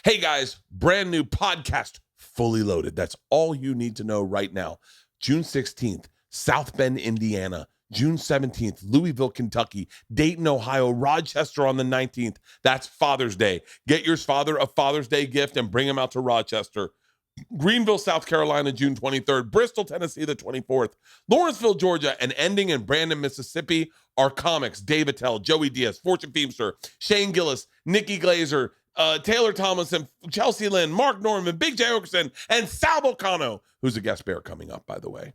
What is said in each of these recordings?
Hey guys, brand new podcast, Fully Loaded. That's all you need to know right now. June 16th, South Bend, Indiana. June 17th, Louisville, Kentucky. Dayton, Ohio. Rochester on the 19th. That's Father's Day. Get your father a Father's Day gift and bring him out to Rochester. Greenville, South Carolina, June 23rd. Bristol, Tennessee, the 24th. Lawrenceville, Georgia, and ending in Brandon, Mississippi are comics Dave Attell, Joey Diaz, Fortune Feimster, Shane Gillis, Nikki Glazer, Taylor Tomlinson, Chelsea Lynn, Mark Norman, Big J. Okerson, and Sal Volcano, who's a guest bear coming up, by the way.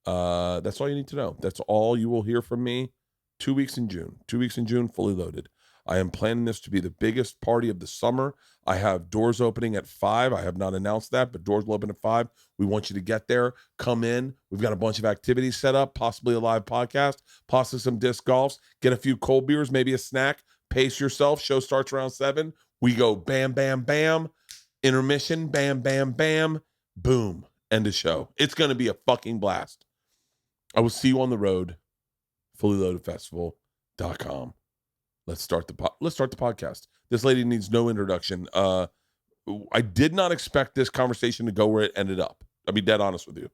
That's all you need to know. That's all you will hear from me 2 weeks in June. 2 weeks in June, Fully Loaded. I am planning this to be the biggest party of the summer. I have doors opening at 5. I have not announced that, but doors will open at 5. We want you to get there. Come in. We've got a bunch of activities set up, possibly a live podcast, possibly some disc golfs. Get a few cold beers, maybe a snack. Pace yourself. Show starts around 7. We go bam, bam, bam. Intermission, bam, bam, bam. Boom. End of show. It's going to be a fucking blast. I will see you on the road. FullyLoadedFestival.com. Let's start the podcast. This lady needs no introduction. I did not expect this conversation to go where it ended up. I'll be dead honest with you.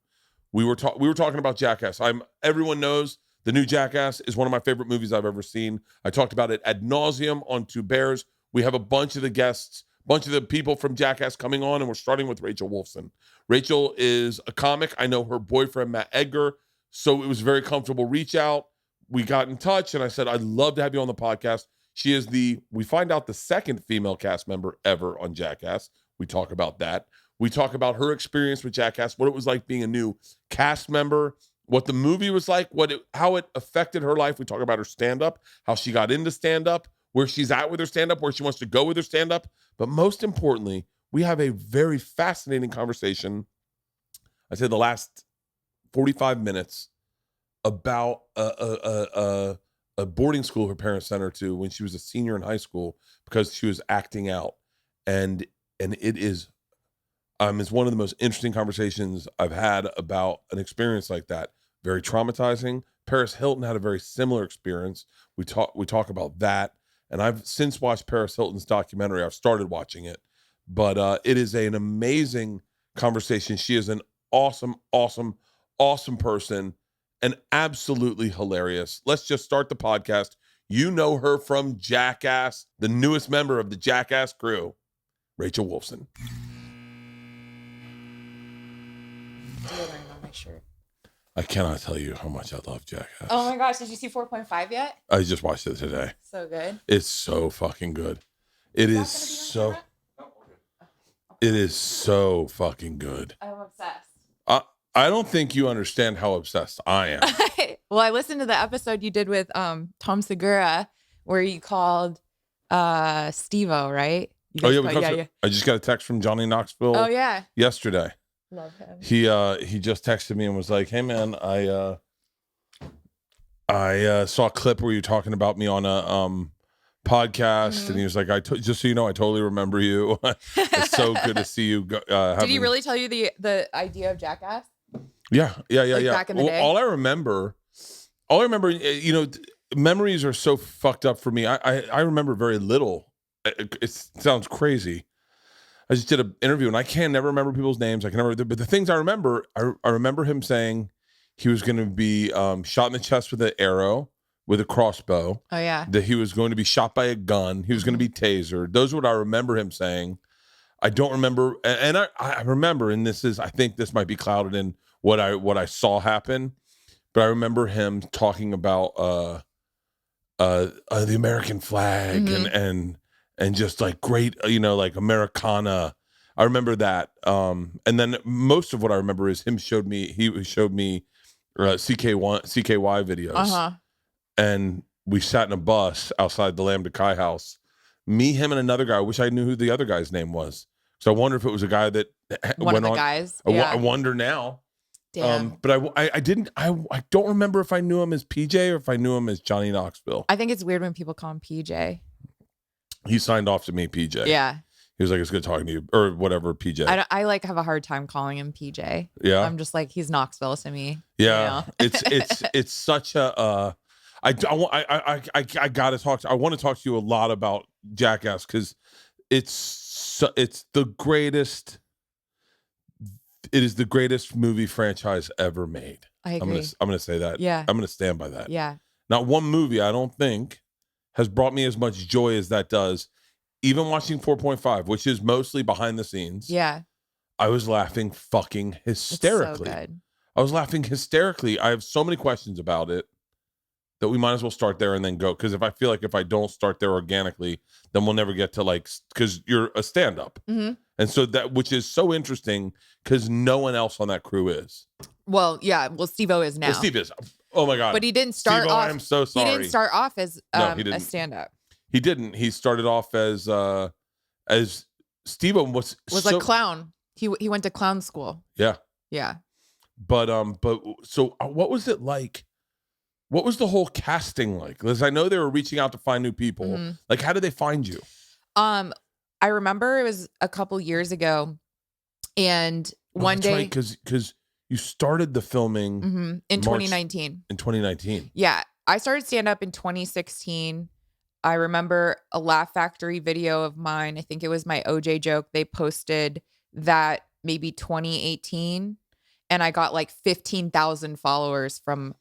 We were talking about Jackass. Everyone knows the new Jackass is one of my favorite movies I've ever seen. I talked about it ad nauseum on Two Bears. We have a bunch of the guests, bunch of the people from Jackass coming on, and we're starting with Rachel Wolfson. Rachel is a comic. I know her boyfriend, Matt Edgar, so it was very comfortable reach out. We got in touch, and I said, I'd love to have you on the podcast. She is we find out, the second female cast member ever on Jackass. We talk about that. We talk about her experience with Jackass, what it was like being a new cast member, what the movie was like, how it affected her life. We talk about her stand-up, how she got into stand-up, where she's at with her stand-up, where she wants to go with her stand-up. But most importantly, we have a very fascinating conversation, I'd say the last 45 minutes, about a boarding school her parents sent her to when she was a senior in high school because she was acting out. And it is it's one of the most interesting conversations I've had about an experience like that. Very traumatizing. Paris Hilton had a very similar experience. We talk about that. And I've since watched Paris Hilton's documentary. I've started watching it. But it is an amazing conversation. She is an awesome, awesome, awesome person. And absolutely hilarious. Let's just start the podcast. You know her from Jackass, the newest member of the Jackass crew, Rachel Wolfson. Deodorant on my shirt. I cannot tell you how much I love Jackass. Oh my gosh, did you see 4.5 yet? I just watched it today. So good. It's so fucking good. It is so fucking good. I'm obsessed. I don't think you understand how obsessed I am. Well, I listened to the episode you did with Tom Segura where you called Steve-O, right? Yeah. I just got a text from Johnny Knoxville. Oh yeah. Yesterday. Love him. He just texted me and was like, "Hey man, I saw a clip where you're talking about me on a podcast," and he was like, just so you know, I totally remember you. It's so good to see you. Did he really tell you the idea of Jackass? Yeah. Back in the day? All I remember, memories are so fucked up for me. I remember very little. It sounds crazy. I just did an interview and I can never remember people's names. I can never, but the things I remember, I remember him saying he was going to be shot in the chest with an arrow, with a crossbow. Oh yeah. That he was going to be shot by a gun. He was going to be tasered. Those are what I remember him saying. I don't remember, and I remember, and I think this might be clouded in what I saw happen, but I remember him talking about the American flag and just like great, like Americana. I remember that, and then most of what I remember is he showed me CKY videos, and we sat in a bus outside the Lambda Chi house. Me, him, and another guy. I wish I knew who the other guy's name was. So I wonder if it was a guy that One went of the on. guys. I wonder now. Damn. But I don't remember if I knew him as PJ or if I knew him as Johnny Knoxville. I think it's weird when people call him PJ. He signed off to me PJ. Yeah. He was like, "It's good talking to you," or whatever. PJ. I like have a hard time calling him PJ. Yeah. I'm just like, he's Knoxville to me. Yeah. It's such a. I gotta talk. I want to talk to you a lot about Jackass because It's the greatest. It is the greatest movie franchise ever made. I agree. I'm gonna say that. Yeah. I'm gonna stand by that. Yeah. Not one movie, I don't think, has brought me as much joy as that does. Even watching 4.5, which is mostly behind the scenes. Yeah. I was laughing fucking hysterically. It's so good. I was laughing hysterically. I have so many questions about it that we might as well start there and then go. Because I feel like if I don't start there organically, then we'll never get to because you're a stand-up. Mm-hmm. And so which is so interesting because no one else on that crew is. Well, yeah. Well, Steve-O is now. Well, Steve is. Oh my God. But he didn't start Steve-O, off. I'm so sorry. He didn't start off as No, he didn't. a stand-up. He didn't. He started off as Steve-O was a clown. He went to clown school. Yeah. Yeah. But so what was it like? What was the whole casting like? Because I know they were reaching out to find new people. Mm-hmm. Like, how did they find you? I remember it was a couple years ago, and one day, right, because you started the filming in March, 2019. In 2019, yeah, I started stand up in 2016. I remember a Laugh Factory video of mine. I think it was my OJ joke. They posted that maybe 2018. And I got like 15,000 followers from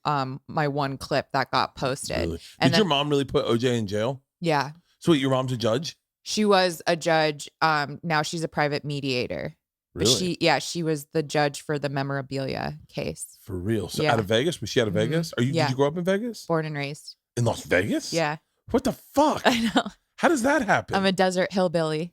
my one clip that got posted. Really? And Did your mom really put OJ in jail? Yeah. So wait, your mom's a judge? She was a judge. Now she's a private mediator. Really? But she was the judge for the memorabilia case. For real? So Yeah. out of Vegas? Was she out of Vegas? Did you grow up in Vegas? Born and raised. In Las Vegas? Yeah. What the fuck? I know. How does that happen? I'm a desert hillbilly.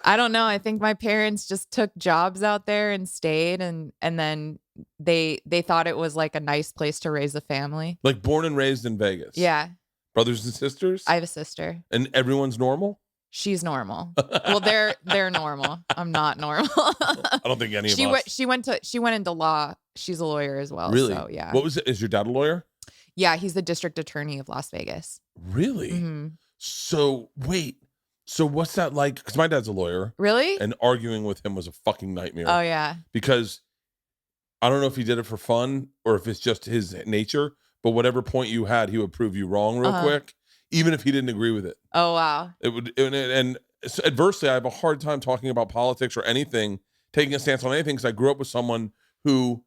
I don't know. I think my parents just took jobs out there and stayed, and then they thought it was like a nice place to raise a family. Like born and raised in Vegas? Yeah. Brothers and sisters? I have a sister. And everyone's normal? She's normal. Well, they're normal. I'm not normal. I don't think any of us. She went into law. She's a lawyer as well. Really? So, yeah. What was it? Is your dad a lawyer? Yeah, he's the district attorney of Las Vegas. Really? Mm-hmm. So wait. So what's that like? Because my dad's a lawyer. Really? And arguing with him was a fucking nightmare. Oh, yeah. Because I don't know if he did it for fun or if it's just his nature, but whatever point you had, he would prove you wrong real quick, even if he didn't agree with it. Oh, wow. And so adversely, I have a hard time talking about politics or anything, taking a stance on anything, because I grew up with someone who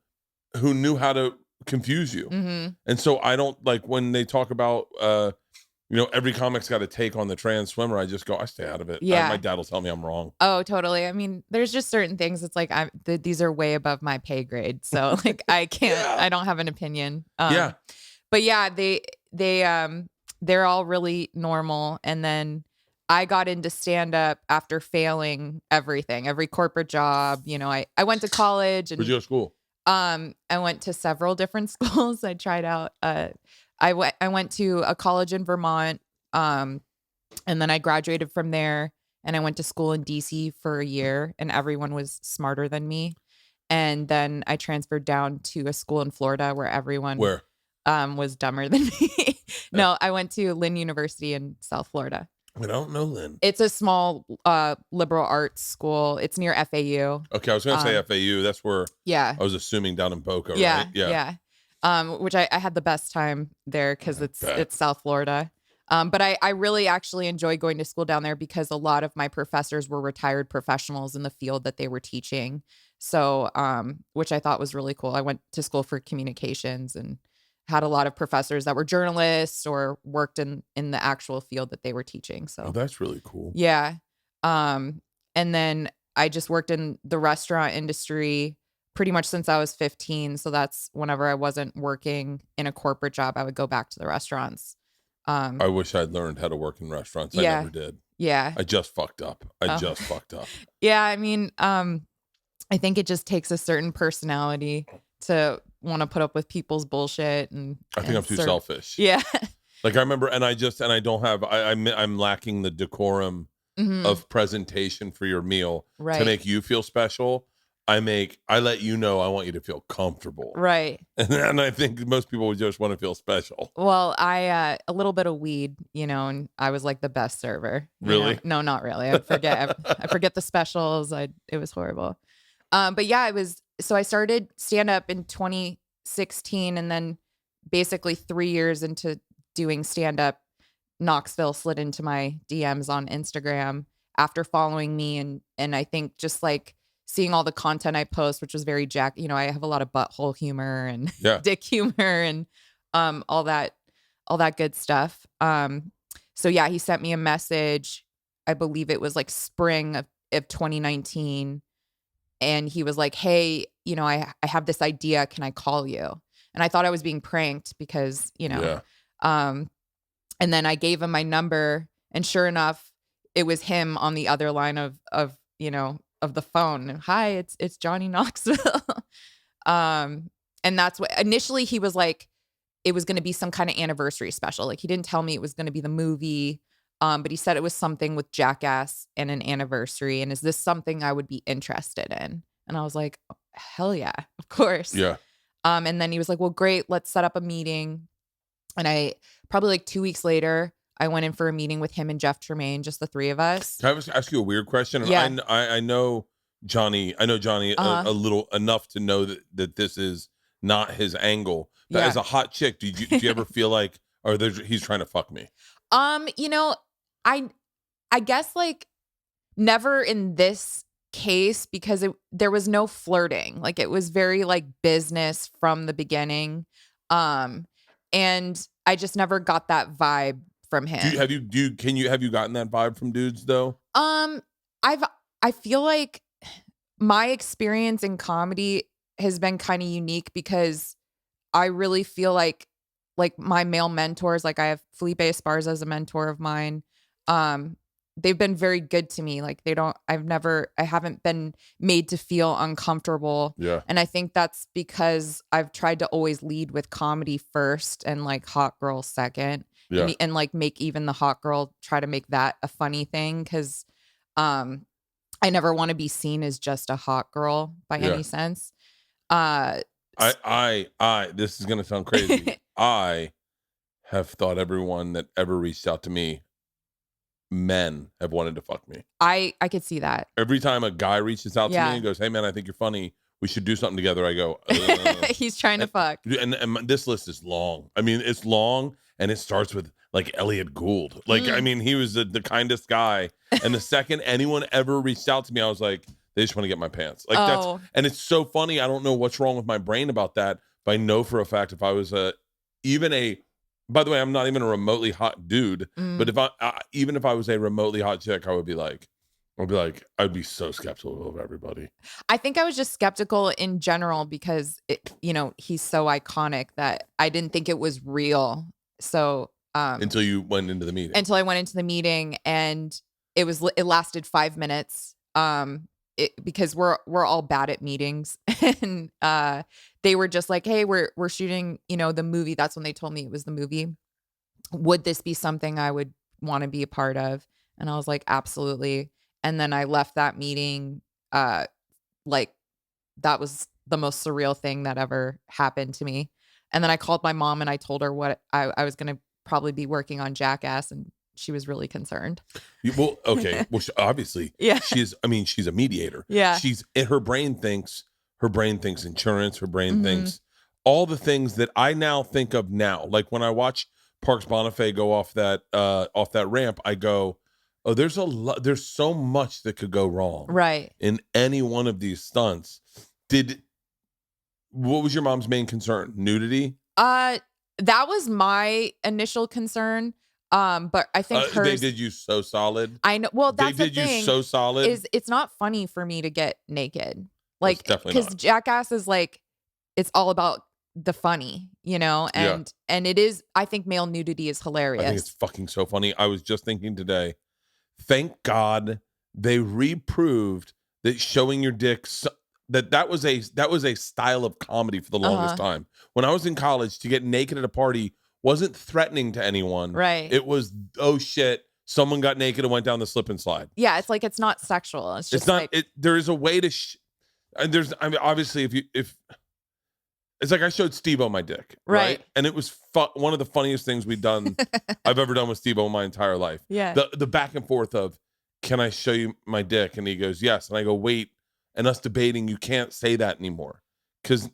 knew how to confuse you. Mm-hmm. And so I don't like when they talk about, every comic's got a take on the trans swimmer. I just go, I stay out of it. Yeah. My dad will tell me I'm wrong. Oh, totally. I mean, there's just certain things. It's like these are way above my pay grade, so like I can't. Yeah. I don't have an opinion. Yeah. But yeah, they're all really normal, and then I got into stand up after failing every corporate job. I went to college and Where'd you go to school? I went to several different schools. I tried out. I went to a college in Vermont, and then I graduated from there, and I went to school in DC for a year, and everyone was smarter than me. And then I transferred down to a school in Florida where everyone was dumber than me. No, I went to Lynn University in South Florida. I don't know Lynn. It's a small liberal arts school. It's near FAU. Okay, I was going to say FAU. That's where I was assuming down in Boca, yeah, right? Yeah. Which I had the best time there because it's South Florida. But I really actually enjoyed going to school down there because a lot of my professors were retired professionals in the field that they were teaching. So, which I thought was really cool. I went to school for communications and had a lot of professors that were journalists or worked in the actual field that they were teaching. So that's really cool. Yeah. And then I just worked in the restaurant industry pretty much since I was 15. So that's whenever I wasn't working in a corporate job, I would go back to the restaurants. I wish I'd learned how to work in restaurants. I never did. Yeah. I just fucked up. Yeah. I mean, I think it just takes a certain personality to want to put up with people's bullshit. And I think I'm too selfish. Yeah. Like I remember, and I don't have, I'm lacking the decorum of presentation for your meal to make you feel special. I let you know I want you to feel comfortable. Right. And I think most people would just want to feel special. Well, a little bit of weed, and I was like the best server. Really? No, not really. I forget the specials. It was horrible. But yeah, so I started stand up in 2016, and then basically 3 years into doing stand up, Knoxville slid into my DMs on Instagram after following me. And I think just like seeing all the content I post, which was very I have a lot of butthole humor and Yeah. dick humor and all that good stuff. So yeah, he sent me a message. I believe it was like spring of 2019. And he was like, hey, I have this idea. Can I call you? And I thought I was being pranked because, Yeah. And then I gave him my number, and sure enough, it was him on the other line of the phone. Hi, it's Johnny Knoxville. And that's what initially he was like, it was going to be some kind of anniversary special. Like he didn't tell me it was going to be the movie. But he said it was something with Jackass and an anniversary. And is this something I would be interested in? And I was like, hell yeah, of course. Yeah. And then he was like, well, great. Let's set up a meeting. And I probably like 2 weeks later, I went in for a meeting with him and Jeff Tremaine, just the three of us. Can I just ask you a weird question? Yeah. I know Johnny. I know Johnny a little enough to know that this is not his angle. But as a hot chick, did you ever feel like, he's trying to fuck me? I guess like never in this case because there was no flirting. Like it was very like business from the beginning. And I just never got that vibe from him. Have you gotten that vibe from dudes though? I feel like my experience in comedy has been kind of unique because I really feel like my male mentors, like I have Felipe Esparza as a mentor of mine. They've been very good to me. Like I haven't been made to feel uncomfortable. Yeah. And I think that's because I've tried to always lead with comedy first and like hot girl second. Yeah. And like make even the hot girl try to make that a funny thing. Cause, I never want to be seen as just a hot girl by any sense. This is going to sound crazy. I have thought everyone that ever reached out to me, men have wanted to fuck me. I could see that. Every time a guy reaches out to me and goes, hey man, I think you're funny, we should do something together, I go, he's trying to fuck. And this list is long. I mean, it's long and it starts with like Elliot Gould. Like, I mean, he was the kindest guy. And the second anyone ever reached out to me, I was like, they just want to get my pants. Like and it's so funny. I don't know what's wrong with my brain about that, but I know for a fact if I was by the way, I'm not even a remotely hot dude, but even if I was a remotely hot chick, I'd be so skeptical of everybody. I think I was just skeptical in general because he's so iconic that I didn't think it was real. So until you went into the meeting. Until I went into the meeting, and it lasted 5 minutes. Because we're all bad at meetings, and they were just like, hey, we're shooting, the movie. That's when they told me it was the movie. Would this be something I would want to be a part of? And I was like, absolutely. And then I left that meeting. Like that was the most surreal thing that ever happened to me. And then I called my mom and I told her what I was going to probably be working on Jackass, and she was really concerned. Well, okay. Well, obviously, she's a mediator. Yeah. Her brain thinks insurance. Her brain thinks all the things that I now think of now. Like when I watch Parks Bonifay go off that ramp, I go, oh, there's so much that could go wrong. Right. In any one of these stunts. What was your mom's main concern? Nudity? That was my initial concern. But I think they did you so solid. I know. Well, that's they did you so solid. It's not funny for me to get naked, like because Jackass is like, it's all about the funny, and it is. I think male nudity is hilarious. I think it's fucking so funny. I was just thinking today. Thank God they reproved that showing your dick. That was a style of comedy for the longest time. When I was in college, to get naked at a party wasn't threatening to anyone. Right. It was, oh shit, someone got naked and went down the slip and slide. Yeah, it's like it's not sexual. It's just there is a way to obviously if it's like I showed Steve-O my dick, right? And it was one of the funniest things I've ever done with Steve-O in my entire life. Yeah. The back and forth of, can I show you my dick? And he goes, yes. And I go, wait. And us debating, you can't say that anymore because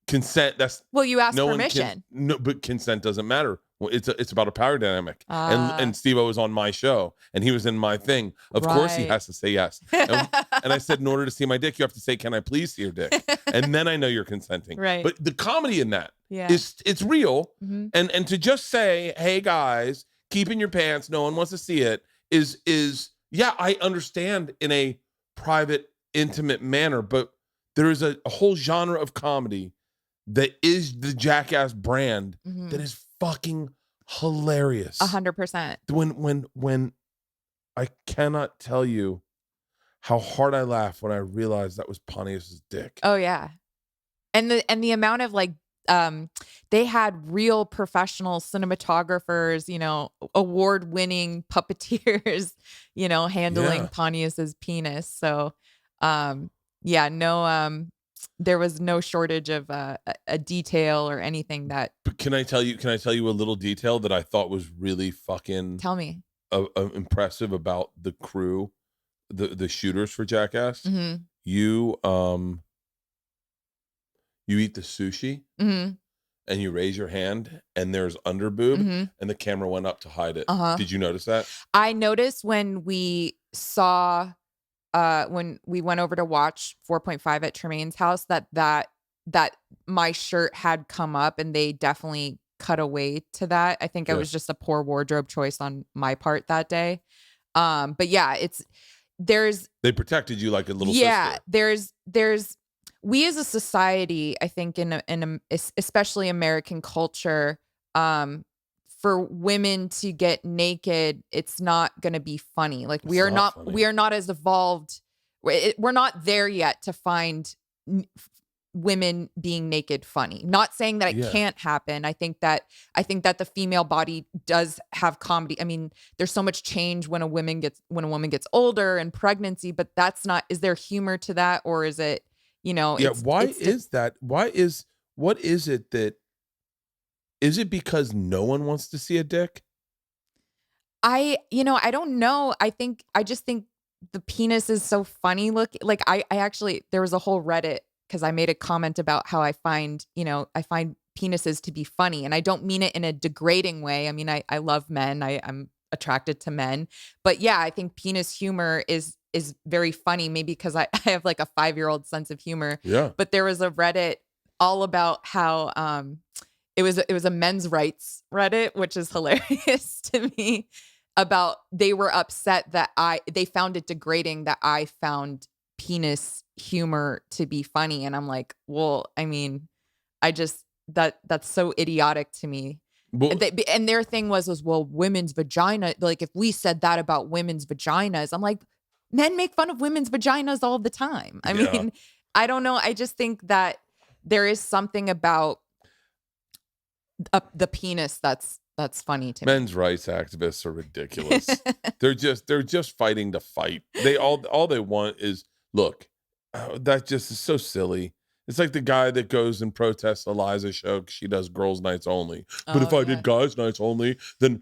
consent. You asked permission. But consent doesn't matter. Well, it's about a power dynamic. And Steve-O was on my show and he was in my thing. Of course he has to say yes. And I said, in order to see my dick, you have to say, can I please see your dick? And then I know you're consenting. Right. But the comedy in that is it's real. Mm-hmm. And to just say, hey guys, keep in your pants, no one wants to see it, is I understand in a private, intimate manner, but there is a whole genre of comedy that is the Jackass brand that is fucking hilarious. 100%. When I cannot tell you how hard I laughed when I realized that was Pontius's dick. Oh yeah. And the amount of like they had real professional cinematographers, award-winning puppeteers, handling Pontius's penis. So there was no shortage of a detail or anything that. But can I tell you a little detail that I thought was really fucking tell me impressive about the crew, the shooters for Jackass? Mm-hmm. You eat the sushi and you raise your hand and there's underboob and the camera went up to hide it. Did you notice that? I noticed when we saw when we went over to watch 4.5 at Tremaine's house that my shirt had come up and they definitely cut away to that. I think it was just a poor wardrobe choice on my part that day. But yeah, they protected you like a little sister. There's we as a society, I think in especially American culture, for women to get naked, it's not going to be funny. Like we are not as evolved. We're not there yet to find women being naked funny. Not saying that it can't happen. I think that the female body does have comedy. I mean, there's so much change when a woman gets older and pregnancy, but that's not. Is there humor to that, or is it? What is it that? Is it because no one wants to see a dick? I don't know. I just think the penis is so funny looking. Like I actually, there was a whole Reddit because I made a comment about how I find penises to be funny, and I don't mean it in a degrading way. I mean, I love men. I'm attracted to men, but yeah, I think penis humor is very funny. Maybe because I have like a 5-year-old sense of humor. Yeah. But there was a Reddit all about how it was a men's rights Reddit, which is hilarious to me. About they were upset that they found it degrading that I found penis humor to be funny, and I'm like, well, I mean, that's so idiotic to me. And their thing was well, women's vagina. Like if we said that about women's vaginas, I'm like, men make fun of women's vaginas all the time. I mean, I don't know. I just think that there is something about the penis that's funny to me. Men's rights activists are ridiculous. they're just fighting to fight. They all they want is look. That just is so silly. It's like the guy that goes and protests Eliza's show because she does girls' nights only. But if I did guys' nights only, then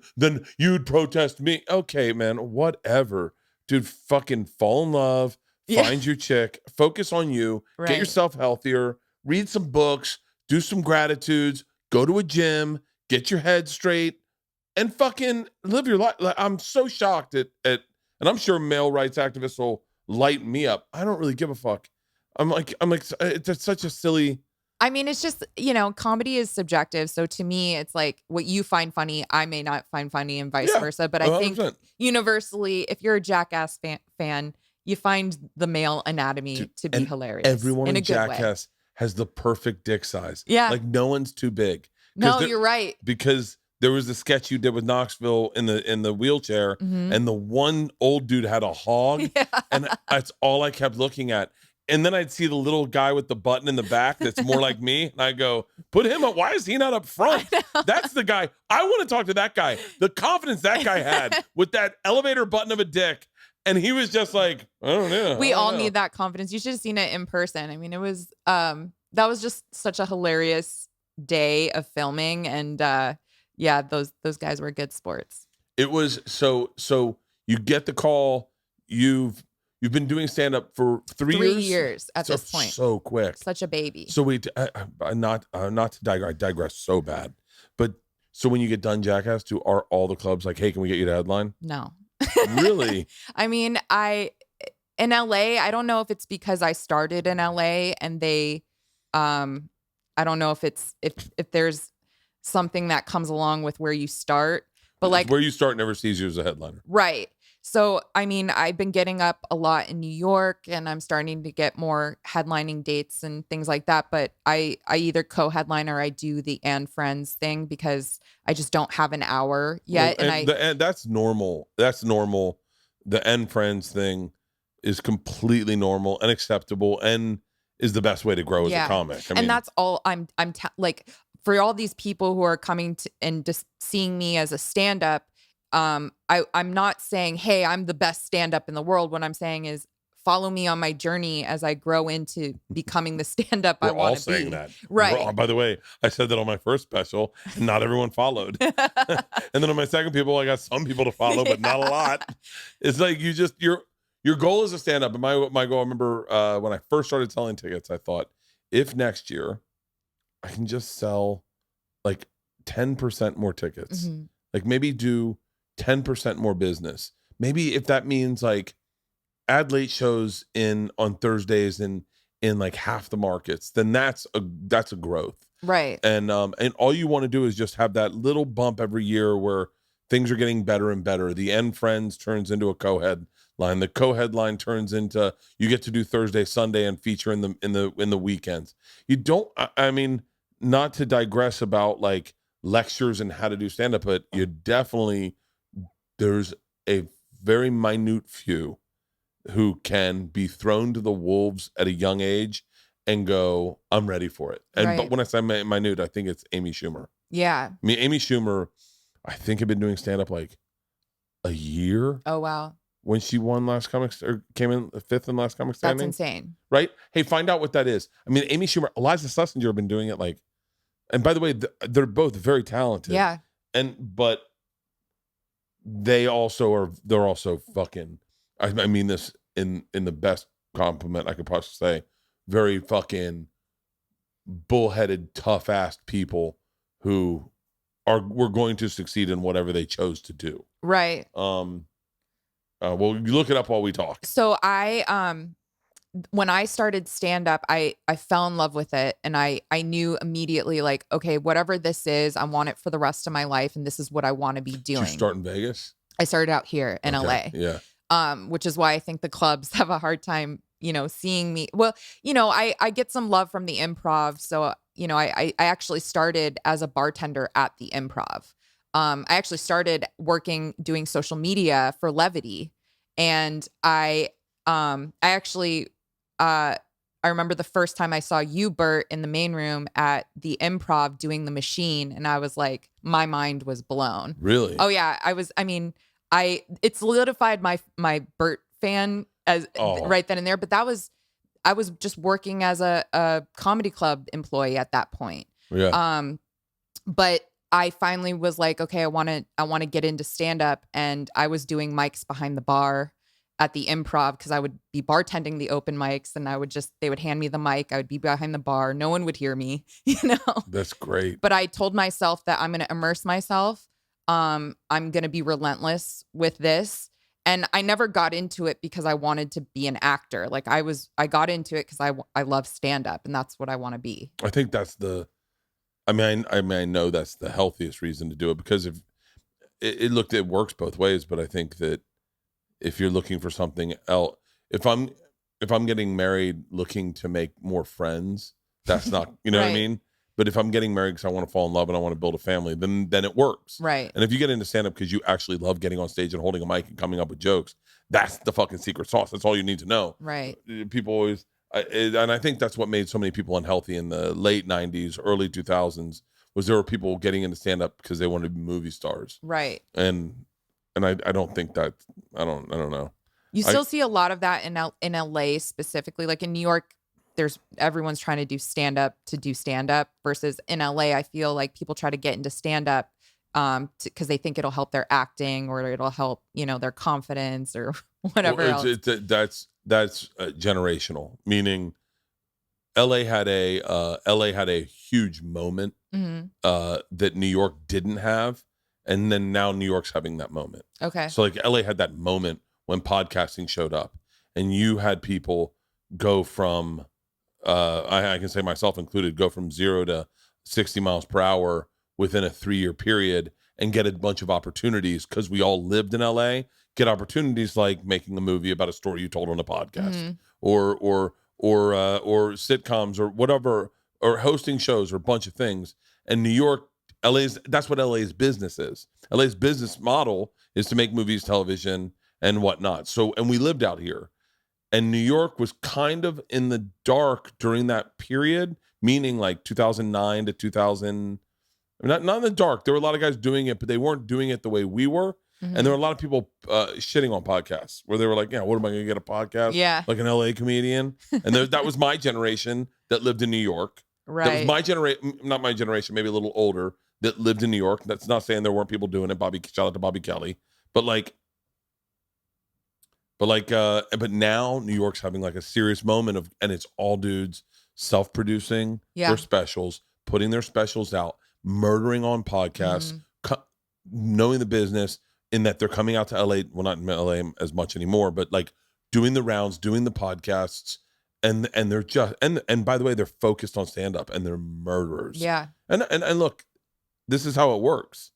you'd protest me. Okay, man, whatever. Dude, fucking fall in love, find your chick, focus on you, get yourself healthier, read some books, do some gratitudes, go to a gym, get your head straight, and fucking live your life. Like, I'm so shocked at, and I'm sure male rights activists will light me up. I don't really give a fuck. I'm like, it's such a silly. I mean, it's just, comedy is subjective. So to me, it's like what you find funny, I may not find funny and vice versa. But 100%. I think universally, if you're a Jackass fan, you find the male anatomy to be hilarious. Everyone in Jackass has the perfect dick size. Yeah. Like no one's too big. No, you're right. Because there was the sketch you did with Knoxville in the wheelchair, and the one old dude had a hog, and that's all I kept looking at. And then I'd see the little guy with the button in the back that's more like me, and I go, put him up. Why is he not up front? That's the guy. I want to talk to that guy. The confidence that guy had with that elevator button of a dick. And he was just like, I don't know. We all need that confidence. You should have seen it in person. I mean, it was that was just such a hilarious day of filming, and those guys were good sports. It was so you get the call. You've been doing stand-up for 3 years? 3 years at this point. So quick. Such a baby. So not to digress so bad, but So when you get done Jackass, are all the clubs like, hey, can we get you to headline? No. Really? I mean, in LA, I don't know if it's because I started in LA and they, I don't know if it's, if there's something that comes along with where you start, but like where you start never sees you as a headliner. Right. So, I mean, I've been getting up a lot in New York and I'm starting to get more headlining dates and things like that. But I either co-headline or I do the and friends thing because I just don't have an hour yet. Well, and that's normal. That's normal. The and friends thing is completely normal and acceptable and is the best way to grow as a comic. I mean, and that's all like for all these people who are coming to and just seeing me as a stand-up. I'm not saying, hey, I'm the best stand-up in the world. What I'm saying is follow me on my journey as I grow into becoming the stand-up I want to be. We're all saying that. Right. By the way, I said that on my first special and not everyone followed. And then on my second people, I got some people to follow, but not a lot. It's like your goal is a stand-up. And my goal, I remember when I first started selling tickets, I thought, if next year I can just sell like 10% more tickets, like maybe do 10% more business. Maybe if that means like add late shows on Thursdays in like half the markets, then that's a growth. Right. And all you want to do is just have that little bump every year where things are getting better and better. The end friends turns into a co-headline. The co-headline turns into you get to do Thursday, Sunday, and feature in the weekends. You don't. I mean, not to digress about like lectures and how to do stand-up, but you definitely there's a very minute few who can be thrown to the wolves at a young age and go, I'm ready for it. And but when I say minute, I think it's Amy Schumer. Yeah. I mean, Amy Schumer, I think had been doing stand-up like a year. Oh, wow. When she won Last Comic or came in fifth in Last Comic Standing. That's insane. Right? Hey, find out what that is. I mean, Amy Schumer, Eliza Schlesinger have been doing it like, and by the way, they're both very talented. Yeah. But they're also fucking, I mean this in the best compliment I could possibly say, very fucking bullheaded, tough-assed people who were going to succeed in whatever they chose to do. Right. Well, you look it up while we talk. So when I started stand up, I fell in love with it. And I knew immediately like, okay, whatever this is, I want it for the rest of my life. And this is what I want to be doing. Did you start in Vegas? I started out here in LA. Yeah. Which is why I think the clubs have a hard time, seeing me. Well, I get some love from the Improv. So, I actually started as a bartender at the Improv. I actually started doing social media for Levity. And I remember the first time I saw you, Bert, in the main room at the Improv doing the machine. And I was like, my mind was blown. Really? Oh yeah. It solidified my Bert fan as right then and there. But I was just working as a comedy club employee at that point. Yeah. But I finally was like, okay, I want to get into stand up, and I was doing mics behind the bar at the Improv because I would be bartending the open mics, and they would hand me the mic. I would be behind the bar. No one would hear me, That's great. But I told myself that I'm going to immerse myself. I'm going to be relentless with this. And I never got into it because I wanted to be an actor. Like I got into it because I love stand up, and that's what I want to be. I think that's I know that's the healthiest reason to do it, because if it works both ways. But I think that if you're looking for something else, if I'm getting married looking to make more friends, that's not, you know right. what I mean? But if I'm getting married because I want to fall in love and I want to build a family, then it works. Right. And if you get into stand-up because you actually love getting on stage and holding a mic and coming up with jokes, that's the fucking secret sauce. That's all you need to know. Right. People always, and I think that's what made so many people unhealthy in the late 90s, early 2000s, was there were people getting into stand-up because they wanted to be movie stars. Right. And I don't think that, I don't know. You still see a lot of that in LA specifically. Like in New York, everyone's trying to do stand up versus in LA, I feel like people try to get into stand up because they think it'll help their acting or it'll help, their confidence or whatever else. That's generational, meaning LA had a huge moment Mm-hmm. that New York didn't have, and then now New York's having that moment. Okay. So like LA had that moment when podcasting showed up, and you had people go from I can say myself included, go from 0 to 60 miles per hour within a 3-year period and get a bunch of opportunities because we all lived in LA, get opportunities like making a movie about a story you told on a podcast, Mm-hmm. or sitcoms or whatever, or hosting shows or a bunch of things. And New York, that's what LA's business is. LA's business model is to make movies, television, and whatnot. So, and we lived out here. And New York was kind of in the dark during that period, meaning like 2009 to 2000. Not in the dark. There were a lot of guys doing it, but they weren't doing it the way we were. Mm-hmm. And there were a lot of people shitting on podcasts where they were like, yeah, what am I going to get a podcast? Yeah. Like an LA comedian. And that was my generation that lived in New York. Right. That was my generation, not my generation, maybe a little older, that lived in New York. That's not saying there weren't people doing it. Shout out to Bobby Kelly. But now New York's having like a serious moment and it's all dudes self-producing their specials, putting their specials out, murdering on podcasts, knowing the business in that they're coming out to LA. Well, not in LA as much anymore, but like doing the rounds, doing the podcasts, and they're just and by the way, they're focused on stand-up and they're murderers. Yeah. And look, this is how it works.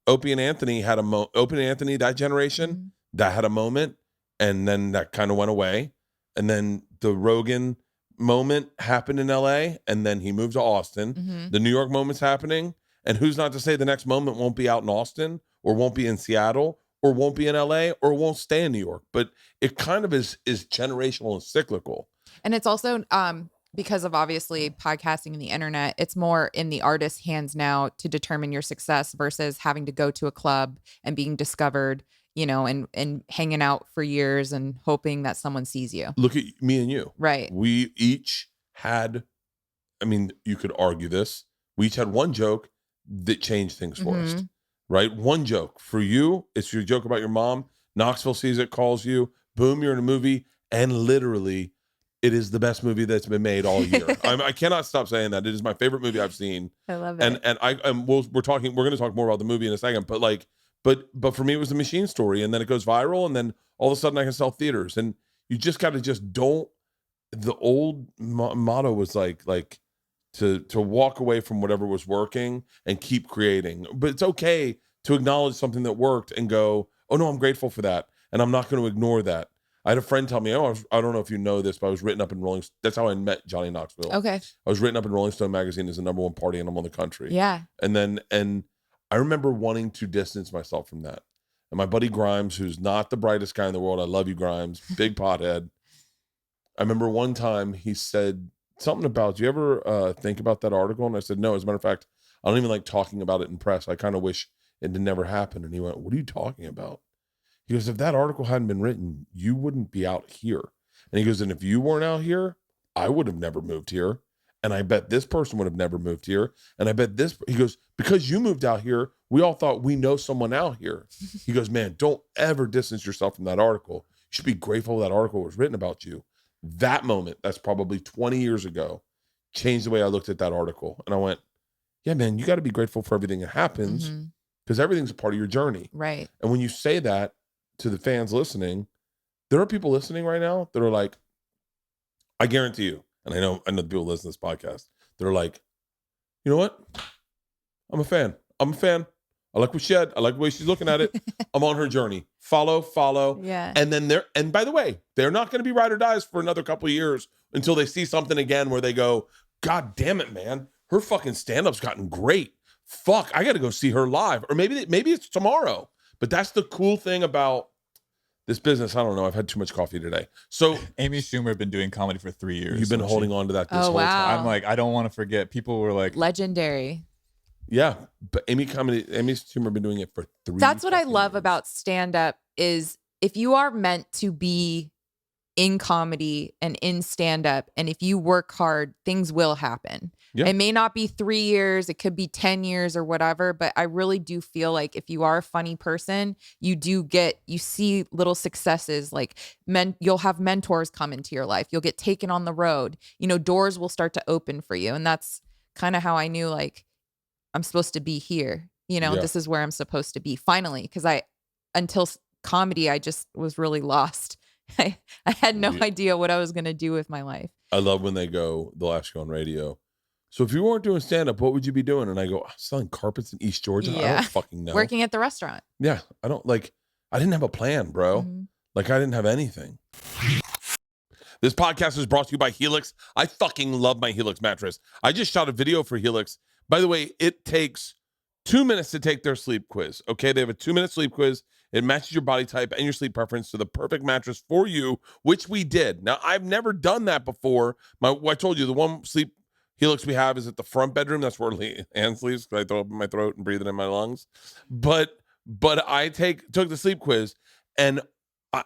Opie and Anthony had that generation that had a moment. And then that kind of went away. And then the Rogan moment happened in LA. And then he moved to Austin. Mm-hmm. The New York moment's happening. And who's not to say the next moment won't be out in Austin or won't be in Seattle or won't be in LA or won't stay in New York. But it kind of is generational and cyclical. And it's also because of obviously podcasting and the internet, it's more in the artist's hands now to determine your success versus having to go to a club and being discovered, you know, and hanging out for years and hoping that someone sees you. Look at me and you. Right. We each had, I mean, you could argue this. We each had one joke that changed things for us, right? One joke. For you, it's your joke about your mom. Knoxville sees it, calls you. Boom, you're in a movie. And literally, it is the best movie that's been made all year. I cannot stop saying that. It is my favorite movie I've seen. I love it. And we're going to talk more about the movie in a second, but like, But for me, it was the Machine story, and then it goes viral, and then all of a sudden I can sell theaters. And you just got to don't. The old motto was like to walk away from whatever was working and keep creating. But it's okay to acknowledge something that worked and go, oh no, I'm grateful for that, and I'm not going to ignore that. I had a friend tell me, I don't know if you know this, but I was written up in Rolling. That's how I met Johnny Knoxville. Okay. I was written up in Rolling Stone magazine as the #1 party animal in the country. Yeah. And I remember wanting to distance myself from that. And my buddy Grimes, who's not the brightest guy in the world, I love you, Grimes, big pothead. I remember one time he said something about, do you ever think about that article? And I said, no, as a matter of fact, I don't even like talking about it in press. I kind of wish it had never happened. And he went, what are you talking about? He goes, if that article hadn't been written, you wouldn't be out here. And he goes, and if you weren't out here, I would have never moved here. And I bet this person would have never moved here. And I bet he goes, because you moved out here, we all thought we know someone out here. He goes, man, don't ever distance yourself from that article. You should be grateful that article was written about you. That moment, that's probably 20 years ago, changed the way I looked at that article. And I went, yeah, man, you got to be grateful for everything that happens because everything's a part of your journey. Right. And when you say that to the fans listening, there are people listening right now that are like, I guarantee you, and I know the people listen to this podcast, they're like, you know what? I'm a fan. I like what she had. I like the way she's looking at it. I'm on her journey. Follow. Yeah. And then and by the way, they're not going to be ride or dies for another couple of years until they see something again where they go, God damn it, man. Her fucking stand-up's gotten great. Fuck, I got to go see her live. Or maybe it's tomorrow. But that's the cool thing about this business. I don't know. I've had too much coffee today. So Amy Schumer had been doing comedy for 3 years. You've been holding on to that this whole time. I'm like, I don't want to forget. People were like, legendary. Yeah, but Amy Schumer been doing it for 3 That's what I love years. about stand-up is if you are meant to be in comedy and in stand-up. And if you work hard, things will happen. Yeah. It may not be 3 years, it could be 10 years or whatever, but I really do feel like if you are a funny person, you see little successes, like you'll have mentors come into your life. You'll get taken on the road. Doors will start to open for you. And that's kind of how I knew, like, I'm supposed to be here. This is where I'm supposed to be finally. Because until comedy, I just was really lost. I had no idea what I was going to do with my life. I love when they'll ask you on radio, so if you weren't doing stand-up, what would you be doing? And I go, selling carpets in East Georgia? Yeah. I don't fucking know. Working at the restaurant. Yeah. I didn't have a plan, bro. Mm-hmm. Like, I didn't have anything. This podcast is brought to you by Helix. I fucking love my Helix mattress. I just shot a video for Helix. By the way, it takes 2 minutes to take their sleep quiz. Okay, they have a 2-minute sleep quiz. It matches your body type and your sleep preference to the perfect mattress for you, which we did. Now, I've never done that before. I told you, the one sleep Helix we have is at the front bedroom. That's where Ann sleeps, because I throw up in my throat and breathe it in my lungs. But I took the sleep quiz, and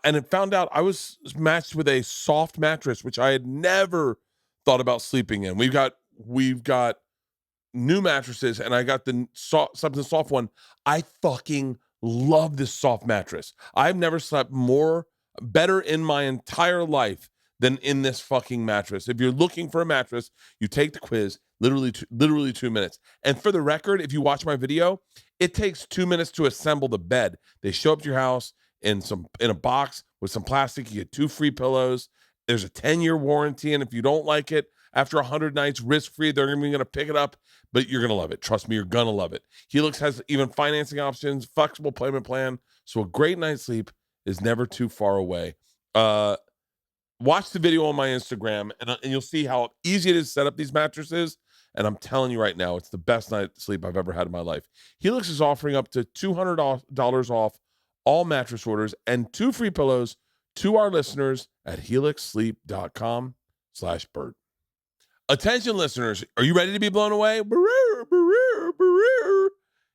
it found out I was matched with a soft mattress, which I had never thought about sleeping in. We've got new mattresses, and I got something soft one. I fucking love this soft mattress. I've never slept better in my entire life than in this fucking mattress. If you're looking for a mattress, you take the quiz, literally 2 minutes. And for the record, if you watch my video, it takes 2 minutes to assemble the bed. They show up to your house in a box with some plastic. You get 2 free pillows. There's a 10-year warranty, and if you don't like it, after 100 nights, risk-free, they're going to pick it up, but you're going to love it. Trust me, you're going to love it. Helix has even financing options, flexible payment plan, so a great night's sleep is never too far away. Watch the video on my Instagram, and you'll see how easy it is to set up these mattresses, and I'm telling you right now, it's the best night's sleep I've ever had in my life. Helix is offering up to $200 off all mattress orders and 2 free pillows to our listeners at helixsleep.com/Bert. Attention, listeners, are you ready to be blown away?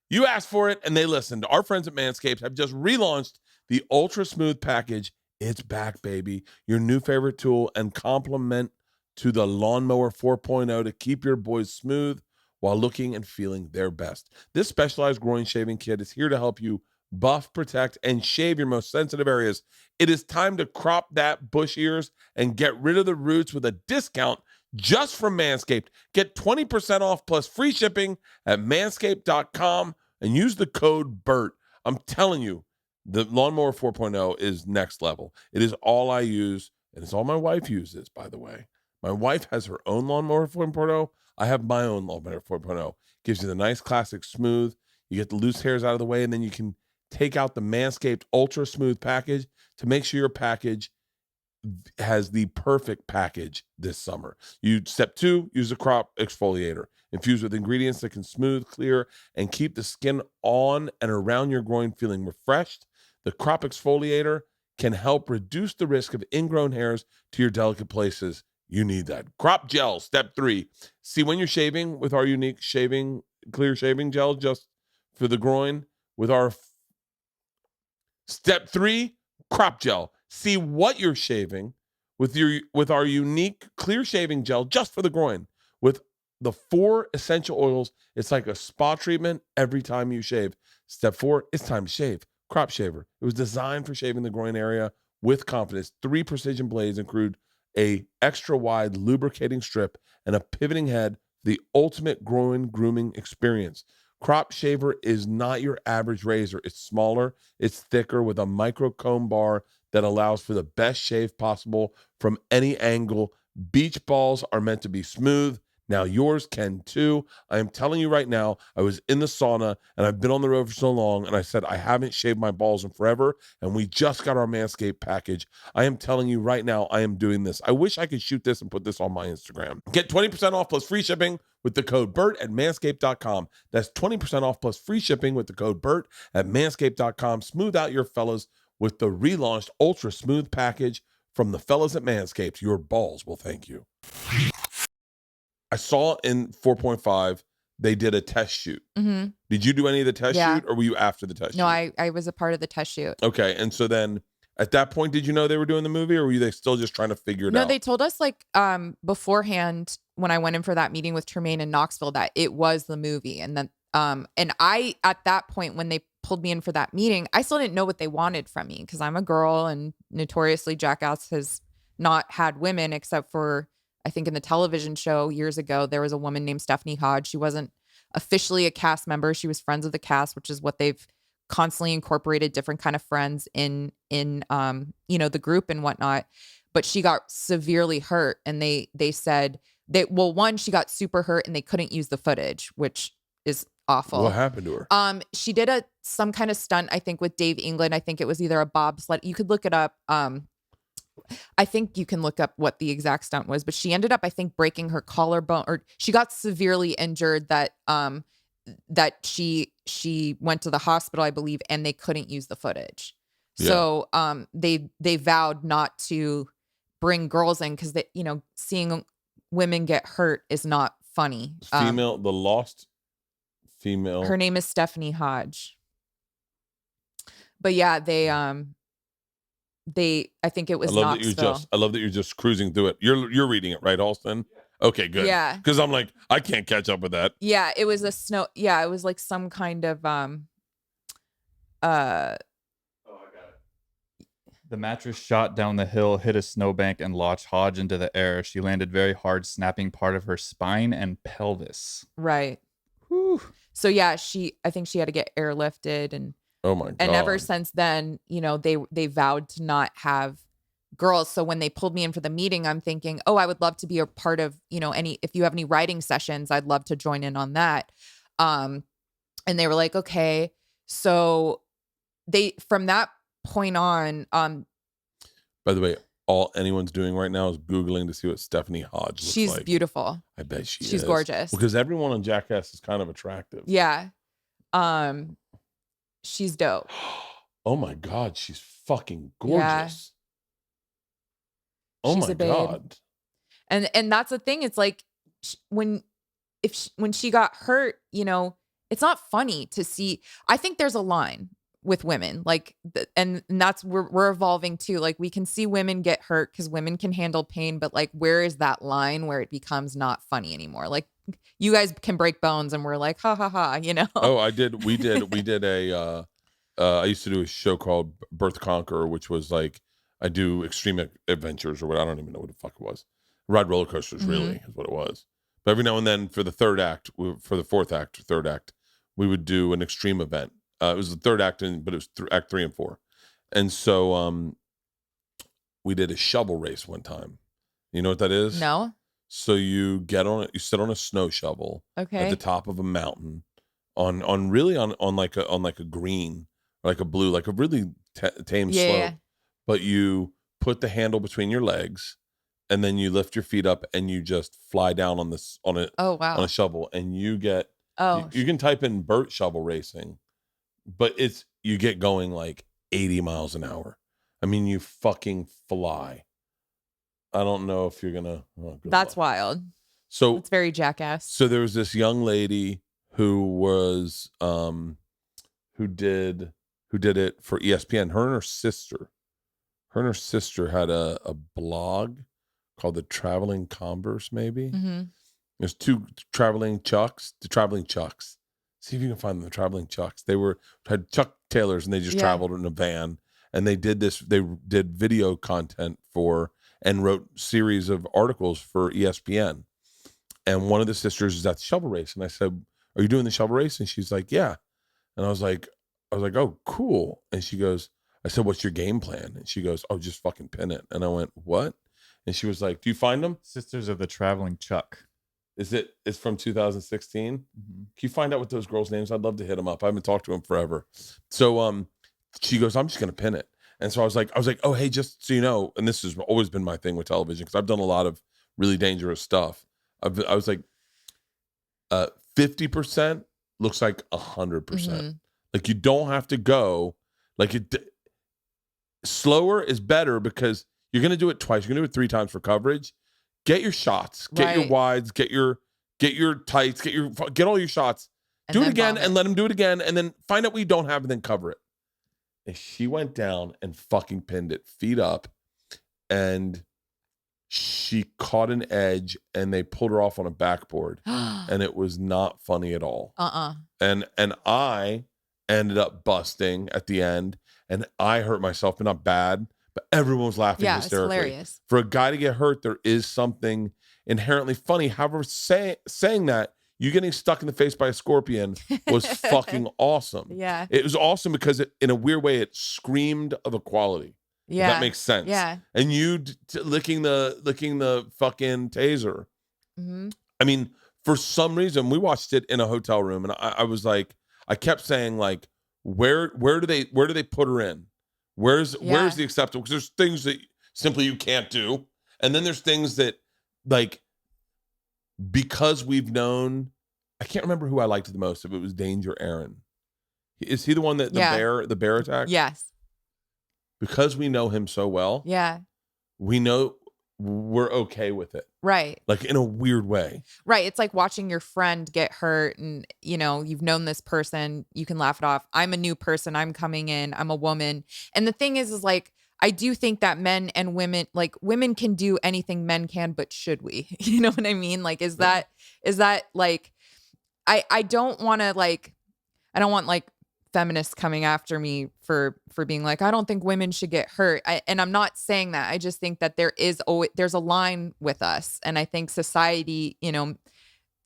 You asked for it, and they listened. Our friends at Manscaped have just relaunched the Ultra Smooth Package. It's back, baby. Your new favorite tool and complement to the Lawnmower 4.0 to keep your boys smooth while looking and feeling their best. This specialized groin shaving kit is here to help you buff, protect, and shave your most sensitive areas. It is time to crop that bush ears and get rid of the roots with a discount just from Manscaped. Get 20% off plus free shipping at manscaped.com and use the code BERT. I'm telling you, the Lawnmower 4.0 is next level. It is all I use, and it's all my wife uses, by the way. My wife has her own Lawnmower 4.0. I have my own Lawnmower 4.0. Gives you the nice classic smooth. You get the loose hairs out of the way, and then you can take out the Manscaped Ultra Smooth Package to make sure your package has the perfect package this summer. Step 2, use a crop exfoliator infused with ingredients that can smooth, clear, and keep the skin on and around your groin feeling refreshed. The crop exfoliator can help reduce the risk of ingrown hairs to your delicate places. You need that. Crop gel, step 3. See, when you're shaving with our unique clear shaving gel just for the groin with our step 3, crop gel. See what you're shaving with our unique clear shaving gel just for the groin. With the 4 essential oils, it's like a spa treatment every time you shave. Step 4, it's time to shave. Crop shaver. It was designed for shaving the groin area with confidence. 3 precision blades include a extra wide lubricating strip and a pivoting head for the ultimate groin grooming experience. Crop shaver is not your average razor. It's smaller, it's thicker with a micro comb bar that allows for the best shave possible from any angle. Beach balls are meant to be smooth. Now yours can too. I am telling you right now, I was in the sauna and I've been on the road for so long, and I said I haven't shaved my balls in forever, and we just got our Manscaped package. I am telling you right now, I am doing this. I wish I could shoot this and put this on my Instagram. Get 20% off plus free shipping with the code BERT at manscaped.com. That's 20% off plus free shipping with the code BERT at manscaped.com. Smooth out your fellas with the relaunched Ultra Smooth Package from the fellas at Manscaped. Your balls will thank you. I saw in 4.5, they did a test shoot. Mm-hmm. Did you do any of the test shoot, or were you after the test shoot? No, I was a part of the test shoot. Okay, and so then At that point, did you know they were doing the movie, or were they still just trying to figure it out? No, they told us like beforehand when I went in for that meeting with Tremaine in Knoxville that it was the movie. And then and I at that point when they pulled me in for that meeting, I still didn't know what they wanted from me because I'm a girl and notoriously Jackass has not had women except for I think in the television show years ago there was a woman named Stephanie Hodge. She wasn't officially a cast member. She was friends of the cast, which is what they've constantly incorporated different kind of friends in the group and whatnot. But she got severely hurt and they said one, she got super hurt and they couldn't use the footage, which is awful. What happened to her? She did some kind of stunt, I think, with Dave England. I think it was either a bobsled. You could look it up. I think you can look up what the exact stunt was, but she ended up, I think, breaking her collarbone, or she got severely injured that she went to the hospital, I believe, and they couldn't use the footage. Yeah. So they vowed not to bring girls in because seeing women get hurt is not funny. The lost female. Her name is Stephanie Hodge. But yeah, I think it was Knoxville. I love that you're just cruising through it. You're reading it, right, Alston? Okay, good. Yeah. Because I'm like, I can't catch up with that. Yeah, it was it was like some kind of I got it. The mattress shot down the hill, hit a snowbank, and launched Hodge into the air. She landed very hard, snapping part of her spine and pelvis. Right. Whew. So yeah, I think she had to get airlifted and oh my God. And ever since then, they vowed to not have girls. So when they pulled me in for the meeting, I'm thinking, oh, I would love to be a part of, if you have any writing sessions, I'd love to join in on that. And they were like, okay. So from that point on, by the way, all anyone's doing right now is Googling to see what Stephanie Hodge looks like. She's beautiful. I bet she's is. Gorgeous. Because everyone on Jackass is kind of attractive. Yeah. She's dope. Oh my God, she's fucking gorgeous. Yeah. Oh she's my God. And that's the thing. It's like when she got hurt, it's not funny to see. I think there's a line with women, like, and that's we're evolving too. Like we can see women get hurt because women can handle pain, but like, where is that line where it becomes not funny anymore? Like you guys can break bones and we're like, ha ha ha, Oh, we did a, I used to do a show called Birth Conqueror, which was like, I do extreme adventures or what, I don't even know what the fuck it was. Ride roller coasters, really, is what it was. But every now and then for the third act, we would do an extreme event. It was the third act, but it was act 3 and 4. And so we did a shovel race one time. You know what that is? No. So you sit on a snow shovel at the top of a mountain on like a green, or like a blue, like a really tame slope. Yeah. But you put the handle between your legs and then you lift your feet up and you just fly down on a shovel, and you get you can type in Bert shovel racing, but you get going like 80 miles an hour. I mean, you fucking fly. I don't know if you're gonna. That's wild. So it's very Jackass. So there was this young lady who was who did it for ESPN. Her and her sister had a blog called the Traveling Converse, maybe. Mm-hmm. There's two Traveling Chucks. The Traveling Chucks. See if you can find them. The Traveling Chucks. They had Chuck Taylors, and they just traveled in a van. And they did this. They did video content and wrote series of articles for ESPN. And one of the sisters is at the shovel race, and I said, "Are you doing the shovel race?" And she's like, "Yeah." And I was like, "Oh, cool." And she goes, I said, "What's your game plan?" And she goes, "Oh, just fucking pin it." And I went, "What?" And she was like, "Do you find them?" Sisters of the Traveling Chuck. It's from 2016. Mm-hmm. Can you find out what those girls' names? I'd love to hit them up. I haven't talked to them forever. So she goes, "I'm just gonna pin it." And so I was like, "Oh, hey, just so you know," and this has always been my thing with television because I've done a lot of really dangerous stuff. I was like, 50% looks like 100%. Mm-hmm. Like you don't have to go like it. Slower is better because you're gonna do it twice. You're gonna do it 3 times for coverage. Get your shots. Get your wides. Get your tights. Get all your shots. Do it again and let them do it again, and then find out what you don't have and then cover it. And she went down and fucking pinned it feet up, and she caught an edge, and they pulled her off on a backboard, and it was not funny at all. And I ended up busting at the end, and I hurt myself, but not bad. But everyone was laughing hysterically. It's hilarious. For a guy to get hurt, there is something inherently funny. However, saying that, you getting stuck in the face by a scorpion was fucking awesome. Yeah. It was awesome because in a weird way, it screamed of equality. Yeah. If that makes sense. Yeah. And you licking the fucking taser. Mm-hmm. I mean, for some reason, we watched it in a hotel room, and I was like, I kept saying, like, where do they put her in? Where's the acceptable? Because there's things that simply you can't do, and then there's things that, like, because we've known, I can't remember who I liked the most. If it was Danger Aaron, is he the one that the bear attack? Yes. Because we know him so well. Yeah. We know we're okay with it. Right. Like, in a weird way. Right. It's like watching your friend get hurt, and you've known this person, you can laugh it off. I'm a new person. I'm coming in. I'm a woman. And the thing is like, I do think that men and women, like, women can do anything men can, but should we? You know what I mean? Like, is that like, I don't want to, like, I don't want, like, feminists coming after me for being like, I don't think women should get hurt. And I'm not saying that. I just think that there's a line with us. And I think society,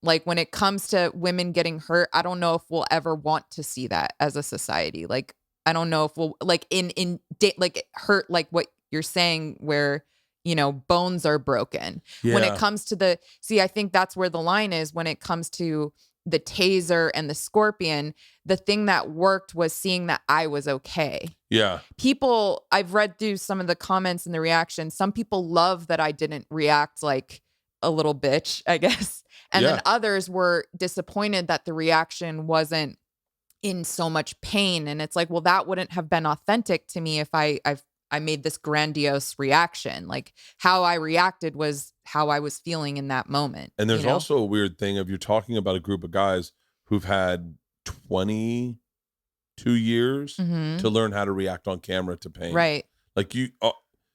like, when it comes to women getting hurt, I don't know if we'll ever want to see that as a society. Like, I don't know if we'll, like, like, hurt, like what you're saying, where, bones are broken. Yeah. When it comes to I think that's where the line is when it comes to the taser and the scorpion. The thing that worked was seeing that I was okay. Yeah. People, I've read through some of the comments and the reactions. Some people love that I didn't react like a little bitch, I guess. And then others were disappointed that the reaction wasn't in so much pain. And it's like, well, that wouldn't have been authentic to me if I made this grandiose reaction. Like, how I reacted was how I was feeling in that moment. And there's also a weird thing of, you're talking about a group of guys who've had 22 years to learn how to react on camera to pain. Right. Like,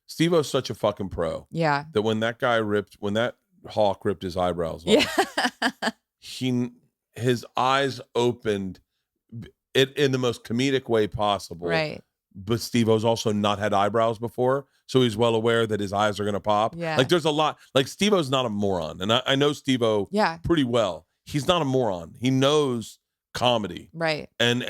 Steve-O's such a fucking pro. Yeah. That when that hawk ripped his eyebrows off, his eyes opened it in the most comedic way possible. Right. But Steve-O's also not had eyebrows before, so he's well aware that his eyes are going to pop. Yeah. Like, there's a lot. Like, Steve-O's not a moron, and I know Steve-O pretty well. He's not a moron. He knows comedy. Right. And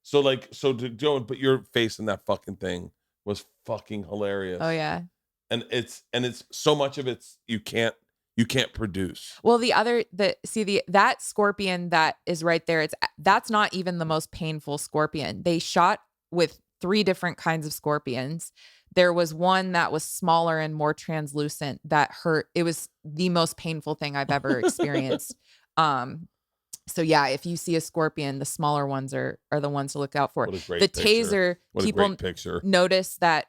so to go and put your face in that fucking thing was fucking hilarious. Oh yeah. And it's so much of it's you can't produce. Well, that scorpion that is right there, that's not even the most painful scorpion. They shot with 3 different kinds of scorpions. There was one that was smaller and more translucent that hurt. It was the most painful thing I've ever experienced. So yeah, if you see a scorpion, the smaller ones are the ones to look out for. The taser, people notice that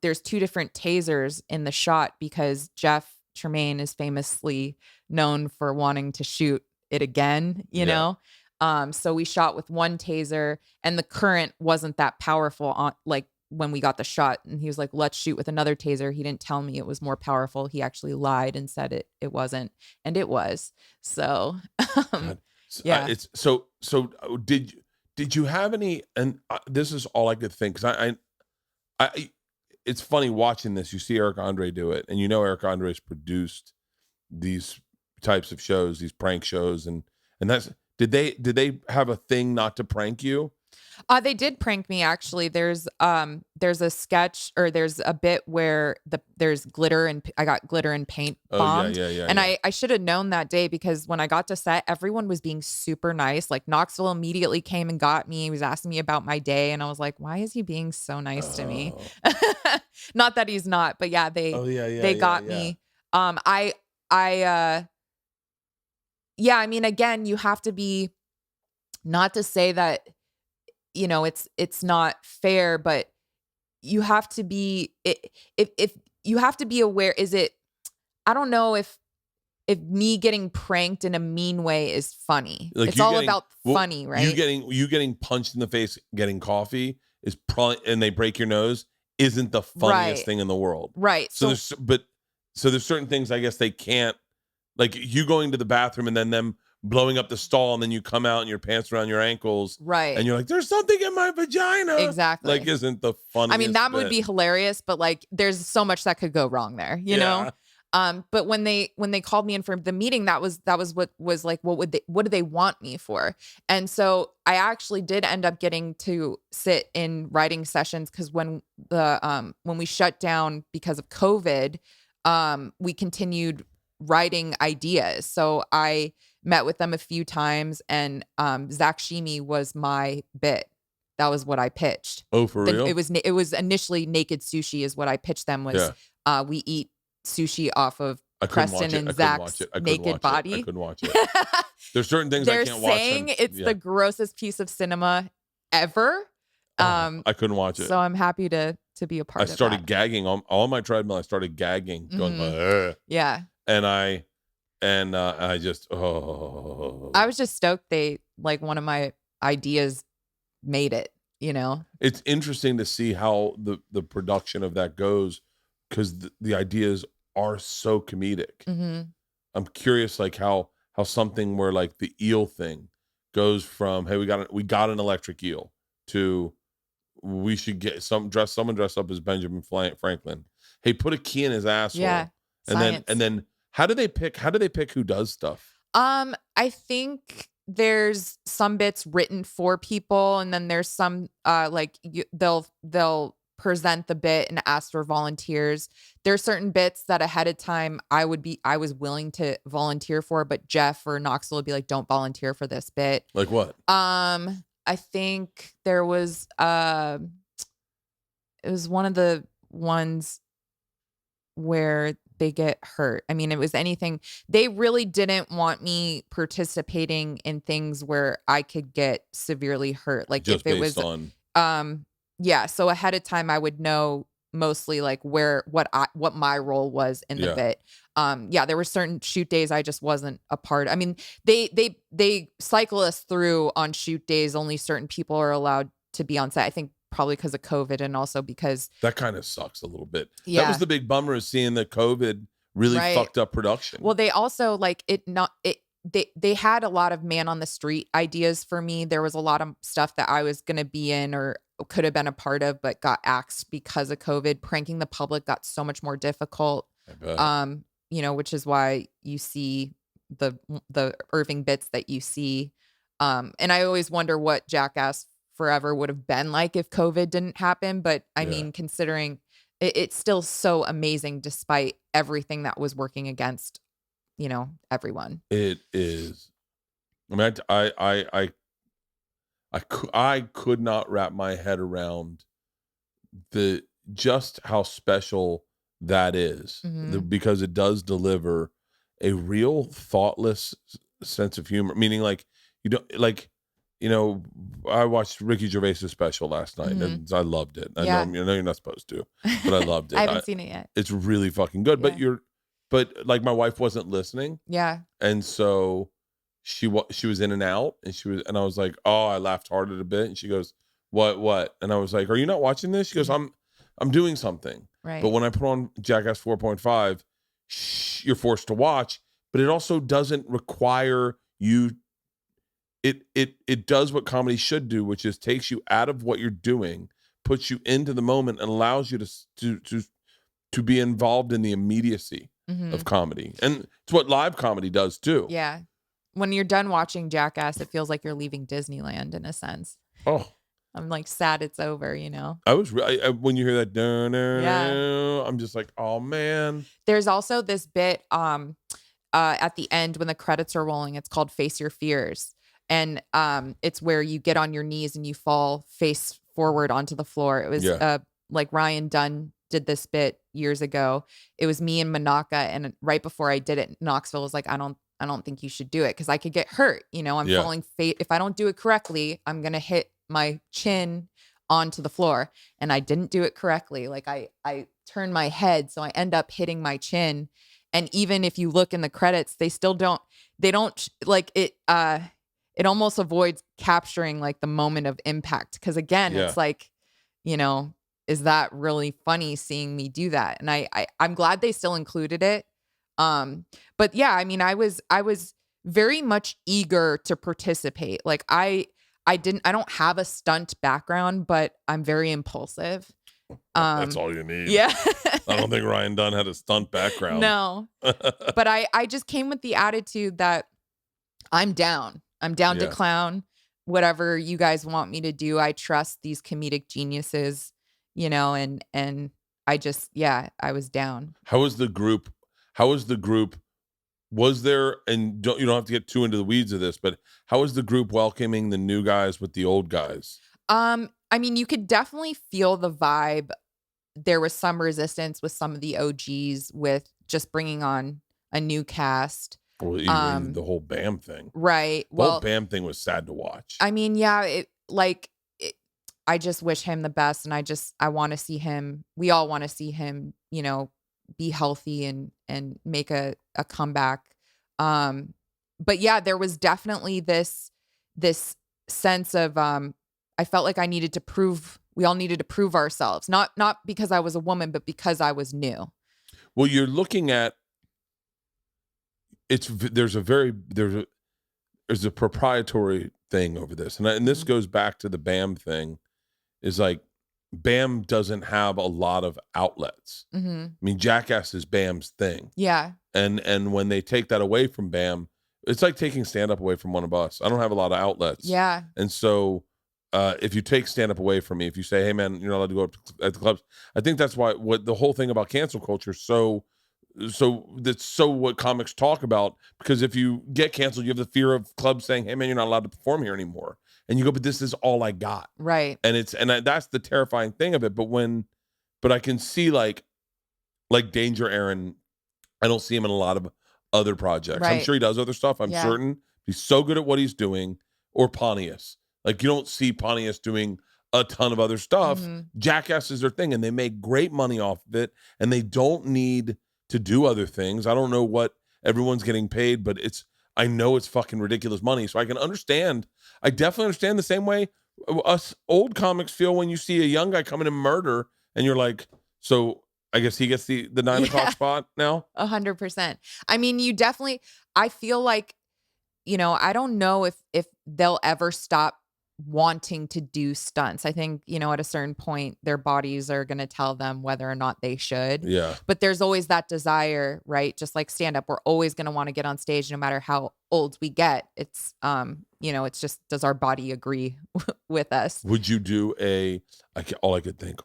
there's 2 different tasers in the shot because Jeff Tremaine is famously known for wanting to shoot it again, you know? So we shot with 1 taser, and the current wasn't that powerful on, like, when we got the shot, and he was like, let's shoot with another taser. He didn't tell me it was more powerful. He actually lied and said it wasn't, and it was. So yeah. It's so did you have any, and this is all I could think, because I it's funny watching this. You see Eric Andre do it, and Eric Andre's produced these types of shows, these prank shows, and that's, did they have a thing not to prank you? They did prank me, actually. There's a sketch, or there's a bit where there's glitter, and I got glitter and paint bombed. And I should have known that day, because when I got to set, everyone was being super nice. Like, Knoxville immediately came and got me. He was asking me about my day, and I was like, why is he being so nice to me? Not that he's not, but yeah, they got me. I mean, again, you have to be, not to say that, it's not fair, but you have to be, if you have to be aware, I don't know if me getting pranked in a mean way is funny. Like, it's all about funny, right? You getting punched in the face, getting coffee is probably, and they break your nose, isn't the funniest Right. thing in the world. Right. So there's certain things I guess they can't, like you going to the bathroom and then them blowing up the stall and then you come out and your pants around your ankles. Right. And you're like, there's something in my vagina. Exactly. Like, isn't the funniest I mean, that would bit. be hilarious, but like there's so much that could go wrong there, you know? But when they called me in for the meeting, that was what was like, what do they want me for? And so I actually did end up getting to sit in writing sessions because when we shut down because of COVID, we continued writing ideas. So I met with them a few times, and Zach Sheemy was my bit. That was what I pitched. Oh, for real? It was initially naked sushi is what I pitched them was we eat sushi off of Preston and Zach's naked body. I couldn't watch it. There's certain things I can't watch. They're saying it's the grossest piece of cinema ever. I couldn't watch it. So I'm happy to be a part of it. I started gagging on my treadmill. I started gagging, going, yeah. And I just, I was just stoked they, like, one of my ideas made it, you know? It's interesting to see how the production of that goes because the ideas are so comedic. I'm curious, like, how something where, like, the eel thing goes from, hey, we got an electric eel to we should get someone dressed up as Benjamin Franklin. Hey, put a key in his asshole. Yeah. And then how do they pick who does stuff? I think there's some bits written for people, and then there's some they'll present the bit and ask for volunteers. There's certain bits that ahead of time I was willing to volunteer for, but Jeff or Knoxville would be like, don't volunteer for this bit. Like what? I think there was it was one of the ones where they get hurt. I mean, it was anything. They really didn't want me participating in things where I could get severely hurt. Like just if it based was on yeah, so ahead of time I would know mostly like what my role was in the bit. Yeah, there were certain shoot days I just wasn't a part. I mean, they cycle us through on shoot days. Only certain people are allowed to be on set. I think probably because of COVID and also because that kind of sucks a little bit. Yeah. That was the big bummer of seeing the COVID really fucked up production. Well, they also they had a lot of man on the street ideas for me. There was a lot of stuff that I was going to be in or could have been a part of, but got axed because of COVID. Pranking the public got so much more difficult. You know, which is why you see the Irving bits that you see. And I always wonder what Jackass Forever would have been like if COVID didn't happen. But I mean, considering it's still so amazing despite everything that was working against, you know, everyone. It is. I mean, I could not wrap my head around just how special that is, because it does deliver a real thoughtless sense of humor. Meaning, like, you don't like. You know, I watched Ricky Gervais's special last night, and I loved it. I know you're not supposed to, but I loved it. I haven't seen it yet. It's really fucking good. But like my wife wasn't listening. Yeah. And so she was in and out, and I was like, oh, I laughed hard at a bit, and she goes, what? And I was like, are you not watching this? She goes, I'm doing something. Right. But when I put on Jackass 4.5, you're forced to watch, but it also doesn't require you. It does what comedy should do, which is takes you out of what you're doing, puts you into the moment, and allows you to be involved in the immediacy of comedy. And it's what live comedy does too. Yeah. When you're done watching Jackass, it feels like you're leaving Disneyland in a sense. Oh, I'm like sad it's over, you know? I was when you hear that, I'm just like, oh man. There's also this bit at the end when the credits are rolling. It's called Face Your Fears. And it's where you get on your knees and you fall face forward onto the floor. It was like Ryan Dunn did this bit years ago. It was me and Manaka, and right before I did it, Knoxville was like, I don't think you should do it because I could get hurt. You know, I'm falling if I don't do it correctly, I'm gonna hit my chin onto the floor. And I didn't do it correctly. Like I turned my head, so I end up hitting my chin. And even if you look in the credits, they don't like it. It almost avoids capturing like the moment of impact. Cause again, it's like you know, is that really funny seeing me do that? And I'm glad they still included it. But yeah, I mean, I was very much eager to participate. Like I don't have a stunt background, but I'm very impulsive. That's all you need. Yeah. I don't think Ryan Dunn had a stunt background. No. But I just came with the attitude that I'm down. I'm down to clown whatever you guys want me to do. I trust these comedic geniuses, you know, and I just, I was down. How was the group? Was there, and you don't have to get too into the weeds of this, but how was the group welcoming the new guys with the old guys? I mean, you could definitely feel the vibe. There was some resistance with some of the OGs with just bringing on a new cast. Well, even the whole Bam thing. Right. The whole Bam thing was sad to watch. I mean, I just wish him the best. And I want to see him. We all want to see him, you know, be healthy and make a comeback. But yeah, there was definitely this sense of, I felt like we all needed to prove ourselves, not because I was a woman, but because I was new. Well, you're looking at, there's a proprietary thing over this. And this goes back to the Bam thing, is like, Bam doesn't have a lot of outlets. Mm-hmm. I mean, Jackass is Bam's thing. Yeah. And when they take that away from Bam, it's like taking stand-up away from one of us. I don't have a lot of outlets. Yeah. And so if you take stand-up away from me, if you say, hey, man, you're not allowed to go up at the clubs, I think that's why what the whole thing about cancel culture is so that's so what comics talk about, because if you get canceled, you have the fear of clubs saying, hey, man, you're not allowed to perform here anymore. And you go, but this is all I got. Right. And that's the terrifying thing of it. But I can see like Danger Aaron, I don't see him in a lot of other projects. Right. I'm sure he does other stuff. I'm certain he's so good at what he's doing. Or Pontius. Like, you don't see Pontius doing a ton of other stuff. Mm-hmm. Jackass is their thing, and they make great money off of it, and they don't need to do other things. I don't know what everyone's getting paid, but I know it's fucking ridiculous money. So I can understand. I definitely understand the same way us old comics feel when you see a young guy come in and murder, and you're like, so I guess he gets the 9 o'clock spot now? 100%. I mean, I feel like, you know, I don't know if they'll ever stop wanting to do stunts. I think, you know, at a certain point, their bodies are going to tell them whether or not they should. Yeah. But there's always that desire, right? Just like stand up, we're always going to want to get on stage no matter how old we get. It's, you know, it's just, does our body agree with us? Would you do all I could think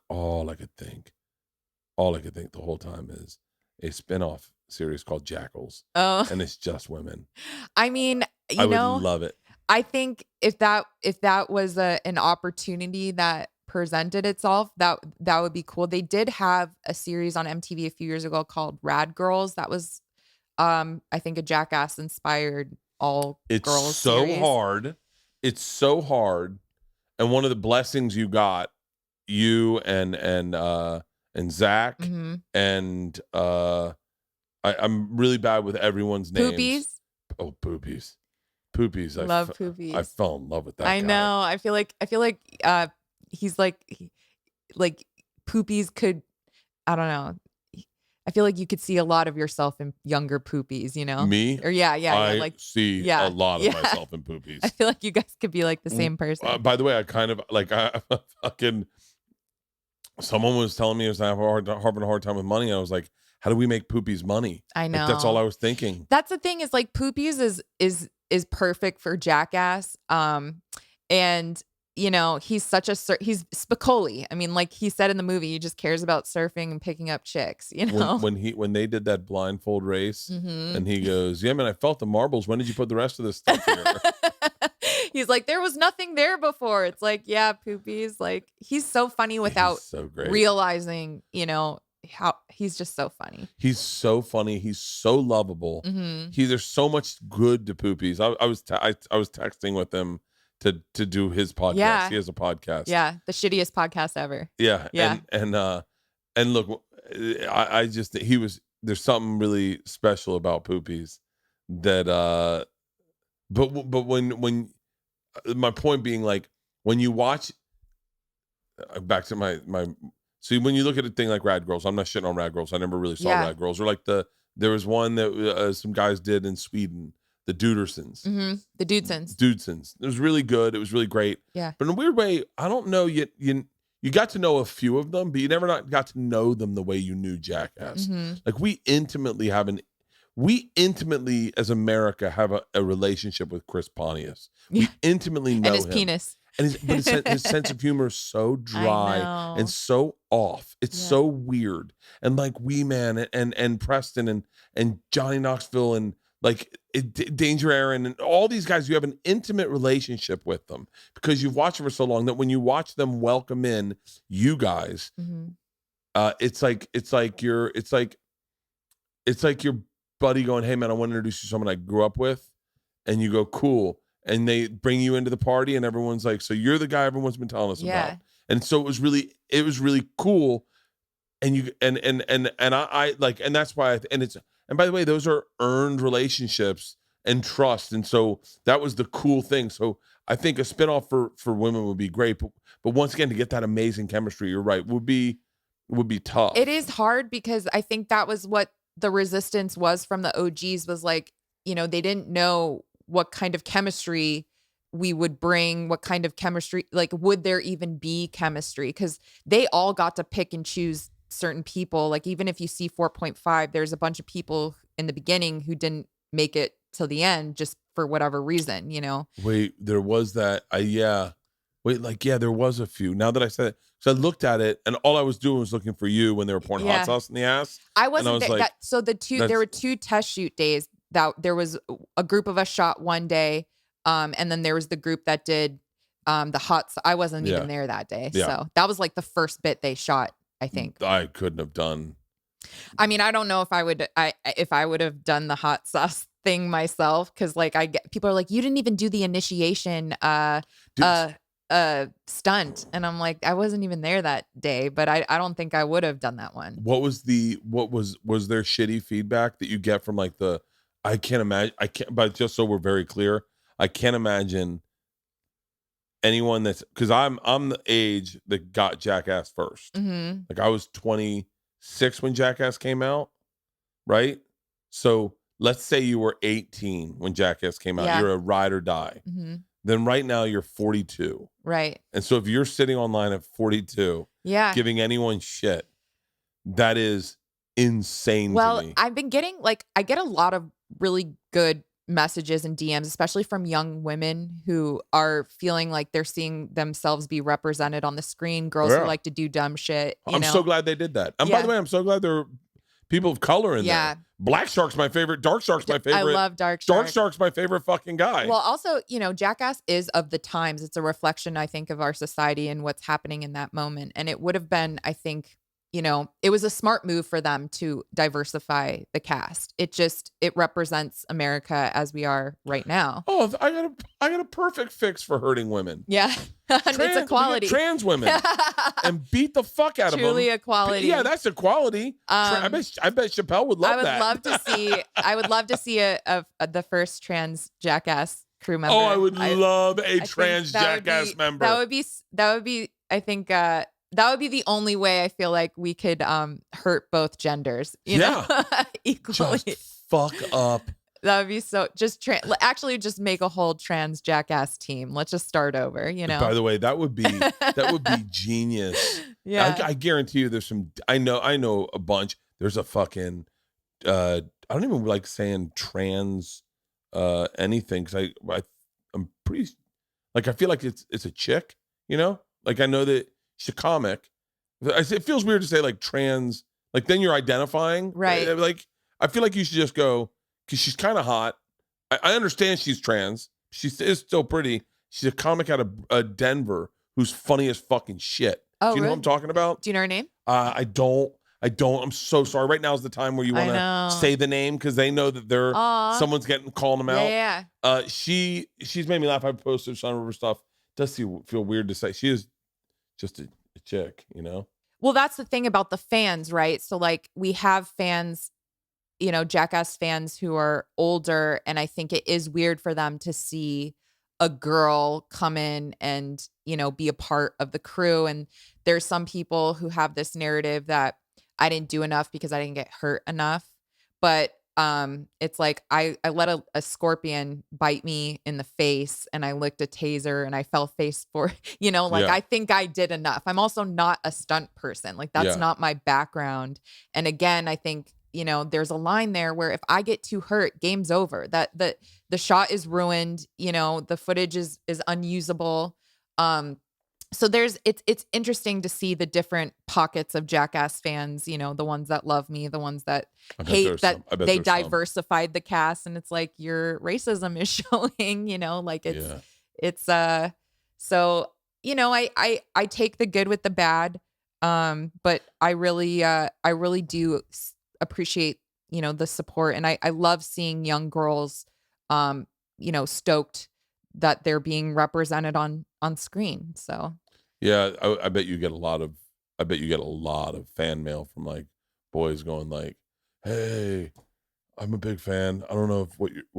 the whole time is a spinoff series called Jackals. Oh. And it's just women. I mean, I would love it. I think if that was an opportunity that presented itself, that would be cool. They did have a series on MTV a few years ago called Rad Girls. That was, I think, a Jackass inspired all girls series. It's so hard. And one of the blessings you got, you and Zach, mm-hmm. and I'm really bad with everyone's names. Poopies. Oh, Poopies. Love Poopies. I fell in love with that I guy. know. I feel like he's like Poopies could, I don't know. I feel like you could see a lot of yourself in younger Poopies, you know? Me? Or yeah. I like see a lot of myself in Poopies. I feel like you guys could be like the same person. By the way, I kind of like I fucking. Someone was telling me I was having a hard time with money. I was like, how do we make Poopies money? I know. Like, that's all I was thinking. That's the thing, is like Poopies is perfect for Jackass. And you know, he's he's Spicoli. I mean, like he said in the movie, he just cares about surfing and picking up chicks, you know? When they did that blindfold race, mm-hmm. and he goes, yeah, man, I felt the marbles. When did you put the rest of this stuff here? He's like, there was nothing there before. It's like, yeah, Poopies. Like, he's so funny without realizing, you know, how he's just so funny. He's so funny. He's so lovable. Mm-hmm. There's so much good to Poopies. I was texting with him to do his podcast. Yeah. He has a podcast. Yeah, the shittiest podcast ever. Yeah. Yeah. And look, I just there's something really special about Poopies that but when my point being, like, when you watch back to my see, when you look at a thing like Rad Girls, I'm not shitting on Rad Girls. I never really saw Yeah. Rad Girls. Or like there was one that some guys did in Sweden, the Dudersons. Mm-hmm. The Dudesons. Dudesons. It was really good. It was really great. Yeah. But in a weird way, I don't know, you got to know a few of them, but you never got to know them the way you knew Jackass. Mm-hmm. Like we intimately as America have a relationship with Chris Pontius. We intimately know and his him. Penis. And his sense of humor is so dry and so off. It's so weird. And like Wee Man and Preston and Johnny Knoxville and like Danger Aaron and all these guys, you have an intimate relationship with them because you've watched them for so long that when you watch them welcome in you guys, it's like your buddy going, hey man, I want to introduce you to someone I grew up with, and you go, cool. And they bring you into the party, and everyone's like, "So you're the guy everyone's been telling us about." And so it was really cool. And I like, and that's why. And by the way, those are earned relationships and trust. And so that was the cool thing. So I think a spinoff for women would be great, but once again, to get that amazing chemistry, you're right, would be tough. It is hard because I think that was what the resistance was from the OGs, was like, they didn't know what kind of chemistry we would bring, what kind of chemistry, like, would there even be chemistry? Because they all got to pick and choose certain people. Like, even if you see 4.5, there's a bunch of people in the beginning who didn't make it till the end just for whatever reason, Wait, there was that. There was a few. Now that I said it, so I looked at it, and all I was doing was looking for you when they were pouring hot sauce in the ass. I wasn't there. Like, so there were 2 test shoot days. That there was a group of us shot one day, and then there was the group that did the hot. I wasn't even there that day, so that was like the first bit they shot. I think I couldn't have done. I mean, I don't know if I would have done the hot sauce thing myself, because like people are like, you didn't even do the initiation stunt, and I'm like, I wasn't even there that day, but I don't think I would have done that one. Was there shitty feedback that you get from like but just so we're very clear, I can't imagine anyone that's, because I'm the age that got Jackass first. Mm-hmm. Like I was 26 when Jackass came out, right? So let's say you were 18 when Jackass came out. You're a ride or die. Mm-hmm. Then right now you're 42. Right. And so if you're sitting online at 42, giving anyone shit, that is insane to me. I've been getting, like, I get a lot of really good messages and DMs, especially from young women who are feeling like they're seeing themselves be represented on the screen. Girls who like to do dumb shit. I'm so glad they did that. And by the way, I'm so glad there are people of color in there. Black Shark's my favorite. Dark Shark's my favorite. I love Dark Shark. Dark Shark's my favorite fucking guy. Well, also, Jackass is of the times. It's a reflection, I think, of our society and what's happening in that moment. And it would have been, I think, it was a smart move for them to diversify the cast. It represents America as we are right now. Oh, I got a perfect fix for hurting women. Yeah. It's equality. Trans women and beat the fuck out of them. Truly equality. Yeah, that's equality. I bet Chappelle would love that. I would love to see the first trans Jackass crew member. Oh, I would love a trans Jackass member. That would be I think that would be the only way I feel like we could hurt both genders, know, equally. Just fuck up. That would be so. Just make a whole trans Jackass team. Let's just start over. By the way, that would be genius. Yeah, I guarantee you, there's some. I know a bunch. There's a fucking. I don't even like saying trans anything, because I'm pretty. Like, I feel like it's a chick. Like, I know that she's a comic. It feels weird to say like trans, like then you're identifying. Right. Like, I feel like you should just go, because she's kind of hot. I understand she's trans. She is still pretty. She's a comic out of Denver who's funny as fucking shit. Oh, do you know what I'm talking about? Do you know her name? I don't. I'm so sorry. Right now is the time where you want to say the name, because they know that someone's calling them out. Yeah. She's made me laugh. I posted some of her stuff. It does feel weird to say. She is just a chick, Well, that's the thing about the fans, right? So like, we have fans, Jackass fans who are older, and I think it is weird for them to see a girl come in and, be a part of the crew. And there's some people who have this narrative that I didn't do enough because I didn't get hurt enough. But it's like I let a scorpion bite me in the face, and I licked a taser, and I fell face for, I think I did enough. I'm also not a stunt person. Like, that's not my background. And again, I think, there's a line there where if I get too hurt, game's over. That the shot is ruined. The footage is unusable. So it's interesting to see the different pockets of Jackass fans, the ones that love me, the ones that hate that they diversified the cast. And it's like, your racism is showing, so, I take the good with the bad. But I really do appreciate, the support. And I love seeing young girls, stoked that they're being represented on screen. So yeah, I bet you get a lot of fan mail from like boys going like, "Hey, I'm a big fan. I don't know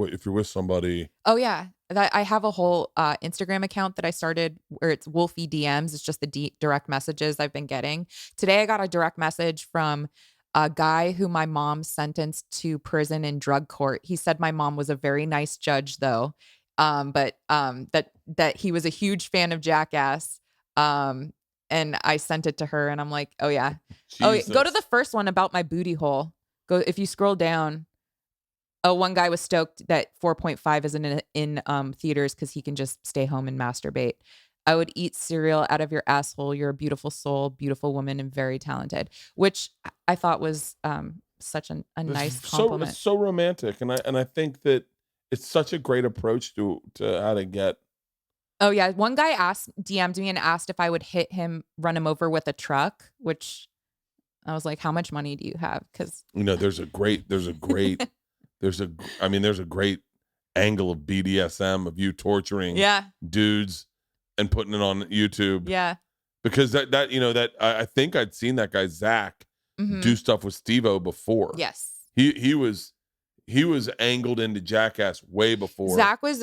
if you're with somebody." Oh yeah, I have a whole Instagram account that I started where it's Wolfie DMs. It's just the direct messages I've been getting. Today I got a direct message from a guy who my mom sentenced to prison in drug court. He said my mom was a very nice judge though. But that he was a huge fan of Jackass. And I sent it to her, and I'm like, oh yeah. Jesus. Oh, go to the first one about my booty hole. Go, if you scroll down. Oh, one guy was stoked that 4.5 isn't in theaters because he can just stay home and masturbate. I would eat cereal out of your asshole. You're a beautiful soul, beautiful woman, and very talented, which I thought was such a nice compliment. So romantic, and I think that it's such a great approach to how to get. Oh yeah, one guy DM'd me and asked if I would run him over with a truck, which I was like, how much money do you have? Because there's a great angle of BDSM of you torturing dudes and putting it on YouTube. Yeah, because that I think I'd seen that guy Zach do stuff with Steve-O before. Yes, he was angled into Jackass way before. Zach was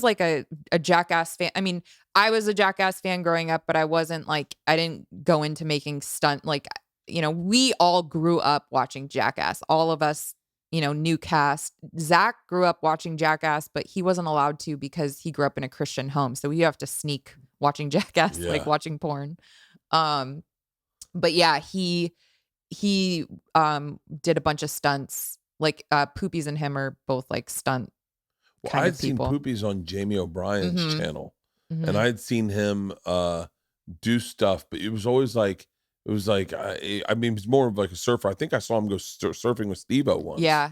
like a Jackass fan. I mean, I was a Jackass fan growing up, but I wasn't like, I didn't go into making stunt. Like, we all grew up watching Jackass. All of us, new cast. Zach grew up watching Jackass, but he wasn't allowed to because he grew up in a Christian home. So you have to sneak watching Jackass, like watching porn. But yeah, he did a bunch of stunts. Like Poopies and him are both like stunt. Well, I'd seen Poopies on Jamie O'Brien's channel, and I'd seen him do stuff, but it was always like, I mean, he's more of like a surfer. I think I saw him go surfing with Steve-O once. Yeah,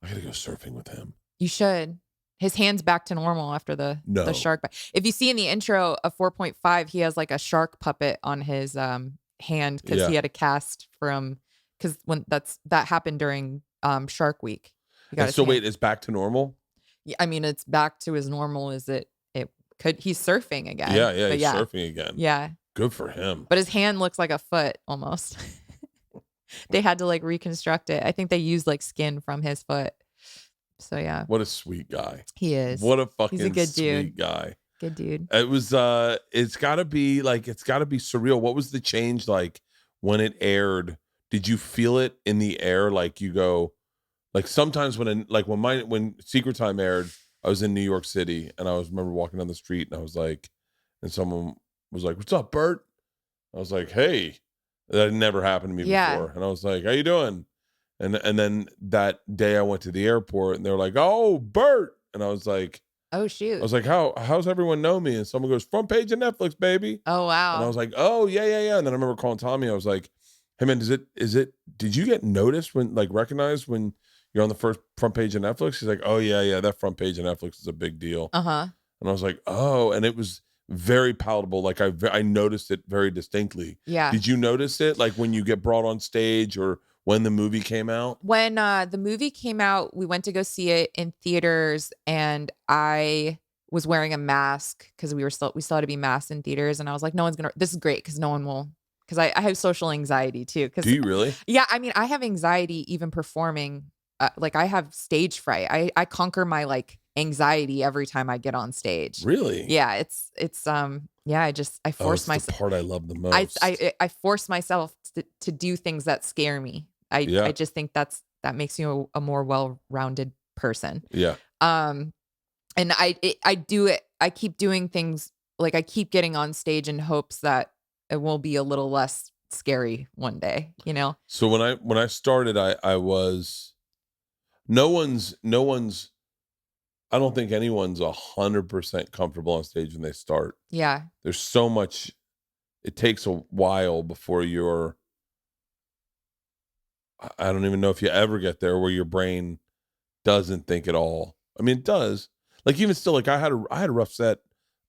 I gotta go surfing with him. You should. His hand's back to normal after the shark bite. If you see in the intro of 4.5, he has like a shark puppet on his hand because he had a cast from when that happened during Shark Week. So wait, it's back to normal? Yeah, I mean, it's back to as normal as it could. He's surfing again. Yeah, he's surfing again. Yeah. Good for him. But his hand looks like a foot almost. They had to like reconstruct it. I think they used like skin from his foot. So yeah. What a sweet guy. He is. What a fucking He's a good sweet guy. Good dude. It was it's gotta be surreal. What was the change like when it aired? Did you feel it in the air? Like you go, like sometimes when Secret Time aired, I was in New York City and I remember walking down the street and I was like, and someone was like, "What's up, Bert?" I was like, "Hey," that had never happened to me before, and I was like, "How you doing?" And then that day I went to the airport and they were like, "Oh, Bert," and I was like, "Oh shoot!" I was like, "How's everyone know me?" And someone goes, "Front page of Netflix, baby." Oh wow! And I was like, "Oh yeah." And then I remember calling Tommy. I was like, "Hey man, did you get noticed recognized when you're on the front page of Netflix?" He's like, "Oh yeah, that front page of Netflix is a big deal." And I was like, "Oh," and it was very palatable. Like I noticed it very distinctly. Yeah. Did you notice it like when you get brought on stage or when the movie came out? When the movie came out, we went to go see it in theaters, and I was wearing a mask because we still had to be masked in theaters, and I was like, "No one's gonna. This is great because no one will." Because I have social anxiety too. Do you really? Yeah, I mean, I have anxiety even performing. Like I have stage fright. I conquer my like anxiety every time I get on stage. Really? Yeah, it's yeah, I force the myself. part I love the most. I force myself to do things that scare me. I just think that makes you a more well-rounded person. Yeah. And I do it. I keep doing things, like I keep getting on stage in hopes that it will be a little less scary one day, you know? So when I started, I was no one's I don't think anyone's 100% comfortable on stage when they start. Yeah. There's so much. It takes a while before I don't even know if you ever get there where your brain doesn't think at all. I mean, it does. Like even still, like I had a rough set,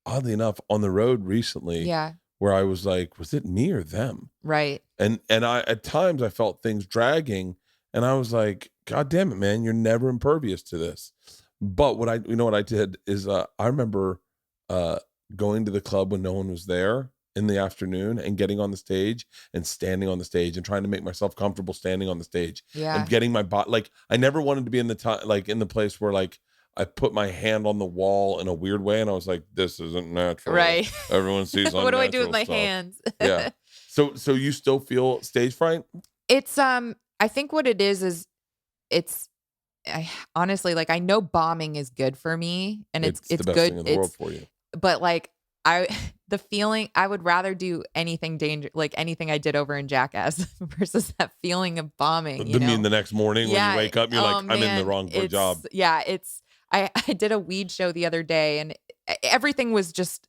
oddly enough, on the road recently. Yeah. Where I was like, was it me or them? Right. And I at times I felt things dragging, and I was like, God damn it, man, you're never impervious to this. But what I did is I remember going to the club when no one was there in the afternoon and getting on the stage and standing on the stage and trying to make myself comfortable standing on the stage. Yeah. And getting my body, like I never wanted to be in the place where like I put my hand on the wall in a weird way and I was like, this isn't natural. Right. Everyone sees what do I do with my stuff. hands? Yeah. So you still feel stage fright? It's I think what it is I honestly, like, I know bombing is good for me and it's the best good thing in the world for you. But like the feeling, I would rather do anything like anything I did over in Jackass versus that feeling of bombing. You mean the next morning when you wake up, you're like, I'm in the wrong job. Yeah, I did a weed show the other day and everything was just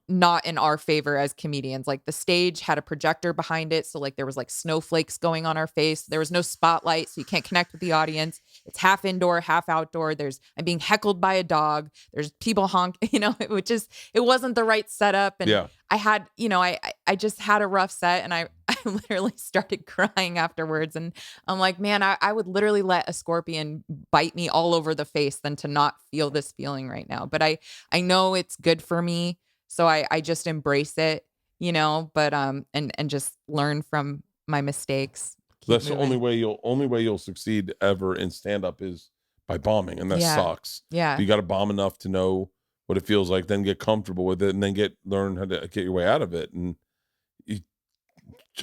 not in our favor as comedians. Like the stage had a projector behind it, so like there was like snowflakes going on our face. There was no spotlight, so you can't connect with the audience. It's half indoor, half outdoor. I'm being heckled by a dog. There's people honking, it wasn't the right setup. And I had, I just had a rough set and I literally started crying afterwards. And I'm like, man, I would literally let a scorpion bite me all over the face than to not feel this feeling right now. But I know it's good for me. So I just embrace it, but and just learn from my mistakes. That's the only way you'll succeed ever in stand up is by bombing, and that sucks. Yeah. You got to bomb enough to know what it feels like, then get comfortable with it, and then learn how to get your way out of it. And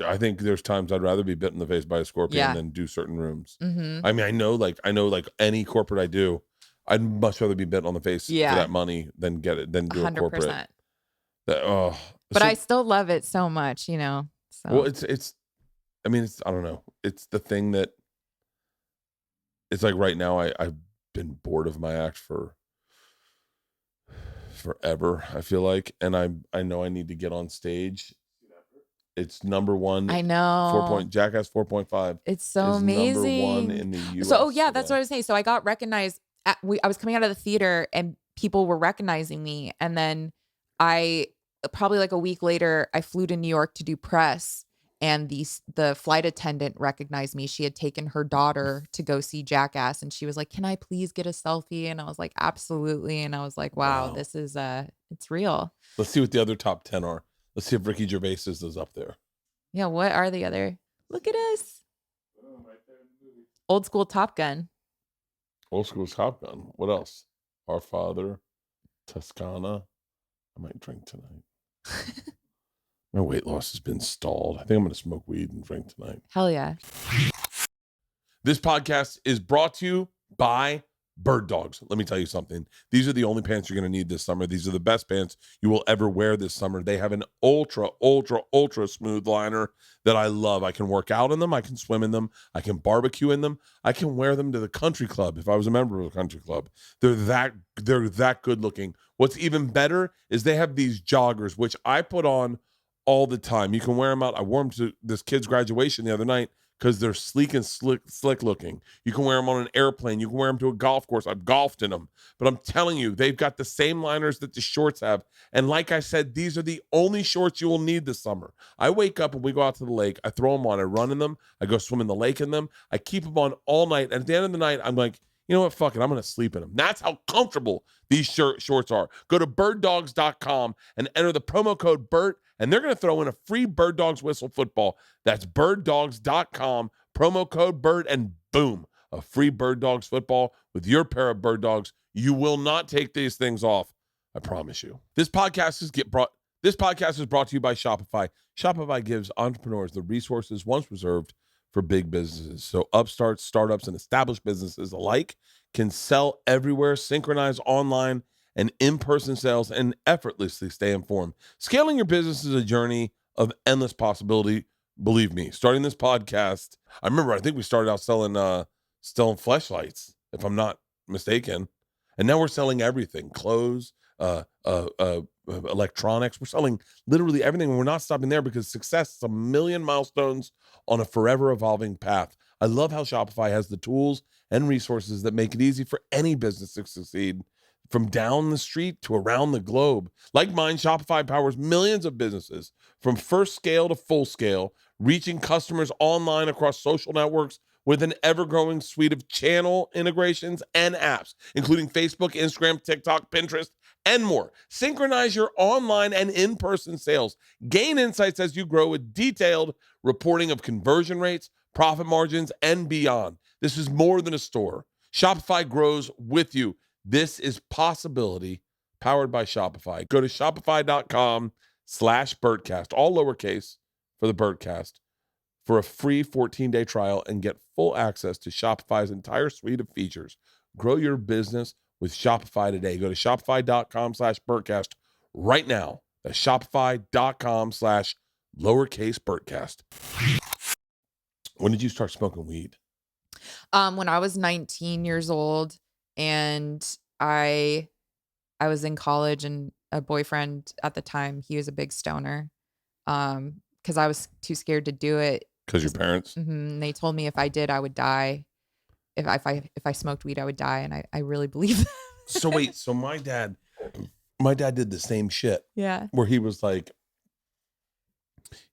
I think there's times I'd rather be bit in the face by a scorpion than do certain rooms. Mm-hmm. I mean, I know like any corporate I do, I'd much rather be bit on the face for that money than do 100%. A corporate. But I still love it so much, So. Well, it's I mean, I don't know. It's the thing that it's like right now I've been bored of my act for forever, I feel like, and I know I need to get on stage. It's number one. I know. Jackass 4.5. It's so amazing. Number one in the US. So that's what I was saying. So I got recognized I was coming out of the theater and people were recognizing me, and then I probably like a week later, I flew to New York to do press, and the flight attendant recognized me. She had taken her daughter to go see Jackass, and she was like, "Can I please get a selfie?" And I was like, "Absolutely." And I was like, "Wow. This is it's real." Let's see what the other top 10 are. Let's see if Ricky Gervais is up there. Yeah, what are the other? Look at us. Old school Top Gun. Old school Top Gun. What else? Our Father, Toscana. I might drink tonight. My weight loss has been stalled. I think I'm going to smoke weed and drink tonight. Hell yeah. This podcast is brought to you by Bird Dogs. Let me tell you something. These are the only pants you're going to need this summer. These are the best pants you will ever wear this summer. They have an ultra, ultra, ultra smooth liner that I love. I can work out in them. I can swim in them. I can barbecue in them. I can wear them to the country club if I was a member of a country club. They're that good looking. What's even better is they have these joggers, which I put on all the time. You can wear them out. I wore them to this kid's graduation the other night because they're sleek and slick looking. You can wear them on an airplane. You can wear them to a golf course. I've golfed in them. But I'm telling you, they've got the same liners that the shorts have. And like I said, these are the only shorts you will need this summer. I wake up and we go out to the lake. I throw them on. I run in them. I go swim in the lake in them. I keep them on all night. And at the end of the night, I'm like, you know what? Fuck it. I'm going to sleep in them. That's how comfortable these shorts are. Go to birddogs.com and enter the promo code BERT, and they're going to throw in a free Bird Dogs whistle football. That's birddogs.com, promo code BERT, and boom, a free Bird Dogs football with your pair of Bird Dogs. You will not take these things off. I promise you. This podcast is brought to you by Shopify. Shopify gives entrepreneurs the resources once reserved for big businesses. So upstarts, startups, and established businesses alike can sell everywhere, synchronize online and in-person sales, and effortlessly stay informed. Scaling your business is a journey of endless possibility. Believe me, starting this podcast, I think we started out selling fleshlights, if I'm not mistaken. And now we're selling everything, clothes, electronics. We're selling literally everything. And we're not stopping there because success is a million milestones on a forever evolving path. I love how Shopify has the tools and resources that make it easy for any business to succeed, from down the street to around the globe. Like mine, Shopify powers millions of businesses from first scale to full scale, reaching customers online across social networks with an ever-growing suite of channel integrations and apps, including Facebook, Instagram, TikTok, Pinterest, and more. Synchronize your online and in-person sales. Gain insights as you grow with detailed reporting of conversion rates, profit margins, and beyond. This is more than a store. Shopify grows with you. This is possibility powered by Shopify. Go to shopify.com/Bertcast, all lowercase for the Bertcast, for a free 14-day trial and get full access to Shopify's entire suite of features. Grow your business with Shopify today. Go to shopify.com/Bertcast right now. That's shopify.com/lowercase-Bertcast. When did you start smoking weed? When I was 19 years old, and I was in college, and a boyfriend at the time, he was a big stoner. Because I was too scared to do it. Because your parents? Mm-hmm, they told me if I did, I would die. If I smoked weed, I would die, and I really believe that. So wait, so my dad did the same shit. Yeah. Where he was like,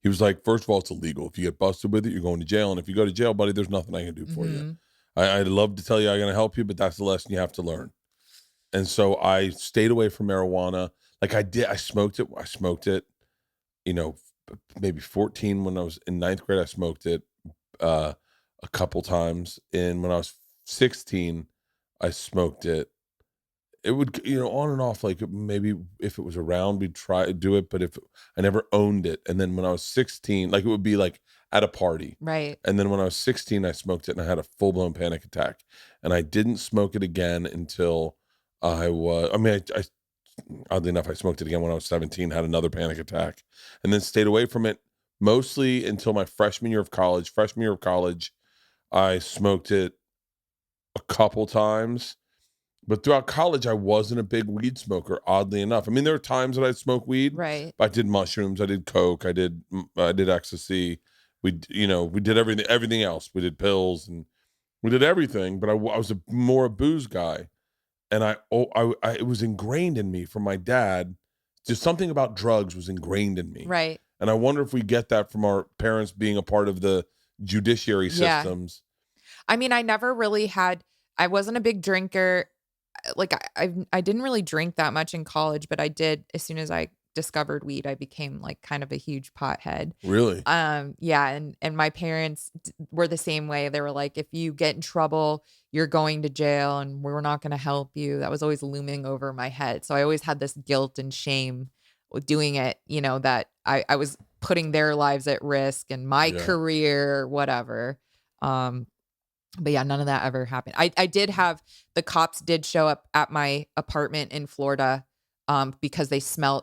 first of all, it's illegal. If you get busted with it, you're going to jail. And if you go to jail, buddy, there's nothing I can do for you. I'd love to tell you I'm going to help you, but that's the lesson you have to learn. And so I stayed away from marijuana. Like I smoked it, maybe 14 when I was in 9th grade. I smoked it a couple times. And when I was 16, I smoked it. It would, on and off, like maybe if it was around, we'd try to do it, but I never owned it. And then when I was 16, like it would be like at a party. Right. And then when I was 16, I smoked it and I had a full-blown panic attack. And I didn't smoke it again until oddly enough, I smoked it again when I was 17, had another panic attack, and then stayed away from it mostly until my freshman year of college. I smoked it a couple times. But throughout college, I wasn't a big weed smoker, oddly enough. I mean, there were times that I'd smoke weed. Right. I did mushrooms. I did coke. I did ecstasy. We did everything else. We did pills and we did everything. But I was more a booze guy, and it was ingrained in me from my dad. Just something about drugs was ingrained in me. Right. And I wonder if we get that from our parents being a part of the judiciary systems. I mean, I never really I wasn't a big drinker. Like I didn't really drink that much in college, but I did as soon as I discovered weed. I became like kind of a huge pothead. Really? Yeah, and my parents were the same way. They were like, if you get in trouble, you're going to jail, and we're not going to help you. That was always looming over my head. So I always had this guilt and shame with doing it. That I was putting their lives at risk and my career, whatever. But yeah, none of that ever happened. I did have, the cops did show up at my apartment in Florida because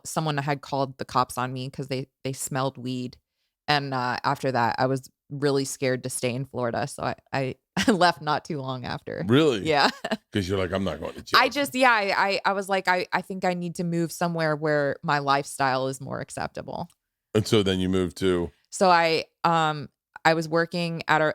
someone had called the cops on me because they smelled weed. And after that, I was really scared to stay in Florida. So I left not too long after. Really? Yeah. Because you're like, I'm not going to jail. I was like, I think I need to move somewhere where my lifestyle is more acceptable. And so then you moved to? So I was working at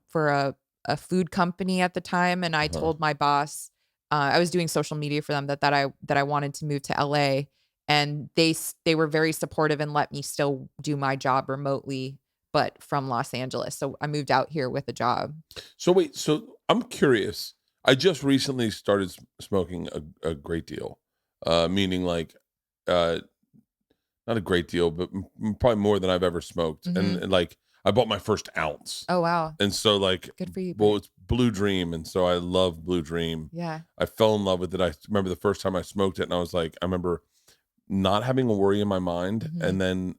for a food company at the time, and I told my boss, I was doing social media for them, that I wanted to move to LA, and they were very supportive and let me still do my job remotely, but from Los Angeles. So I moved out here with a job. So wait, so I'm curious. I just recently started smoking a great deal, meaning like not a great deal, but probably more than I've ever smoked. Mm-hmm. And like I bought my first ounce. Oh wow. And so like, Good for you. well, Bert. it's Blue Dream, and so I love Blue Dream. Yeah. I fell in love with it. I remember the first time I smoked it, and I was like, I remember not having a worry in my mind, and then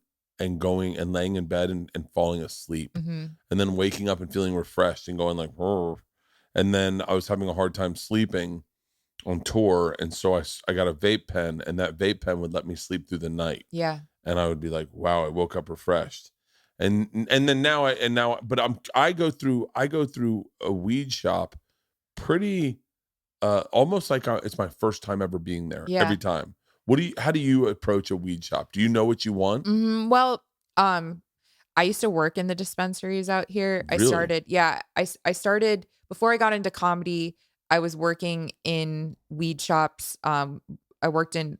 going and laying in bed and falling asleep, and then waking up and feeling refreshed and going like, "Rrr." And then I was having a hard time sleeping on tour, and so I got a vape pen, and that vape pen would let me sleep through the night. Yeah. And I would be like, wow, I woke up refreshed. And then now I go through a weed shop pretty almost like it's my first time ever being there. Yeah. Every time. How do you approach a weed shop? Do you know what you want? Well, I used to work in the dispensaries out here. Really? I started before I got into comedy. I was working in weed shops. I worked in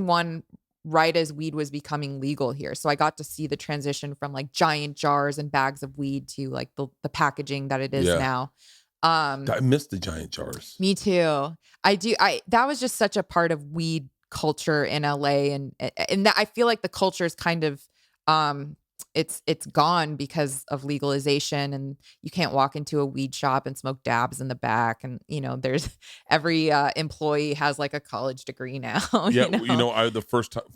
one right as weed was becoming legal here. So I got to see the transition from like giant jars and bags of weed to like the packaging that it is now. I miss the giant jars. Me too. That was just such a part of weed culture in LA, and that I feel like the culture is kind of it's gone because of legalization, and you can't walk into a weed shop and smoke dabs in the back, and there's every employee has like a college degree now. Yeah, the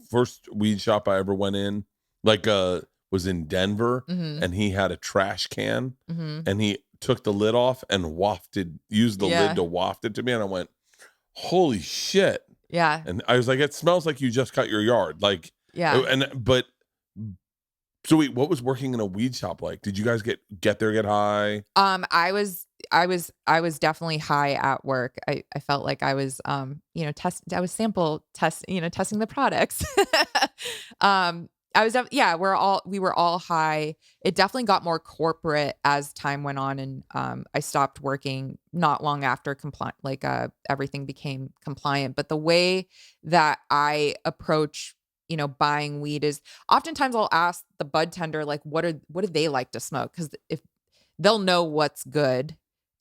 first weed shop I ever went in was in Denver, and he had a trash can, and he took the lid off and used the lid to waft it to me, and I went, holy shit. Yeah. And I was like, it smells like you just cut your yard. Like, yeah. So wait, what was working in a weed shop like? Did you guys get there, get high? I was definitely high at work. I felt like I was I was testing the products. We were all high. It definitely got more corporate as time went on, and I stopped working not long after everything became compliant. But the way that I approach buying weed is oftentimes I'll ask the bud tender, like, what do they like to smoke? Because if they'll know what's good.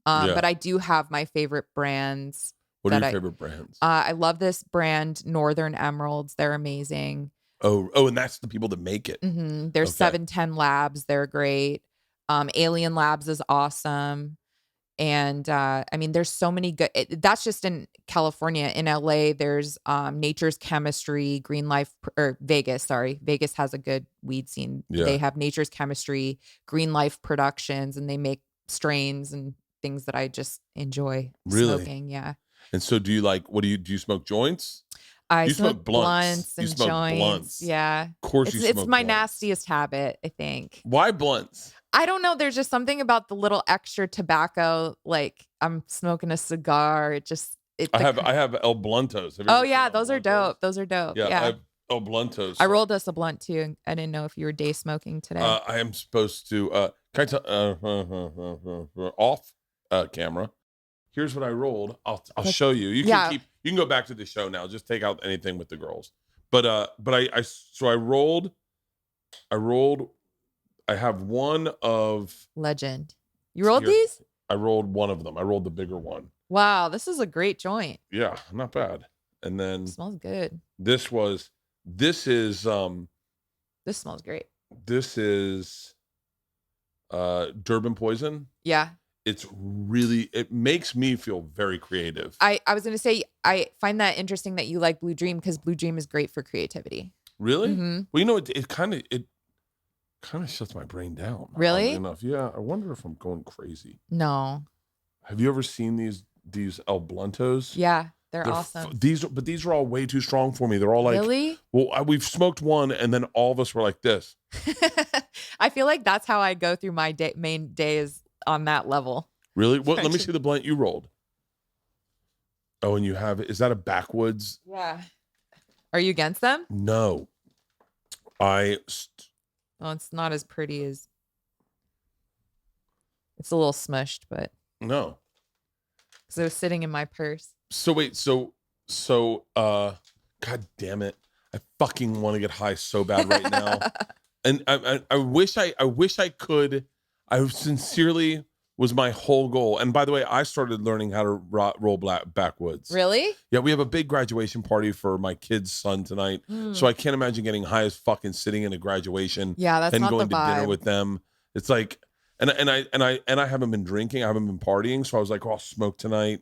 But I do have my favorite brands. What are your favorite brands? I love this brand, Northern Emeralds. They're amazing. Oh, and that's the people that make it. There's 710 Labs. They're great. Alien Labs is awesome. And there's so many good. That's just in California. In LA, there's Nature's Chemistry, Green Life, or Vegas. Sorry, Vegas has a good weed scene. Yeah. They have Nature's Chemistry, Green Life Productions, and they make strains and things that I just enjoy smoking. Yeah. And so, do you smoke joints? I smoke blunts and joints. Blunts. Yeah. Of course you smoke It's my blunts. nastiest habit, I think. Why blunts? I don't know. There's just something about the little extra tobacco. Like I'm smoking a cigar. I have El Bluntos. Oh yeah, those are dope. Those are dope. Yeah. I have El Bluntos. I rolled us a blunt too. And I didn't know if you were day smoking today. I am supposed to. Can I tell off camera? Here's what I rolled. I'll show you. You can go back to the show now. Just take out anything with the girls. But I rolled. I have one of Legend. You rolled these? I rolled one of them. I rolled the bigger one. Wow, this is a great joint. Yeah, not bad. And then it smells good. This is this smells great. This is Durban Poison. Yeah. It makes me feel very creative. I was going to say, I find that interesting that you like Blue Dream, because Blue Dream is great for creativity. Really? Well, it kind of shuts my brain down. Really? Enough. Yeah. I wonder if I'm going crazy. No. Have you ever seen these El Bluntos? Yeah. They're awesome. But these are all way too strong for me. They're all like, really? Well, we've smoked one, and then all of us were like this. I feel like that's how I go through my main days on that level. Really? What? Let me see the blunt you rolled. Oh, and is that a backwoods? Yeah. Are you against them? No. Well, it's not as pretty as. It's a little smushed, but. No. Because it was sitting in my purse. So wait, God damn it. I fucking want to get high so bad right now. And I wish I could. I sincerely was my whole goal. And by the way, I started learning how to roll backwoods. Really? Yeah, we have a big graduation party for my kid's son tonight. So I can't imagine getting high as fucking sitting in a graduation. Yeah, that's and not going the to vibe. dinner with them. It's like, and I haven't been drinking. I haven't been partying. So I was like, oh, I'll smoke tonight.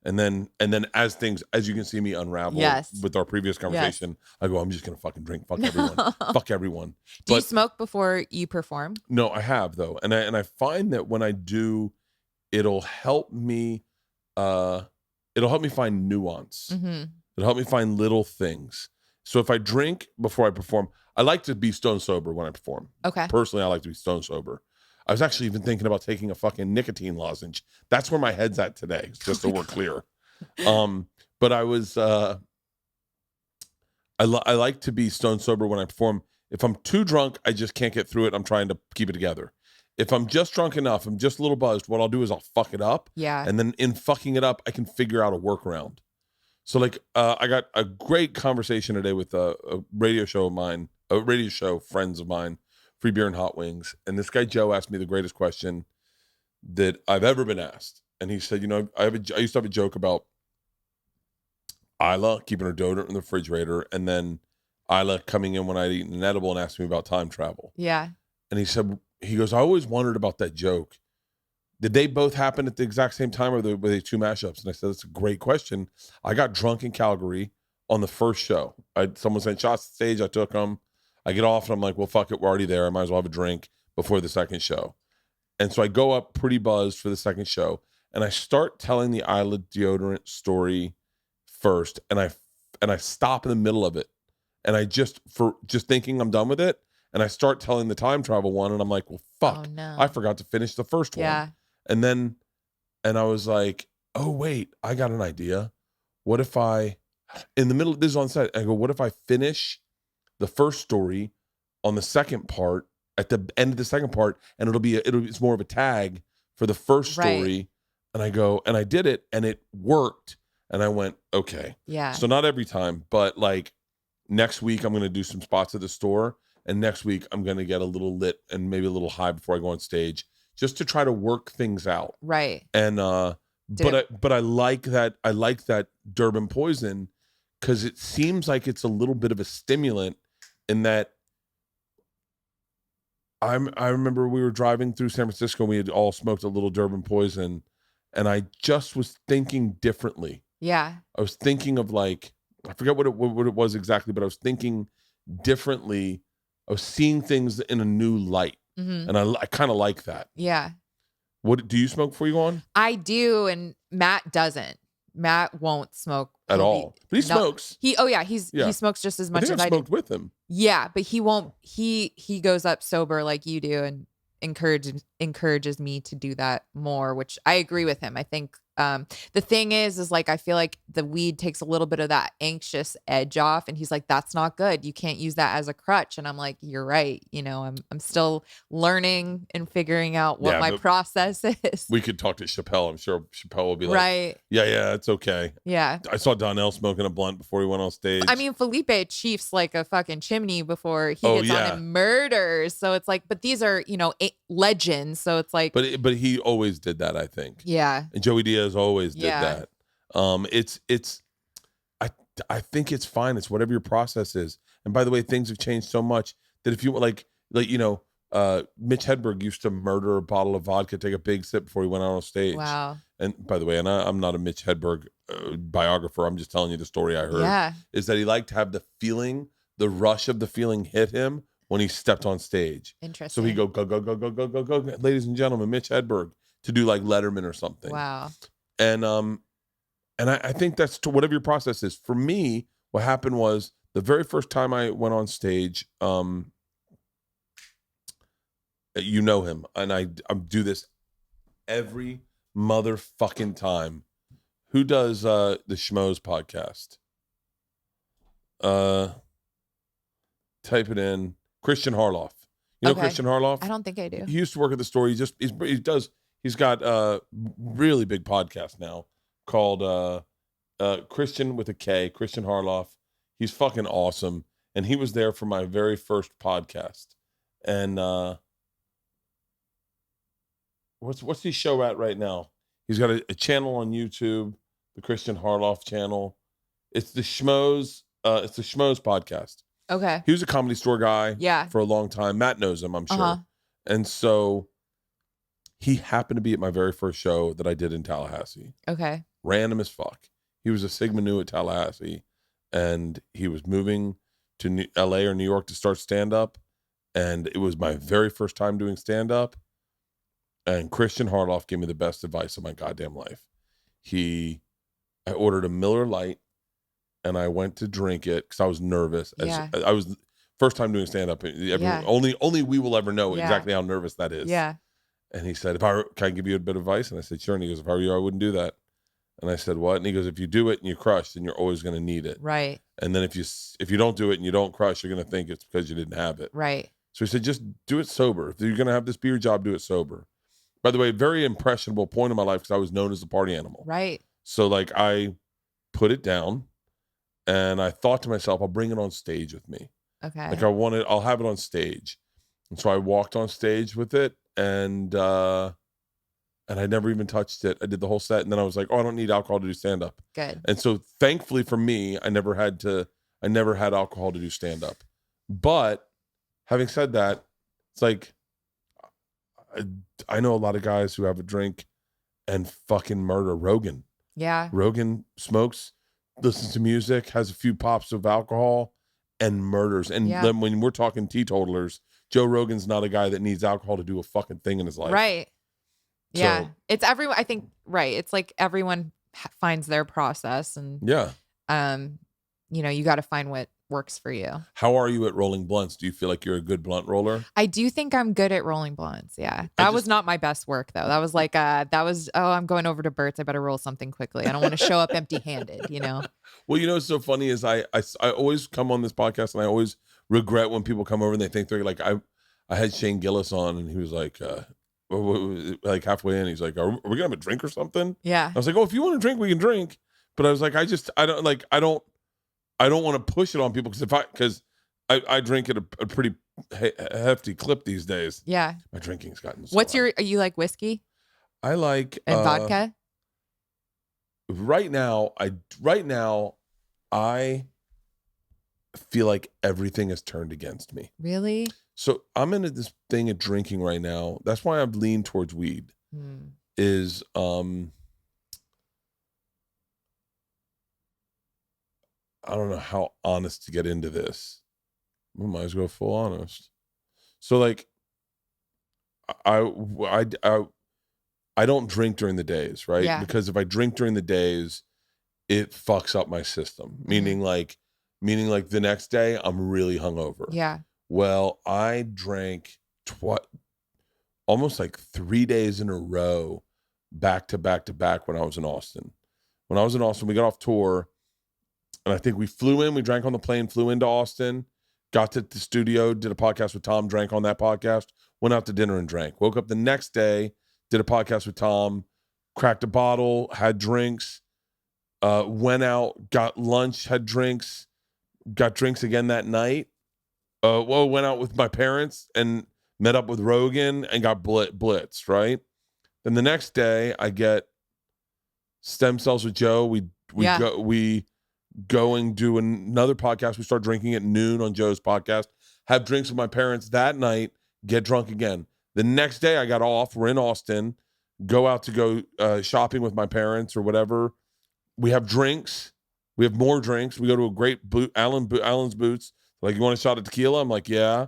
And then as you can see me unravel with our previous conversation, I go, I'm just going to fucking drink. Fuck everyone. Fuck everyone. Do you smoke before you perform? No, I have though. And I find that when I do, it'll help me find nuance. Mm-hmm. It'll help me find little things. So if I drink before I perform, I like to be stone sober when I perform. Okay. Personally, I like to be stone sober. I was actually even thinking about taking a fucking nicotine lozenge. That's where my head's at today, just so we're clear. But I was, I like to be stone sober when I perform. If I'm too drunk, I just can't get through it. I'm trying to keep it together. If I'm just drunk enough, I'm just a little buzzed, what I'll do is I'll fuck it up. Yeah. And then in fucking it up, I can figure out a workaround. So like, I got a great conversation today with a radio show friends of mine, Free Beer and Hot Wings. And this guy, Joe, asked me the greatest question that I've ever been asked. And he said, I used to have a joke about Isla keeping her deodorant in the refrigerator, and then Isla coming in when I'd eaten an edible and asking me about time travel. Yeah. And he goes, I always wondered about that joke. Did they both happen at the exact same time, or were they two mashups? And I said, that's a great question. I got drunk in Calgary on the first show. Someone sent shots to the stage. I took them. I get off and I'm like, well, fuck it. We're already there. I might as well have a drink before the second show. And so I go up pretty buzzed for the second show, and I start telling the Isla deodorant story first. And I stop in the middle of it. And I just thinking I'm done with it. And I start telling the time travel one, and I'm like, well, fuck, oh, no. I forgot to finish the first one. And I was like, oh, wait, I got an idea. What if in the middle, this is on set, I go, what if I finish the first story on the second part, at the end of the second part, and it's more of a tag for the first story. Right. And I go, and I did it, and it worked. And I went, okay. Yeah. So not every time, but like next week, I'm going to do some spots at the store. And next week, I'm going to get a little lit and maybe a little high before I go on stage, just to try to work things out. Right. And but I like that Durban Poison, because it seems like it's a little bit of a stimulant in that I remember we were driving through San Francisco and we had all smoked a little Durban Poison, and I just was thinking differently. Yeah. I was thinking of like, I forget what it was exactly, but I was thinking differently. I was seeing things in a new light. Mm-hmm. And I kind of like that. Yeah. What do you smoke before you go on? I do, and Matt doesn't. Matt won't smoke at all. But he smokes. He smokes just as much as I do. I smoked with him. Yeah, but he won't. He goes up sober like you do, and encourages me to do that more, which I agree with him. I think the thing is like, I feel like the weed takes a little bit of that anxious edge off, and he's like, that's not good. You can't use that as a crutch. And I'm like, you're right. I'm still learning and figuring out what my process is. We could talk to Chappelle. I'm sure Chappelle will be like, right. Yeah, it's okay. Yeah. I saw Donnell smoking a blunt before he went on stage. I mean, Felipe chiefs like a fucking chimney before he gets on and murders. So it's like, but these are, legends. So it's like, but he always did that, I think. Yeah. And Joey Diaz always did that. I think it's fine. It's whatever your process is. And by the way, things have changed so much that if you like Mitch Hedberg used to murder a bottle of vodka, take a big sip before he went out on stage. Wow. And by the way, and I'm not a Mitch Hedberg biographer. I'm just telling you the story I heard. Yeah. Is that he liked to have the rush of the feeling hit him when he stepped on stage. Interesting. So he'd go, ladies and gentlemen, Mitch Hedberg, to do like Letterman or something. Wow. And I think that's to whatever your process is. For me, what happened was the very first time I went on stage, you know him, and I do this every motherfucking time. Who does the Schmoes podcast? Type it in. Christian Harloff. You know Christian Harloff? I don't think I do. He used to work at the store. He's got a really big podcast now called Christian with a K, Christian Harloff. He's fucking awesome. And he was there for my very first podcast. And what's his show at right now? He's got a channel on YouTube, the Christian Harloff channel. It's the Schmoes podcast. Okay. He was a Comedy Store guy Yeah. for a long time. Matt knows him, I'm sure. And so he happened to be at my very first show that I did in Tallahassee. Okay. Random as fuck. He was a Sigma Nu at Tallahassee, and he was moving to LA or New York to start stand-up. And it was my very first time doing stand-up. And Christian Harloff gave me the best advice of my goddamn life. I ordered a Miller Lite, and I went to drink it because I was nervous. Yeah. I was first time doing stand-up. Yeah. Only we will ever know Yeah. exactly how nervous that is. Yeah. And he said, can I give you a bit of advice? And I said, sure. And he goes, if I were you, I wouldn't do that. And I said, what? And he goes, if you do it and you crush, then you're always going to need it. Right. And then if you don't do it and you don't crush, you're going to think it's because you didn't have it. Right. So he said, just do it sober. If you're going to have this be your job, do it sober. By the way, very impressionable point in my life because I was known as the party animal. Right. So like I put it down and I thought to myself, I'll bring it on stage with me. Okay. Like I'll have it on stage. And so I walked on stage with it and I never even touched it. I did the whole set. And then I was like, oh, I don't need alcohol to do stand up. Good. And so thankfully for me, I never had alcohol to do stand up. But having said that, it's like, I know a lot of guys who have a drink and fucking murder. Rogan. Yeah. Rogan smokes, listens to music, has a few pops of alcohol, and murders. And then when we're talking teetotalers, Joe Rogan's not a guy that needs alcohol to do a fucking thing in his life. Right. So, Yeah. It's everyone. I think, right. It's like everyone finds their process and, you got to find what works for you. How are you at rolling blunts? Do you feel like you're a good blunt roller? I do think I'm good at rolling blunts. Yeah. That was not my best work though. That was like, I'm going over to Bert's. I better roll something quickly. I don't want to show up empty handed, Well, what's so funny is I always come on this podcast and I always regret when people come over and they think they're like, I had Shane Gillis on and he was like, like halfway in, he's like, are we gonna have a drink or something? Yeah. I was like, oh, if you want to drink, we can drink. But I was like, I don't want to push it on people because I drink at a pretty hefty clip these days. Yeah. My drinking's gotten so you like whiskey? I like and vodka? Right now I feel like everything has turned against me. Really? So I'm into this thing of drinking right now. That's why I've leaned towards weed. Is I don't know how honest to get into this. We might as well go full honest. So like, I don't drink during the days, right? Yeah. Because if I drink during the days, it fucks up my system. Meaning like the next day I'm really hungover. Yeah. Well, I drank almost like 3 days in a row, back to back to back when I was in Austin. When I was in Austin, we got off tour. And I think we flew in, we drank on the plane, flew into Austin, got to the studio, did a podcast with Tom, drank on that podcast, went out to dinner and drank. Woke up the next day, did a podcast with Tom, cracked a bottle, had drinks, went out, got lunch, had drinks, got drinks again that night. Went out with my parents and met up with Rogan and got blitzed, right? Then the next day, I get Stem Cells with Joe. We go and do another podcast. We start drinking at noon on Joe's podcast, have drinks with my parents that night, get drunk again. The next day I got off. We're in Austin, go out to go shopping with my parents or whatever. We have drinks. We have more drinks. We go to a great Allen's Boots. Like, you want a shot of tequila? I'm like, yeah.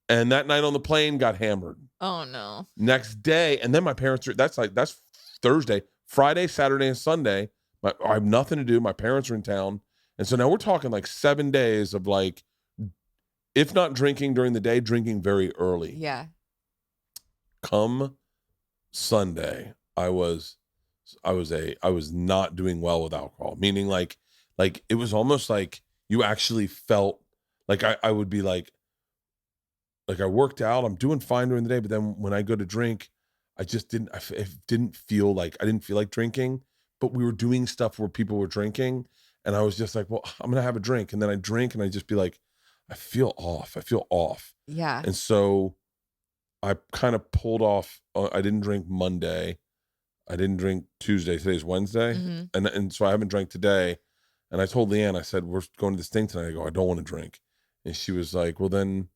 And that night on the plane got hammered. Oh no. Next day. And then my parents that's Thursday, Friday, Saturday, and Sunday. I have nothing to do. My parents are in town. And so now we're talking like 7 days of like, if not drinking during the day, drinking very early. Yeah. Come Sunday, I was not doing well with alcohol. Meaning like it was almost like you actually felt like I would be like I worked out, I'm doing fine during the day, but then when I go to drink, I didn't feel like drinking. But we were doing stuff where people were drinking, and I was just like, well, I'm gonna have a drink. And then I drink and I just be like, I feel off. Yeah. And so I kind of pulled off. I didn't drink Monday. I didn't drink Tuesday. Today's Wednesday. Mm-hmm. And so I haven't drank today. And I told Leanne, I said, we're going to this thing tonight. I go, I don't want to drink. And she was like, well, then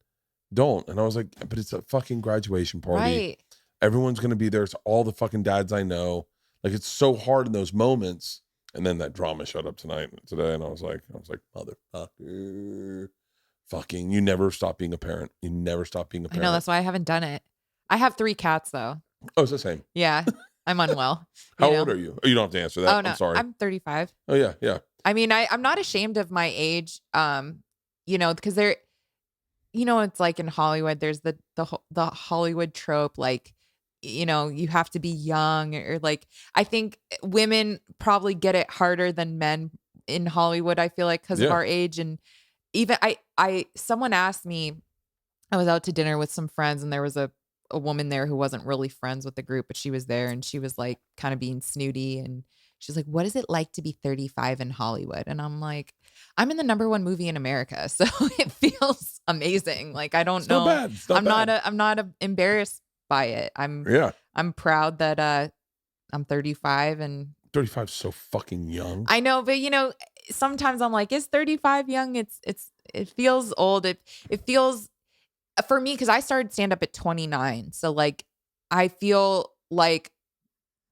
Don't. And I was like, but it's a fucking graduation party. Right. Everyone's going to be there. It's all the fucking dads I know. Like, it's so hard in those moments. And then that drama showed up today. And I was like, motherfucker. Fucking, you never stop being a parent. You never stop being a I parent. know, that's why I haven't done it. I have 3 cats though. Oh, it's the same. Yeah. I'm unwell. How old are you? Oh, you don't have to answer that. Oh, no. I'm sorry. I'm 35. Oh, yeah. Yeah. I mean, I'm not ashamed of my age. You know, because there, you know, it's like in Hollywood, there's the Hollywood trope, like, you know, you have to be young, or like, I think women probably get it harder than men in Hollywood, I feel like, because of our age. And even someone asked me, I was out to dinner with some friends, and there was a woman there who wasn't really friends with the group, but she was there, and she was like kind of being snooty, and she's like, what is it like to be 35 in Hollywood? And I'm like, I'm in the #1 movie in America, so it feels amazing. Like, I don't know. Not bad. I'm not embarrassed by it. I'm proud that I'm 35, and 35 is so fucking young. I know, but you know, sometimes I'm like, is 35 young? It feels old. It feels, for me, because I started stand up at 29. So like, I feel like,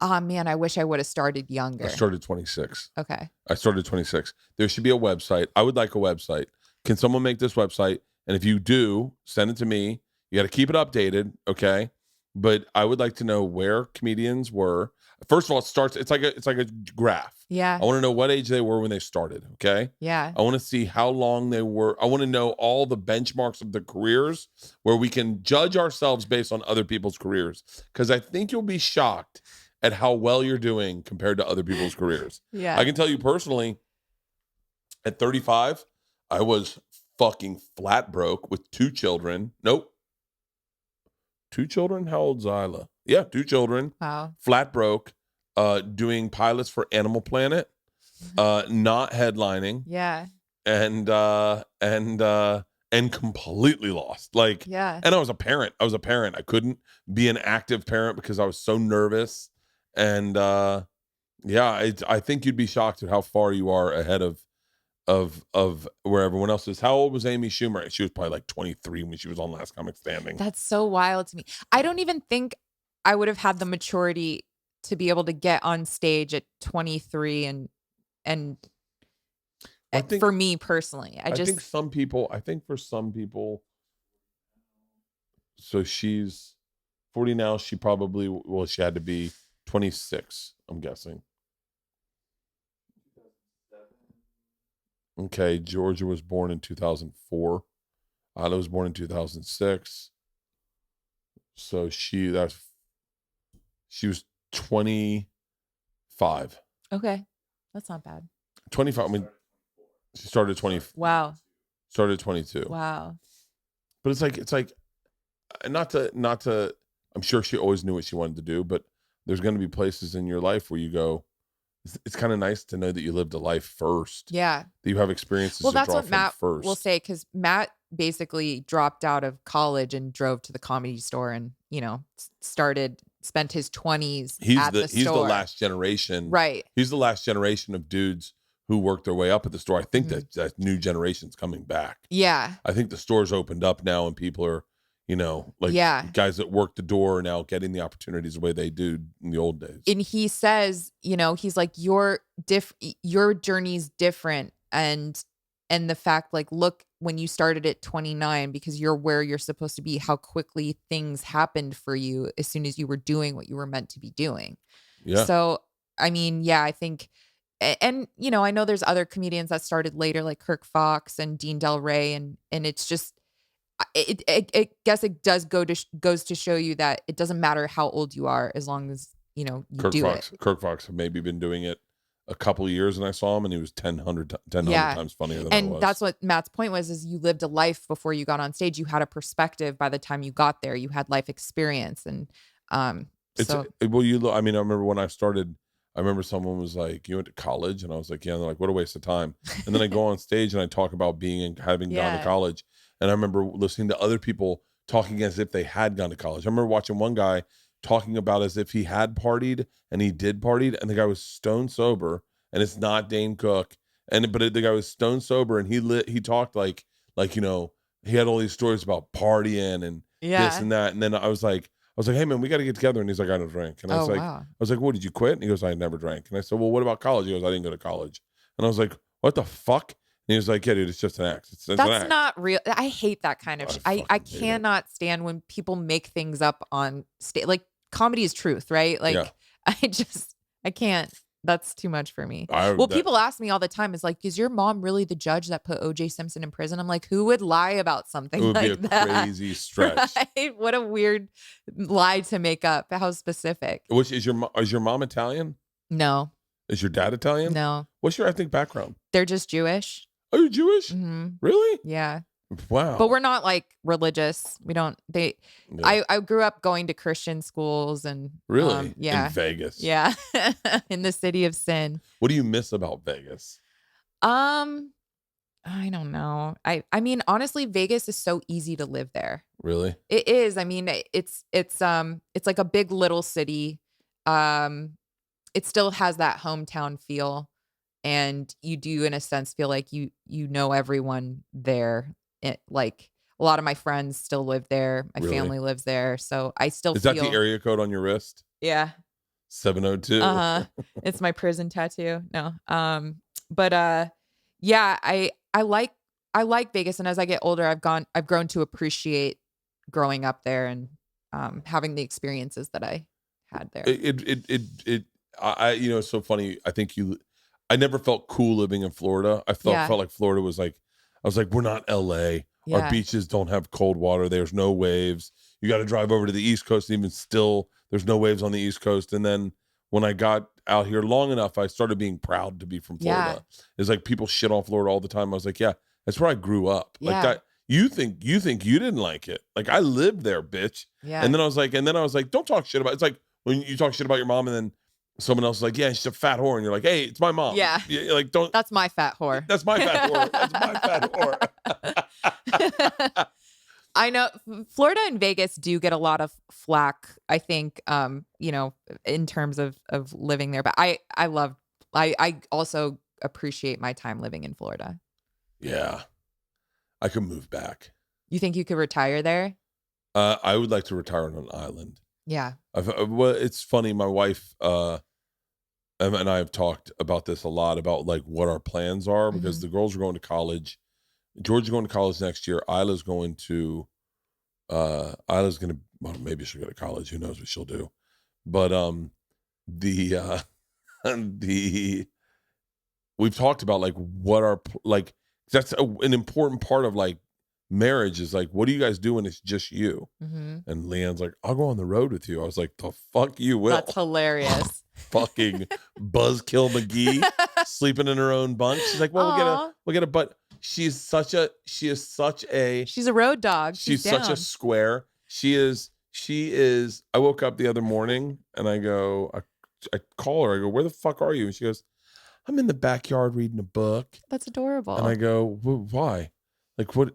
oh man, I wish I would have started younger. I started 26. Okay. I started 26. There should be a website. I would like a website. Can someone make this website? And if you do, send it to me. You got to keep it updated, okay? But I would like to know where comedians were. First of all, it's like a graph. Yeah. I want to know what age they were when they started, okay? Yeah. I want to see how long they were. I want to know all the benchmarks of their careers where we can judge ourselves based on other people's careers. Because I think you'll be shocked at how well you're doing compared to other people's careers. Yeah. I can tell you personally, at 35, I was fucking flat broke with 2 children. Nope. 2 children? How old's Isla? Yeah, 2 children. Wow. Flat broke, doing pilots for Animal Planet, not headlining. Yeah. And completely lost. Like, yeah. And I was a parent. I couldn't be an active parent because I was so nervous. And I think you'd be shocked at how far you are ahead of where everyone else is. How old was Amy Schumer? She was probably like 23 when she was on Last Comic Standing. That's so wild to me. I don't even think I would have had the maturity to be able to get on stage at 23 and for me personally. I think for some people, so she's 40 now. She probably, she had to be 26, I'm guessing. Okay, Georgia was born in 2004. Isla was born in 2006. So she was 25. Okay, that's not bad. 25. I mean, she started 20. Wow. Started 22. Wow. But it's like, not to. I'm sure she always knew what she wanted to do, but there's going to be places in your life where you go, it's kind of nice to know that you lived a life first. Yeah. That you have experiences. Well, that's what Matt first. will say, because Matt basically dropped out of college and drove to the Comedy Store and, you know, spent his 20s at the store. He's the last generation. Right. He's the last generation of dudes who worked their way up at the store. I think that new generation's coming back. Yeah. I think the store's opened up now and people are, you know, like guys that work the door are now getting the opportunities the way they do in the old days. And he says, you know, he's like, your journey's different. And the fact, like, look, when you started at 29, because you're where you're supposed to be, how quickly things happened for you as soon as you were doing what you were meant to be doing. Yeah. So, I mean, yeah, I think, and, you know, I know there's other comedians that started later, like Kirk Fox and Dean Del Rey. And it's just, I guess it goes to show you that it doesn't matter how old you are, as long as, you know, you do it. Kirk Fox have maybe been doing it a couple of years, and I saw him and he was 1,000 times funnier than I was. And that's what Matt's point was, is you lived a life before you got on stage. You had a perspective by the time you got there. You had life experience. And I remember when I started, I remember someone was like, you went to college? And I was like, yeah. And they're like, what a waste of time. And then I go on stage and I talk about being and having gone to college. And I remember listening to other people talking as if they had gone to college. I remember watching one guy talking about as if he had partied and he did partied, and the guy was stone sober, and it's not Dane Cook. But the guy was stone sober, and he talked like, you know, he had all these stories about partying and this and that. And then I was like, hey man, we got to get together. And he's like, I don't drink. And I was wow. I was like, what, did you quit? And he goes, I never drank. And I said, well, what about college? He goes, I didn't go to college. And I was like, what the fuck? And he was like, yeah, dude, it's just an act. It's That's an act. not real. I hate that kind of I cannot stand when people make things up on stage. Like comedy is truth, right? Like I can't. That's too much for me. People ask me all the time, is like, is your mom really the judge that put O.J. Simpson in prison? I'm like, who would lie about something like that? It would be a crazy stretch. Right? What a weird lie to make up. How specific. Which is your mom Italian? No. Is your dad Italian? No. What's your ethnic background? They're just Jewish. Oh, you're Jewish? Mm-hmm. Really? Yeah. Wow. But we're not like religious. I grew up going to Christian schools and really? Yeah. In Vegas. Yeah. In the city of sin. What do you miss about Vegas? I don't know. I mean, honestly, Vegas is so easy to live there. Really? It is. I mean, it's like a big little city. It still has that hometown feel. And you do, in a sense, feel like you know everyone there. Like a lot of my friends still live there. My family lives there, so I still feel. Is that the area code on your wrist? Yeah, 702. It's my prison tattoo. No, yeah, I like Vegas, and as I get older, I've grown to appreciate growing up there and having the experiences that I had there. It's so funny. I never felt cool living in Florida. I felt like Florida was like, I was like, we're not LA. Yeah. Our beaches don't have cold water. There's no waves. You got to drive over to the East Coast. And even still, there's no waves on the East Coast. And then when I got out here long enough, I started being proud to be from Florida. Yeah. It's like people shit on Florida all the time. I was like, yeah, that's where I grew up. Yeah. Like you think you didn't like it. Like I lived there, bitch. Yeah. And then I was like, don't talk shit about it. It's like when you talk shit about your mom and then someone else is like, yeah, she's a fat whore. And you're like, hey, it's my mom. Yeah. You're like, don't. That's my fat whore. That's my fat whore. That's my fat whore. I know Florida and Vegas do get a lot of flack, I think, in terms of living there. But I also appreciate my time living in Florida. Yeah. I could move back. You think you could retire there? I would like to retire on an island. Yeah. Well, it's funny. My wife and I have talked about this a lot, about like what our plans are, because the girls are going to college. George is going to college next year. Isla's going to, well, maybe she'll go to college. Who knows what she'll do? But we've talked about like what our, like, that's an important part of like marriage is like, what do you guys do when it's just you? And Leanne's like, I'll go on the road with you. I was like, the fuck you will. That's hilarious. Fucking Buzzkill McGee sleeping in her own bunk. She's like, well, we'll get a but she is such a she's a road dog. She's such a square. She is I woke up the other morning and I call her, I go, where the fuck are you? And she goes, I'm in the backyard reading a book. That's adorable. And I go, why? Like what?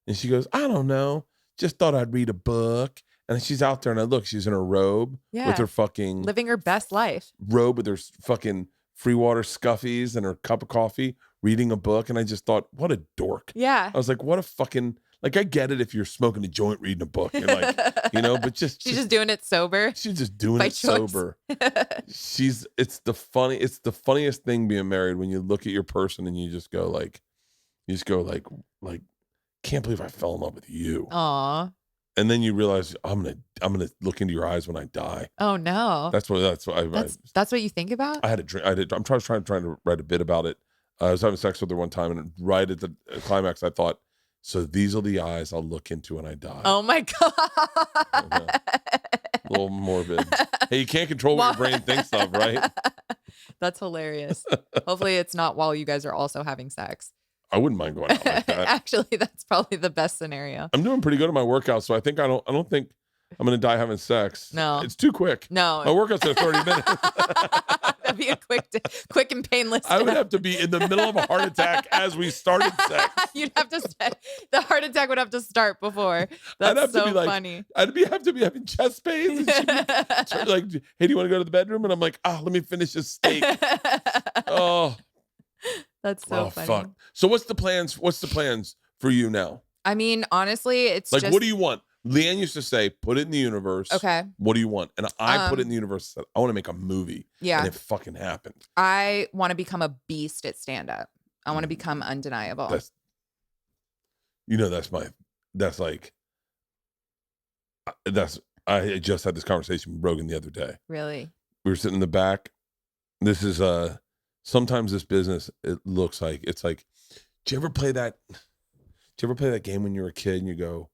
And she goes, I don't know. Just thought I'd read a book. And she's out there and I look, she's in her robe with her fucking living her best life. Robe with her fucking free water scuffies and her cup of coffee, reading a book. And I just thought, what a dork. Yeah. I was like, what a fucking, like, I get it if you're smoking a joint reading a book. You're like, but she's just doing it sober. She's just doing it sober. It's the funniest thing being married when you look at your person and you just go like, can't believe I fell in love with you. Aw. And then you realize I'm gonna look into your eyes when I die. Oh no. That's what you think about? I had a drink. I'm trying to write a bit about it. I was having sex with her one time, and right at the climax, I thought, so these are the eyes I'll look into when I die. Oh my God. A little morbid. Hey, you can't control what your brain thinks of, right? That's hilarious. Hopefully it's not while you guys are also having sex. I wouldn't mind going out like that. Actually, that's probably the best scenario. I'm doing pretty good at my workout, so I don't think I'm gonna die having sex. No. It's too quick. No. My workout's at 30 minutes. That'd be a quick and painless death. I would have to be in the middle of a heart attack as we started sex. You'd have to the heart attack would have to start before. That's so funny. I'd have to be having chest pains. And she'd be like, hey, do you want to go to the bedroom? And I'm like, let me finish this steak. Oh. That's so funny. Fuck. So what's the plans for you now? I mean, honestly, it's Like, just, what do you want? Leanne used to say, put it in the universe. okay. What do you want? And I put it in the universe and said, I want to make a movie. Yeah. And it fucking happened. I want to become a beast at stand-up. I want to become undeniable. That's I just had this conversation with Rogan the other day. Really? We were sitting in the back. This is sometimes this business, it looks like it's like, did you ever play that game when you were a kid and you go,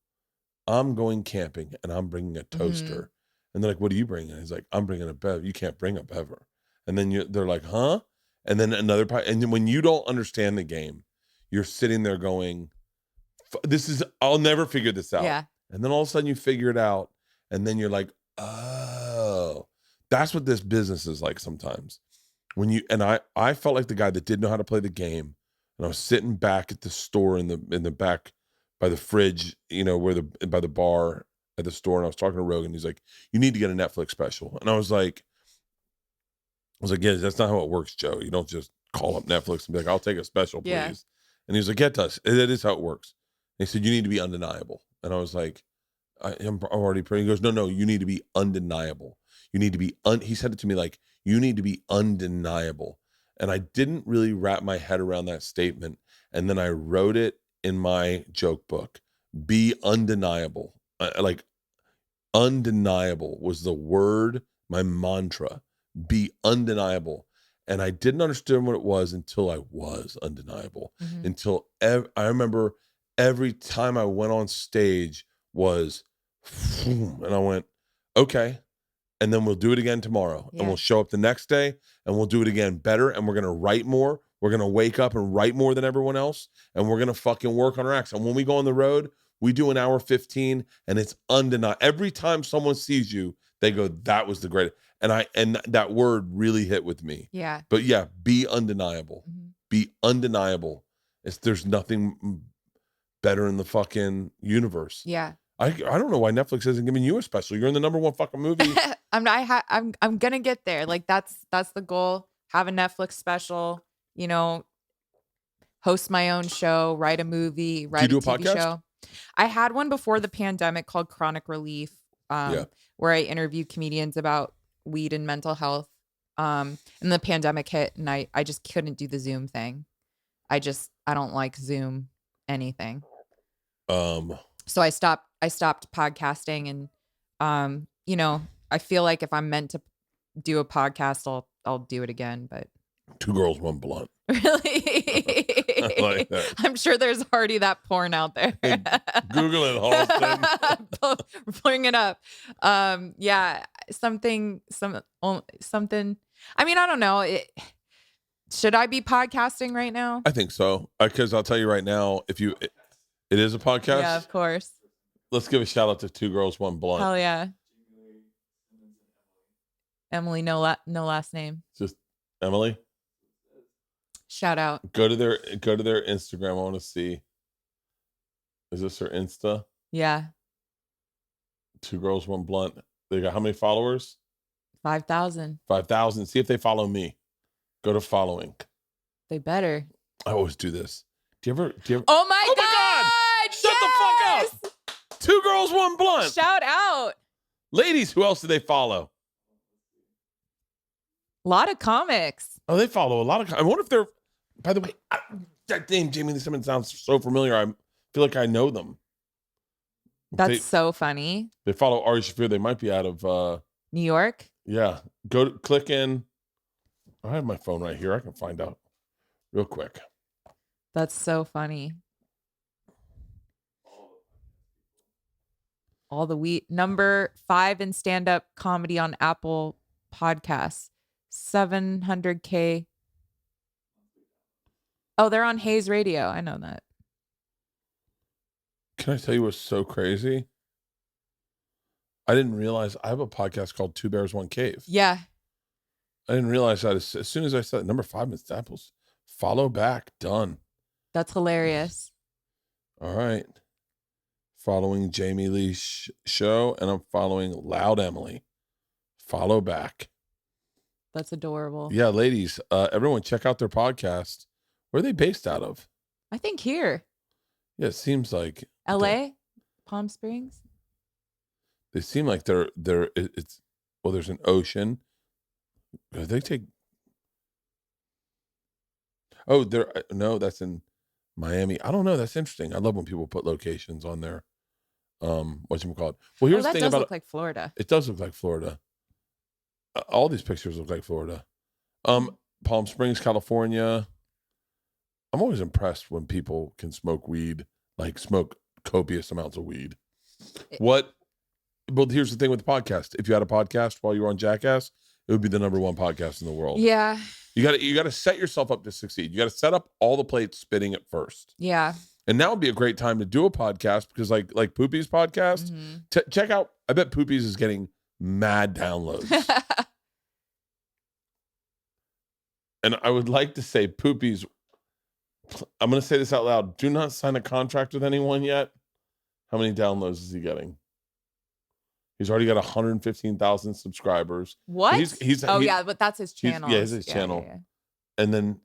I'm going camping and I'm bringing a toaster. And they're like, what are you bringing? And he's like, I'm bringing a bev. You can't bring a bever. And then they're like, huh? And then another part. And then when you don't understand the game, you're sitting there going, I'll never figure this out. Yeah. And then all of a sudden you figure it out. And then you're like, oh, that's what this business is like sometimes. I felt like the guy that didn't know how to play the game. And I was sitting back at the store in the back by the fridge, by the bar at the store. And I was talking to Rogan. He's like, you need to get a Netflix special. And I was like, yeah, that's not how it works, Joe. You don't just call up Netflix and be like, I'll take a special, please. Yeah. And he was like, yeah, it does. That is how it works. And he said, you need to be undeniable. And I was like, I'm already praying. He goes, no, you need to be undeniable. You need to be, he said it to me like, you need to be undeniable. And I didn't really wrap my head around that statement. And then I wrote it in my joke book. Be undeniable. Like undeniable was the word, my mantra. Be undeniable. And I didn't understand what it was until I was undeniable. Until I remember every time I went on stage was, and I went, okay. And then we'll do it again tomorrow. Yeah. And we'll show up the next day and we'll do it again better. And we're going to write more. We're going to wake up and write more than everyone else. And we're going to fucking work on our acts. And when we go on the road, we do an hour 15 and it's undeniable. Every time someone sees you, they go, that was the greatest. And that word really hit with me. Yeah. But yeah, be undeniable. Be undeniable. There's nothing better in the fucking universe. Yeah. I don't know why Netflix isn't giving you a special. You're in the #1 fucking movie. I'm gonna get there. Like that's the goal. Have a Netflix special. Host my own show. Write a movie. Write a TV show. I had one before the pandemic called Chronic Relief, where I interviewed comedians about weed and mental health. And the pandemic hit, and I just couldn't do the Zoom thing. I don't like Zoom anything. So I stopped podcasting, and I feel like if I'm meant to do a podcast, I'll do it again. But 2 Girls, 1 Blunt. Really? I like that. I'm sure there's already that porn out there. Hey, Google it, Halston. Bring it up. Yeah, something. I mean, I don't know. Should I be podcasting right now? I think so. Because I'll tell you right now, it is a podcast. Yeah, of course. Let's give a shout out to 2 Girls, 1 Blunt. Hell yeah. Emily, no last name. Just Emily. Shout out. Go to their Instagram. I want to see. Is this her Insta? Yeah. 2 Girls, 1 Blunt. They got how many followers? 5,000. 5,000. See if they follow me. Go to following. They better. I always do this. Do you ever? Oh my God! Shut the fuck up. 2 Girls, 1 Blunt. Shout out. Ladies, who else do they follow? A lot of comics. Oh, they follow a lot of. I wonder if they're. By the way, that name Jamie Lee Simmons sounds so familiar. I feel like I know them. That's so funny. They follow Ari Shaffir. They might be out of New York. Yeah, click in. I have my phone right here. I can find out real quick. That's so funny. All the wheat. Number 5 in stand-up comedy on Apple Podcasts. 700K. Oh, they're on Hayes Radio. I know that. Can I tell you what's so crazy? I didn't realize I have a podcast called 2 Bears, 1 Cave. Yeah. I didn't realize that as soon as I said number 5 in Staples. Follow back. Done. That's hilarious. All right. Following Jamie Lee show, and I'm following Loud Emily. Follow back. That's adorable. Yeah, ladies, everyone check out their podcast. Where are they based out of? I think here. Yeah, it seems like LA, Palm Springs. they seem like it's well, there's an ocean. They take no, that's in Miami. I don't know. That's interesting. I love when people put locations on their whatchamacallit. Well, here's the that thing does about look like Florida. it does look like Florida. All these pictures look like Florida. Palm Springs, California. I'm always impressed when people can smoke weed, like smoke copious amounts of weed. Well, here's the thing with the podcast. If you had a podcast while you were on Jackass, it would be the #1 podcast in the world. Yeah. You got to set yourself up to succeed. You got to set up all the plates spinning at first. Yeah. And now would be a great time to do a podcast because like Poopy's podcast, check out. I bet Poopy's is getting mad downloads. And I would like to say Poopy's, I'm going to say this out loud. Do not sign a contract with anyone yet. How many downloads is he getting? He's already got 115,000 subscribers. What? But that's his channel. It's his channel. Yeah. And then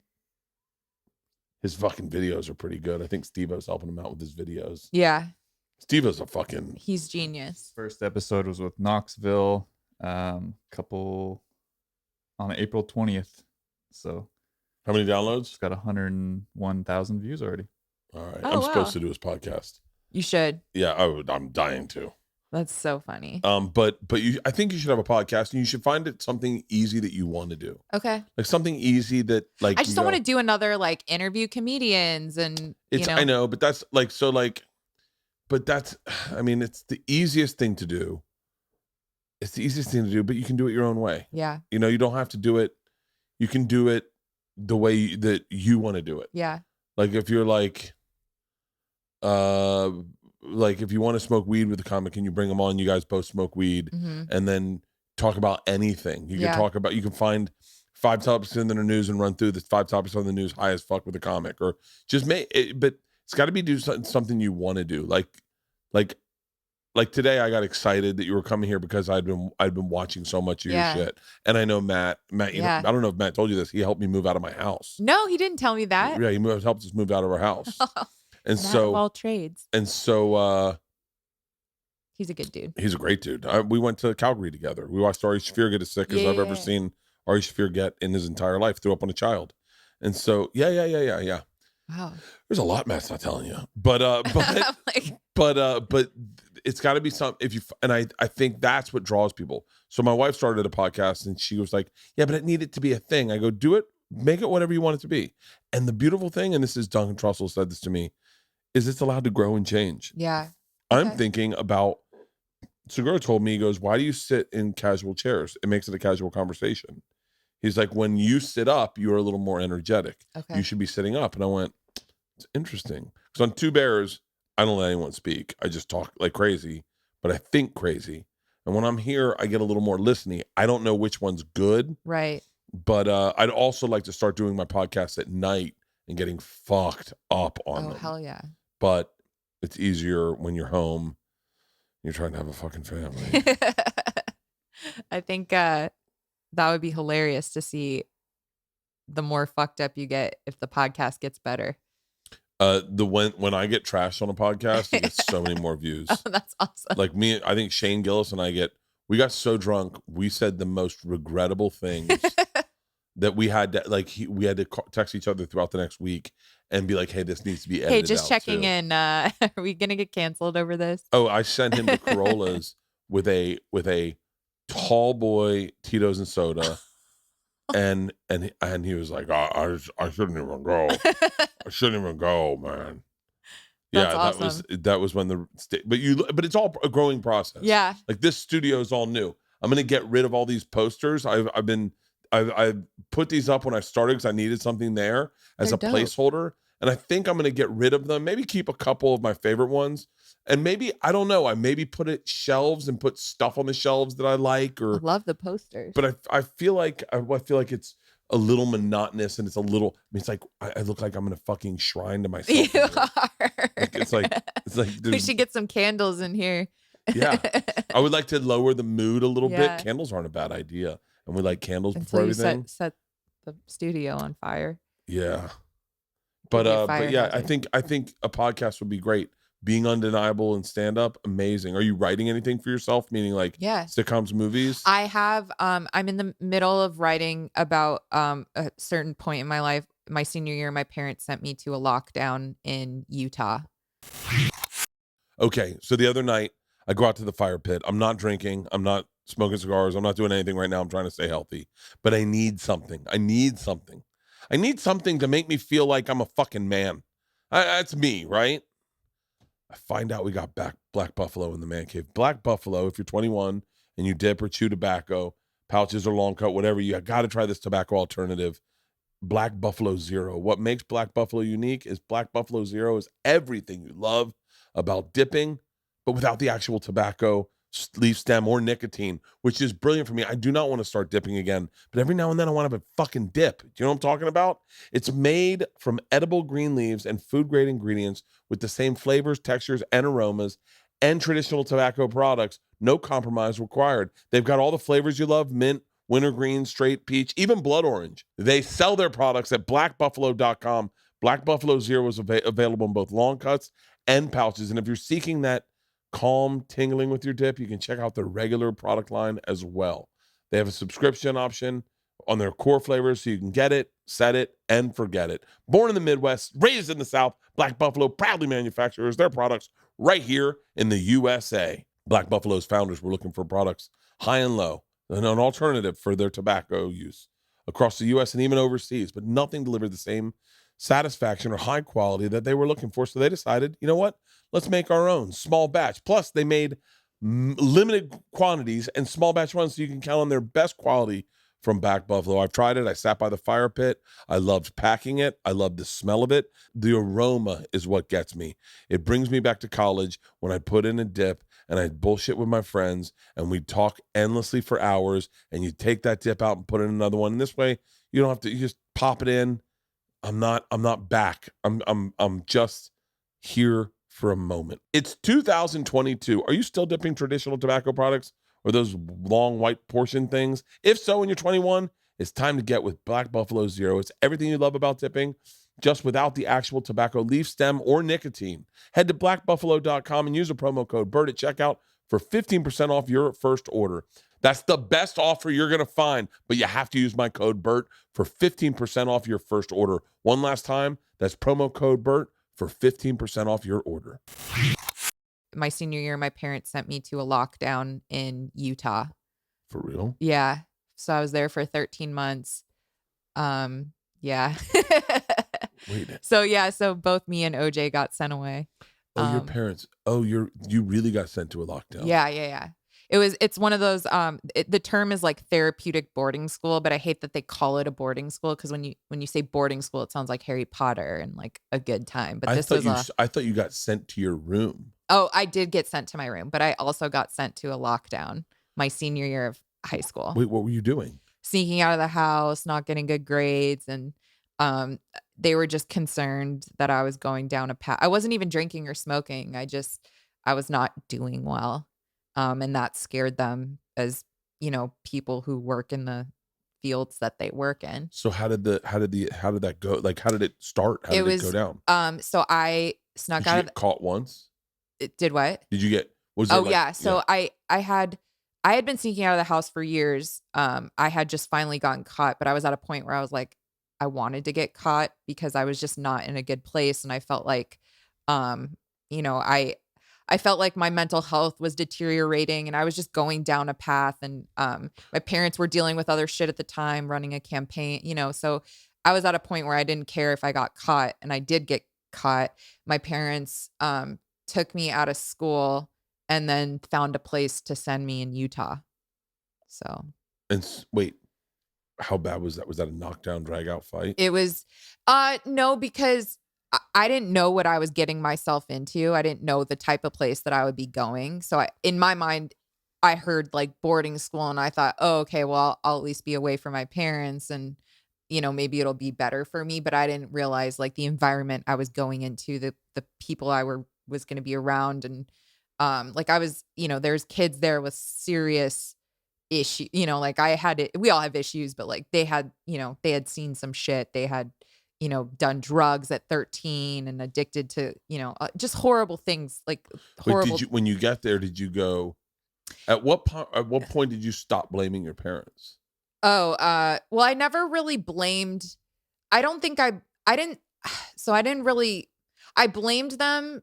his fucking videos are pretty good. I think Steve-O's helping him out with his videos. Yeah. Steve-O's he's genius. First episode was with Knoxville, couple on April 20th. So how many downloads? It's got 101,000 views already. All right. I'm supposed to do his podcast. You should. Yeah, I'm dying to. That's so funny. But I think you should have a podcast and you should find it something easy that you want to do. Okay. Like something easy that like I just don't want to do another like interview comedians and I know, but that's like but that's I mean, it's the easiest thing to do. It's the easiest thing to do, but you can do it your own way. Yeah. You don't have to do it. You can do it the way that you want to do it. Yeah. Like if you're like if you want to smoke weed with a comic and you bring them on, you guys both smoke weed and then talk about anything. You can find 5 topics in the news and run through the 5 topics on the news high as fuck with a comic or just make it, but it's got to be something you want to do. Like today I got excited that you were coming here because I'd been watching so much of your shit. And I know Matt, I don't know if Matt told you this. He helped me move out of my house. No, he didn't tell me that. Yeah, he helped us move out of our house. And Matt of all trades. And so he's a good dude. He's a great dude. We went to Calgary together. We watched Ari Shaffir get as sick as I've ever seen Ari Shaffir get in his entire life. Threw up on a child. And so yeah. Wow. There's a lot Matt's not telling you. But it's got to be something I think that's what draws people. So my wife started a podcast and she was like, yeah, but it needed to be a thing. I go, do it, make it whatever you want it to be. And the beautiful thing, and this is Duncan Trussell said this to me, is it's allowed to grow and change. Yeah. I'm thinking about, Segura told me, he goes, why do you sit in casual chairs? It makes it a casual conversation. He's like, when you sit up, you're a little more energetic. Okay. You should be sitting up. And I went, it's interesting. Because on Two Bears, I don't let anyone speak. I just talk like crazy, but I think crazy. And when I'm here, I get a little more listening. I don't know which one's good. Right. But I'd also like to start doing my podcast at night and getting fucked up on them. Oh, hell yeah. But it's easier when you're home. You're trying to have a fucking family. I think that would be hilarious to see the more fucked up you get if the podcast gets better. When I get trashed on a podcast, it gets so many more views. Oh, that's awesome. Like me, I think Shane Gillis and we got so drunk, we said the most regrettable things that we had to, we had to text each other throughout the next week and be like, hey, this needs to be edited. Hey, just checking too. In. Are we gonna get canceled over this? Oh, I sent him the Corollas with a tall boy Tito's and soda. And he was like, I shouldn't even go. I shouldn't even go, man. That's yeah, awesome. that was when but it's all a growing process. Yeah. Like this studio is all new. I'm gonna get rid of all these posters. I've put these up when I started because I needed something there as They're a dope. placeholder. And I think I'm gonna get rid of them. Maybe keep a couple of my favorite ones. And maybe, I don't know, I maybe put it shelves and put stuff on the shelves that I like. I love the posters. But I feel like it's a little monotonous and it's a little. I mean, it's like I look like I'm in a fucking shrine to myself. You are. It's like We should get some candles in here. Yeah, I would like to lower the mood a little Yeah. bit. Candles aren't a bad idea, and we like candles Until before you everything. set the studio on fire. Yeah, But Give you a but fire yeah, hazard. I think a podcast would be great. Being undeniable and stand up, amazing. Are you writing anything for yourself? Meaning like Yeah. sitcoms, movies? I have I'm in the middle of writing about a certain point in my life. My senior year, my parents sent me to a lockdown in Utah. Okay, so the other night I go out to the fire pit. I'm not drinking. I'm not smoking cigars. I'm not doing anything right now. I'm trying to stay healthy. But I need something. I need something. I need something to make me feel like I'm a fucking man. That's me, right? I find out we got Black Buffalo in the man cave. Black Buffalo, if you're 21 and you dip or chew tobacco, pouches or long cut, whatever, you got to try this tobacco alternative. Black Buffalo Zero. What makes Black Buffalo unique is Black Buffalo Zero is everything you love about dipping, but without the actual tobacco, leaf stem, or nicotine, which is brilliant for me. I do not want to start dipping again, but every now and then I want to have a fucking dip. Do you know what I'm talking about? It's made from edible green leaves and food-grade ingredients with the same flavors, textures, and aromas and traditional tobacco products. No compromise required. They've got all the flavors you love: mint, wintergreen, straight peach, even blood orange. They sell their products at blackbuffalo.com. Black Buffalo Zero is available in both long cuts and pouches. And if you're seeking that calm tingling with your dip, you can check out their regular product line as well. They have a subscription option on their core flavors, so you can get it, set it, and forget it. Born in the Midwest, raised in the South, Black Buffalo proudly manufactures their products right here in the USA. Black Buffalo's founders were looking for products high and low, and an alternative for their tobacco use across the U.S. and even overseas, but nothing delivered the same satisfaction or high quality that they were looking for. So they decided, you know what? Let's make our own small batch. Plus, they made limited quantities and small batch runs, so you can count on their best quality from Black Buffalo. I've tried it. I sat by the fire pit. I loved packing it. I loved the smell of it. The aroma is what gets me. It brings me back to college when I put in a dip and I'd bullshit with my friends and we'd talk endlessly for hours, and you take that dip out and put in another one. And this way, you don't have to, you just pop it in. I'm not back. I'm just here for a moment. It's 2022. Are you still dipping traditional tobacco products or those long white portion things? If so, when you're 21, it's time to get with Black Buffalo Zero. It's everything you love about dipping, just without the actual tobacco leaf stem or nicotine. Head to blackbuffalo.com and use the promo code BERT at checkout for 15% off your first order. That's the best offer you're going to find, but you have to use my code BERT for 15% off your first order. One last time, that's promo code BERT for 15% off your order. My senior year, my parents sent me to a lockdown in Utah. For real? Yeah. So I was there for 13 months. Yeah. Wait. So both me and OJ got sent away. Oh, your parents. Oh, you really got sent to a lockdown. Yeah. It's one of those, the term is like therapeutic boarding school, but I hate that they call it a boarding school, because when you say boarding school, it sounds like Harry Potter and like a good time. But I thought you got sent to your room. Oh, I did get sent to my room, but I also got sent to a lockdown my senior year of high school. Wait, what were you doing? Sneaking out of the house, not getting good grades, and they were just concerned that I was going down a path. I wasn't even drinking or smoking. I was not doing well. And that scared them, as, people who work in the fields that they work in. So how did that go? Like, how did it start? How did it go down? So I snuck out of the caught once. It did what? Did you get, was there yeah. So yeah. I had been sneaking out of the house for years. I had just finally gotten caught, but I was at a point where I was like, I wanted to get caught because I was just not in a good place. And I felt like, I felt like my mental health was deteriorating, and I was just going down a path. And my parents were dealing with other shit at the time, running a campaign, so I was at a point where I didn't care if I got caught, and I did get caught. My parents took me out of school and then found a place to send me in Utah. So. And wait, how bad was that? Was that a knockdown, drag out fight? It was, no, because I didn't know what I was getting myself into. I didn't know the type of place that I would be going. So in my mind, I heard like boarding school, and I thought, oh, okay, well, I'll at least be away from my parents, and, maybe it'll be better for me. But I didn't realize like the environment I was going into, the people I was going to be around. And like I was, there's kids there with serious issue, like I had it. We all have issues, but like they had, they had seen some shit. They had, done drugs at 13 and addicted to, just horrible things, like horrible. But when you got there, did you go, at what point did you stop blaming your parents? Oh, well, I never really blamed. I don't think I didn't. So I didn't really, I blamed them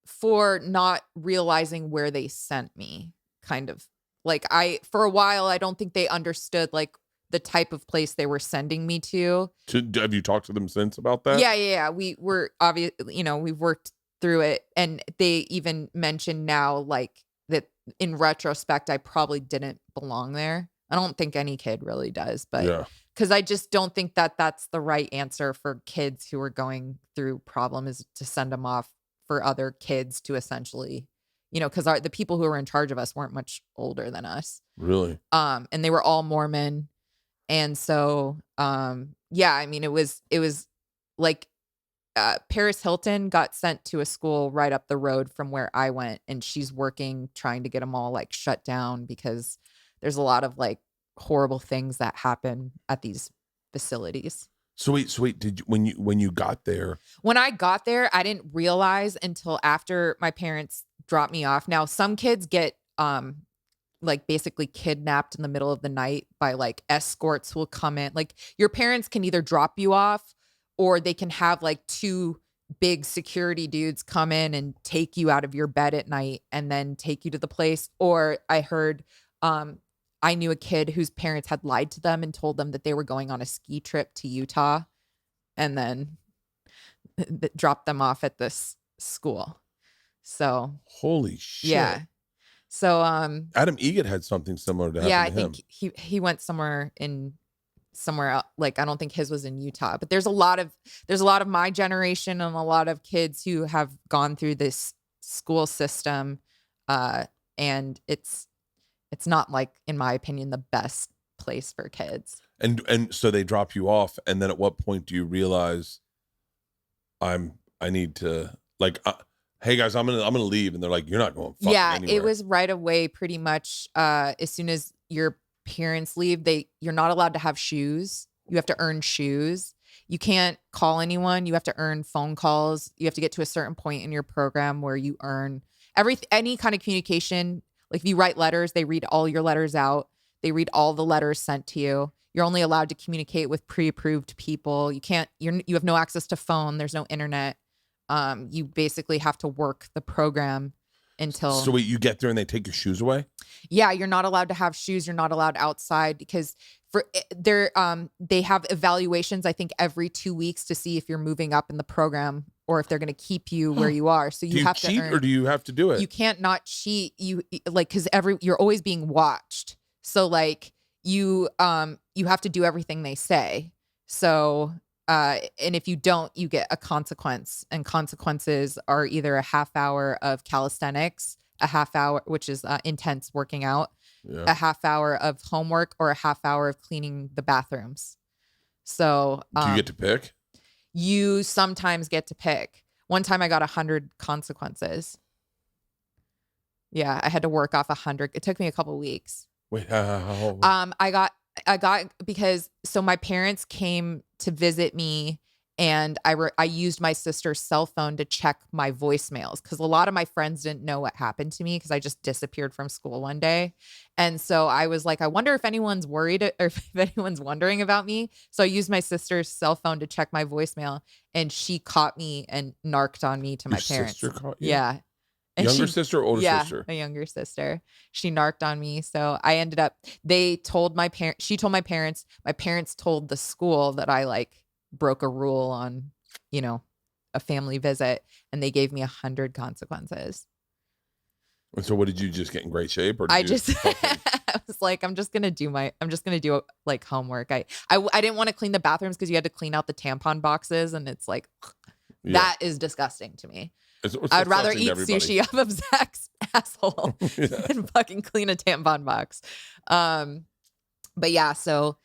for not realizing where they sent me, kind of. Like for a while, I don't think they understood like the type of place they were sending me to. Have you talked to them since about that? Yeah. We were obviously, we've worked through it. And they even mentioned now, like, that in retrospect, I probably didn't belong there. I don't think any kid really does, but because I just don't think that that's the right answer for kids who are going through problems, is to send them off for other kids to essentially, because the people who were in charge of us weren't much older than us. Really? And they were all Mormon. And so, I mean, it was like Paris Hilton got sent to a school right up the road from where I went, and she's working, trying to get them all like shut down because there's a lot of like horrible things that happen at these facilities. So wait, did you, when you got there? When I got there, I didn't realize until after my parents dropped me off. Now, some kids get like basically kidnapped in the middle of the night by like escorts who will come in. Like your parents can either drop you off, or they can have like two big security dudes come in and take you out of your bed at night and then take you to the place. Or I heard, I knew a kid whose parents had lied to them and told them that they were going on a ski trip to Utah, and then dropped them off at this school. So holy shit. Yeah. So Adam Egan had something similar to happen I to him. think he went somewhere else. Like, I don't think his was in Utah, but there's a lot of my generation and a lot of kids who have gone through this school system, and it's not, like, in my opinion, the best place for kids. And so they drop you off, and then at what point do you realize I need to, like, hey guys, I'm gonna leave, and they're like, you're not going fucking anywhere. It was right away, pretty much. As soon as your parents leave, you're not allowed to have shoes. You have to earn shoes. You can't call anyone. You have to earn phone calls. You have to get to a certain point in your program where you earn any kind of communication. Like if you write letters, they read all your letters out. They read all the letters sent to you. You're only allowed to communicate with pre-approved people. You have no access to phone. There's no internet. You basically have to work the program until. So wait, you get there and they take your shoes away? Yeah, you're not allowed to have shoes. You're not allowed outside because they have evaluations, I think, every 2 weeks to see if you're moving up in the program or if they're going to keep you where you are. So you have to cheat, or do you have to do it? You can't not cheat. You like, because you're always being watched. So like you have to do everything they say. So and if you don't, you get a consequence, and consequences are either a half hour of calisthenics, a half hour, which is intense working out, a half hour of homework, or a half hour of cleaning the bathrooms. So do you get to pick? You sometimes get to pick. One time I got 100 consequences. Yeah, I had to work off 100. It took me a couple of weeks. Wait, I got because my parents came to visit me, and I used my sister's cell phone to check my voicemails because a lot of my friends didn't know what happened to me because I just disappeared from school one day. And so I was like, I wonder if anyone's worried or if anyone's wondering about me. So I used my sister's cell phone to check my voicemail, and she caught me and narked on me to my parents. Sister caught you? Yeah. And younger sister or older sister? Yeah, a younger sister. She narked on me. So I ended up, she told my parents told the school that I like broke a rule on, a family visit, and they gave me 100 consequences. And so what, did you just get in great shape? Or I was like, I'm just going to do like homework. I didn't want to clean the bathrooms because you had to clean out the tampon boxes. And it's like, that is disgusting to me. I'd rather eat sushi off of Zach's asshole than fucking clean a tampon box. But yeah, so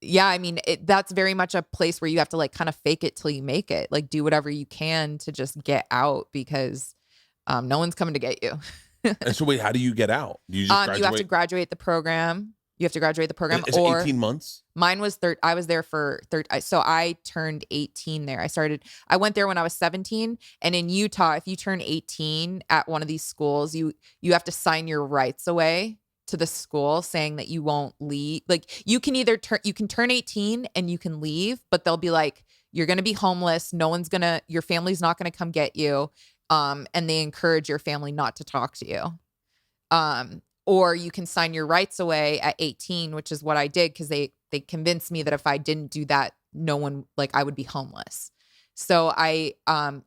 yeah, I mean, that's very much a place where you have to like kind of fake it till you make it. Like do whatever you can to just get out because no one's coming to get you. And so wait, how do you get out? Do you just graduate? You have to graduate the program. You have to graduate the program. Is it 18 months? Mine was I was there for so I turned 18 there. I went there when I was 17. And in Utah, if you turn 18 at one of these schools, you have to sign your rights away to the school saying that you won't leave. Like you can turn 18 and you can leave, but they'll be like, you're going to be homeless. Your family's not going to come get you. And they encourage your family not to talk to you. Or you can sign your rights away at 18, which is what I did because they convinced me that if I didn't do that, I would be homeless. So I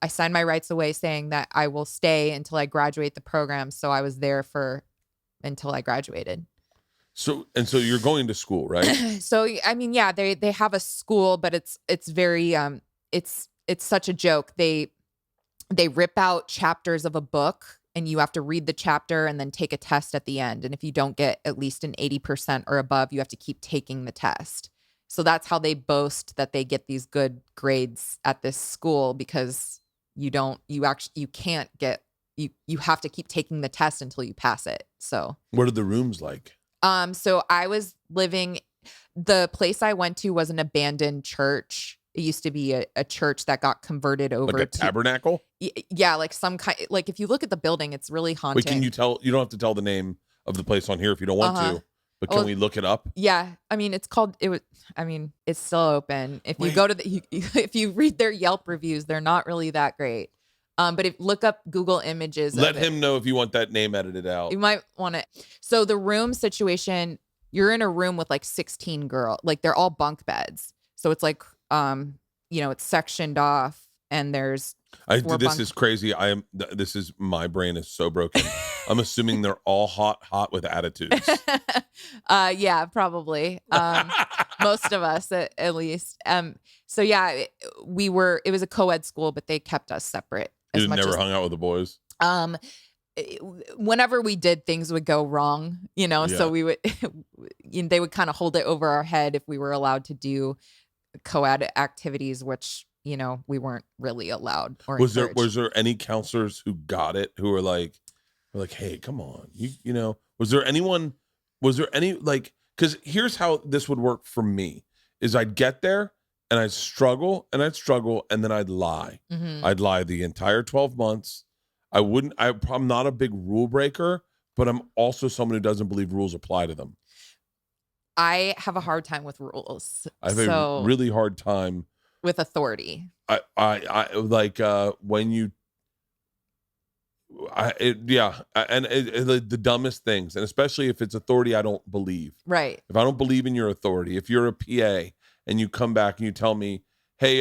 signed my rights away saying that I will stay until I graduate the program. So I was there until I graduated. So you're going to school, right? So I mean, yeah, they have a school, but it's very it's such a joke. They rip out chapters of a book. And you have to read the chapter and then take a test at the end. And if you don't get at least an 80% or above, you have to keep taking the test. So that's how they boast that they get these good grades at this school because you have to keep taking the test until you pass it. So what are the rooms like? So the place I went to was an abandoned church. It used to be a church that got converted over like a tabernacle. Yeah, like some kind. Like if you look at the building, it's really haunting. Wait, can you tell? You don't have to tell the name of the place on here if you don't want to. But can we look it up? Yeah, I mean it's called. It's still open. If you go to if you read their Yelp reviews, they're not really that great. But look up Google Images. Let him know if you want that name edited out. You might want to. So the room situation, you're in a room with like 16 girls. Like they're all bunk beds. So it's like. It's sectioned off and there's is crazy. My brain is so broken. I'm assuming they're all hot with attitudes. Yeah, probably. Most of us at least. So yeah, it was a co-ed school, but they kept us separate. You never hung out with the boys? Whenever we did, things would go wrong, so we would, they would kind of hold it over our head if we were allowed to do co-ed activities, which we weren't really allowed. Or was there any counselors who got it who were like, hey, come on, was there any like, because here's how this would work for me is I'd get there and I'd struggle and then I'd lie. Mm-hmm. I'd lie the entire 12 months. I'm not a big rule breaker, but I'm also someone who doesn't believe rules apply to them. I have a hard time with rules. I have a really hard time with authority. I like when you, the dumbest things, and especially if it's authority I don't believe. Right. If I don't believe in your authority, if you're a PA and you come back and you tell me, hey,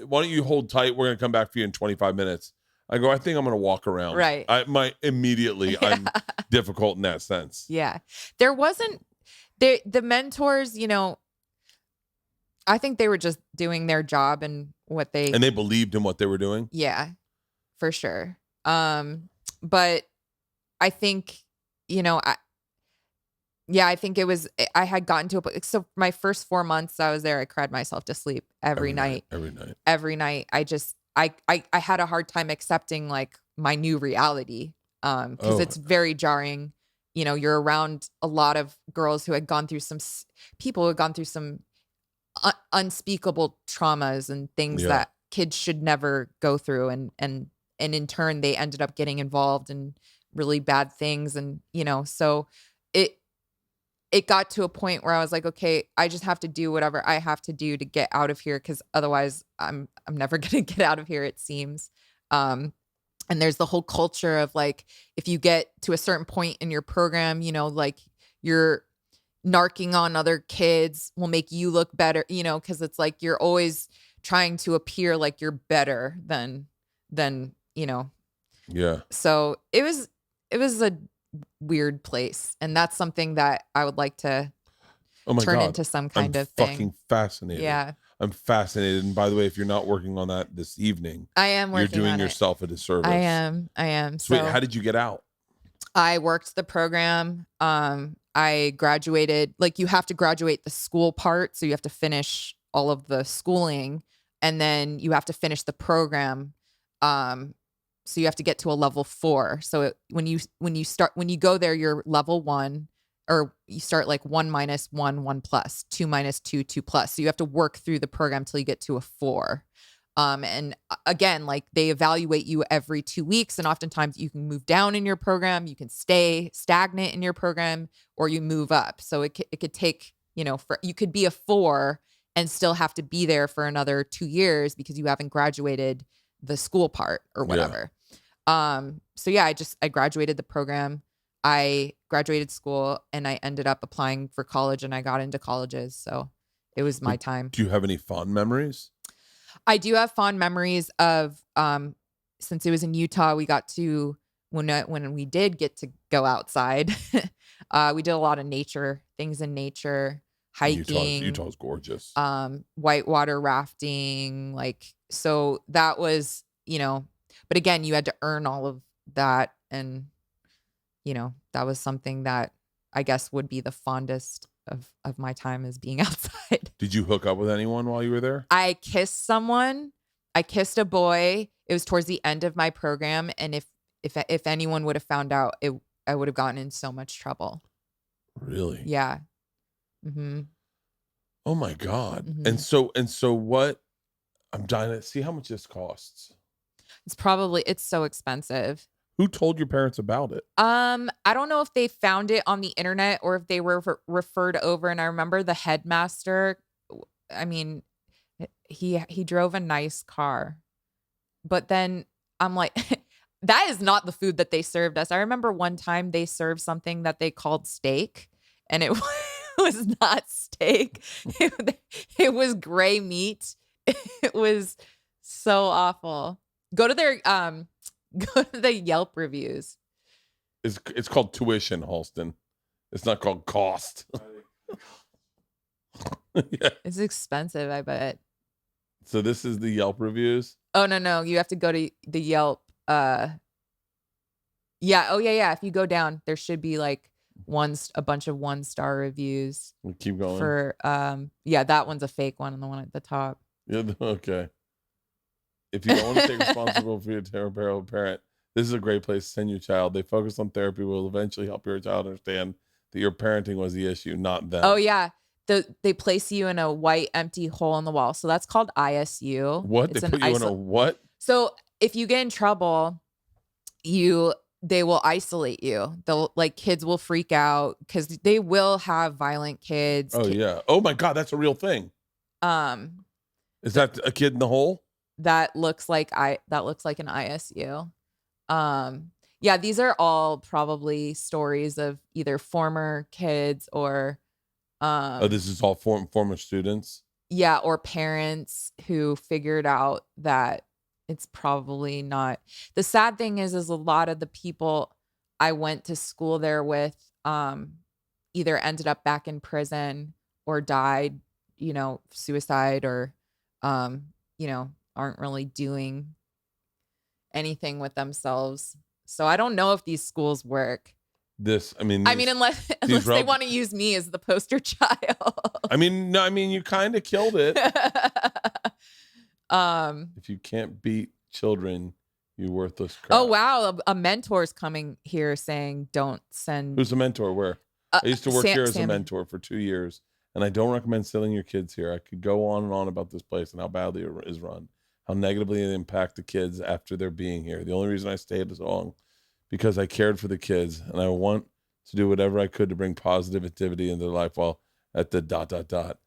why don't you hold tight? We're gonna come back for you in 25 minutes. I go, I think I'm gonna walk around. Right. I'm difficult in that sense. Yeah. There wasn't. The mentors, I think they were just doing their job and they believed in what they were doing. Yeah, for sure. But I think, I think it was, I had gotten to so my first 4 months I was there, I cried myself to sleep every night. Every night. I had a hard time accepting like my new reality. Cause it's very jarring. You're around a lot of girls who had gone through some unspeakable traumas and things that kids should never go through. And in turn, they ended up getting involved in really bad things. And, so it got to a point where I was like, okay, I just have to do whatever I have to do to get out of here. Cause otherwise I'm never going to get out of here, it seems. And there's the whole culture of like, if you get to a certain point in your program, like you're narking on other kids will make you look better, because it's like you're always trying to appear like you're better than. Yeah. So it was a weird place, and that's something that I would like to turn into some kind of thing. Fucking fascinated. Yeah. I'm fascinated. And by the way, if you're not working on that this evening, I am working on it. You're doing yourself a disservice. I am. So wait, how did you get out? I worked the program. I graduated. Like you have to graduate the school part. So you have to finish all of the schooling and then you have to finish the program. So you have to get to a level 4. So when you go there, you're level 1 or you start like 1 minus 1, 1 plus, 2 minus 2, 2 plus. So you have to work through the program till you get to a 4. And again, like they evaluate you every 2 weeks, and oftentimes you can move down in your program, you can stay stagnant in your program, or you move up. So it could take, you could be a 4 and still have to be there for another 2 years because you haven't graduated the school part or whatever. So yeah, I graduated the program. I graduated school and I ended up applying for college, and I got into colleges. So it was my time. Do you have any fond memories? I do have fond memories of, since it was in Utah, we got to, when we did get to go outside, we did a lot of nature things in nature, hiking. Utah's gorgeous. Whitewater rafting. So that was, but again, you had to earn all of that. And, that was something that I guess would be the fondest of my time is being outside. Did you hook up with anyone while you were there? I kissed someone. I kissed a boy. It was towards the end of my program, and if anyone would have found out, I would have gotten in so much trouble. Really? Yeah. Mm-hmm. Oh my God. Mm-hmm. And so what? I'm dying to see how much this costs. It's so expensive. Who told your parents about it? I don't know if they found it on the internet or if they were referred over. And I remember the headmaster, I mean, he drove a nice car, but then I'm like, that is not the food that they served us. I remember one time they served something that they called steak, and it was not steak. It was gray meat. It was so awful. Go to the Yelp reviews. It's called tuition, Halston. It's not called cost. Yeah. It's expensive, I bet. So this is the Yelp reviews? Oh, no. You have to go to the Yelp. Yeah. Oh, yeah. If you go down, there should be like a bunch of 1-star reviews. We'll keep going. For, that one's a fake one, and the one at the top. Yeah, okay. If you don't want to take responsibility for your terrible parent, this is a great place to send your child. They focus on therapy will eventually help your child understand that your parenting was the issue, not them. Oh, yeah. They place you in a white, empty hole in the wall. So that's called ISU. What? They put you in a what? So if you get in trouble, they will isolate you. Kids will freak out because they will have violent kids. Oh, yeah. Oh, my God. That's a real thing. Is that a kid in the hole? That looks like an ISU. Yeah, these are all probably stories of either former kids or this is all former students. Yeah, or parents who figured out that it's probably not. The sad thing is a lot of the people I went to school there with either ended up back in prison or died, suicide, or aren't really doing anything with themselves. So I don't know if these schools work. Unless they want to use me as the poster child. You kind of killed it. If you can't beat children, you worthless crap. Oh wow, a mentor's coming here saying don't send. Who's a mentor? Where? I used to work here as a mentor for 2 years, and I don't recommend sending your kids here. I could go on and on about this place and how badly it is run, how negatively it impact the kids after they're being here. The only reason I stayed as long because I cared for the kids, and I want to do whatever I could to bring positivity into their life while at the ...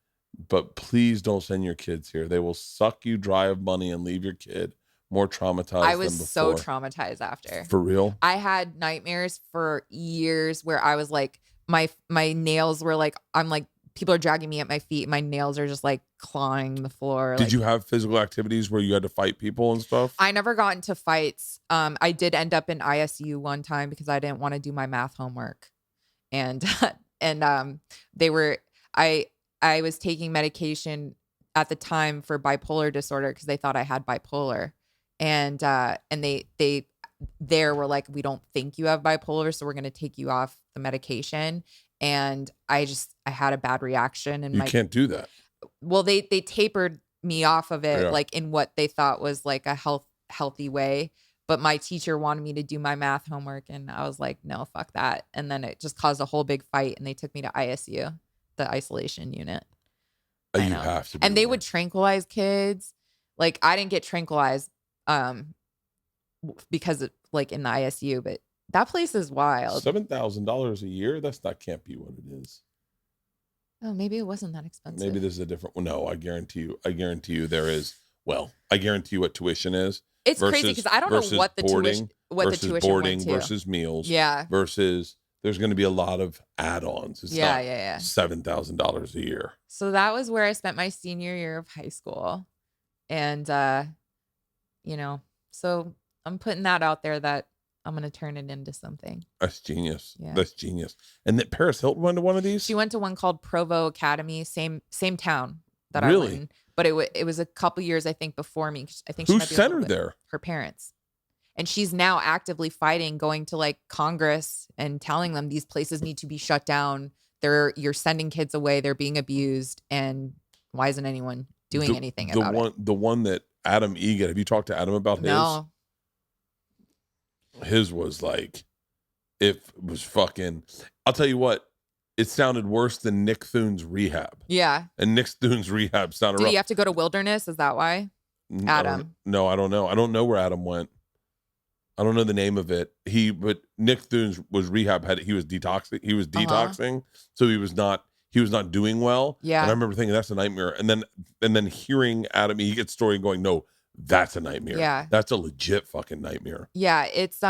But please don't send your kids here. They will suck you dry of money and leave your kid more traumatized. I was than so before. traumatized after. For real? I had nightmares for years where I was like, my nails were like, I'm like, people are dragging me at my feet. My nails are just like clawing the floor. Did you have physical activities where you had to fight people and stuff? I never got into fights. I did end up in ISU one time because I didn't want to do my math homework. And I was taking medication at the time for bipolar disorder because they thought I had bipolar. And they were like, we don't think you have bipolar, so we're going to take you off the medication. And I had a bad reaction. And you can't do that. Well, they tapered me off of it, like in what they thought was like a healthy way. but my teacher wanted me to do my math homework, and I was like, no, fuck that. And then it just caused a whole big fight, and they took me to ISU, the isolation unit. You have to. And they would tranquilize kids. Like, I didn't get tranquilized because like in the ISU, but that place is wild. $7,000 a year? Can't be what it is. Oh, maybe it wasn't that expensive. Maybe this is a different one. No, I guarantee you there is. Well, I guarantee you what tuition is. It's crazy because I don't know what the tuition boarding went to. versus meals. Yeah. Versus there's going to be a lot of add-ons. It's not $7,000 a year. So that was where I spent my senior year of high school. And, so I'm putting that out there that I'm going to turn it into something. That's genius. Yeah. That's genius. And that Paris Hilton went to one of these? She went to one called Provo Academy, same town that really? I went in. But it was a couple years, I think, before me. I think who sent her there? Her parents. And she's now actively fighting, going to like Congress and telling them these places need to be shut down. You're sending kids away. They're being abused. And why isn't anyone doing anything about it? The one that Adam Egan, have you talked to Adam about his? No. His was like, it was fucking, I'll tell you what, it sounded worse than Nick Thune's rehab. Yeah. And Nick Thune's rehab sounded rough. Did you have to go to Wilderness? Is that why? Adam? No, I don't know. I don't know where Adam went. I don't know the name of it. But Nick Thune's was rehab. He was detoxing. So he was not doing well. Yeah. And I remember thinking that's a nightmare. And then hearing Adam Egan's story and going, no, that's a nightmare. Yeah. That's a legit fucking nightmare. Yeah. It's,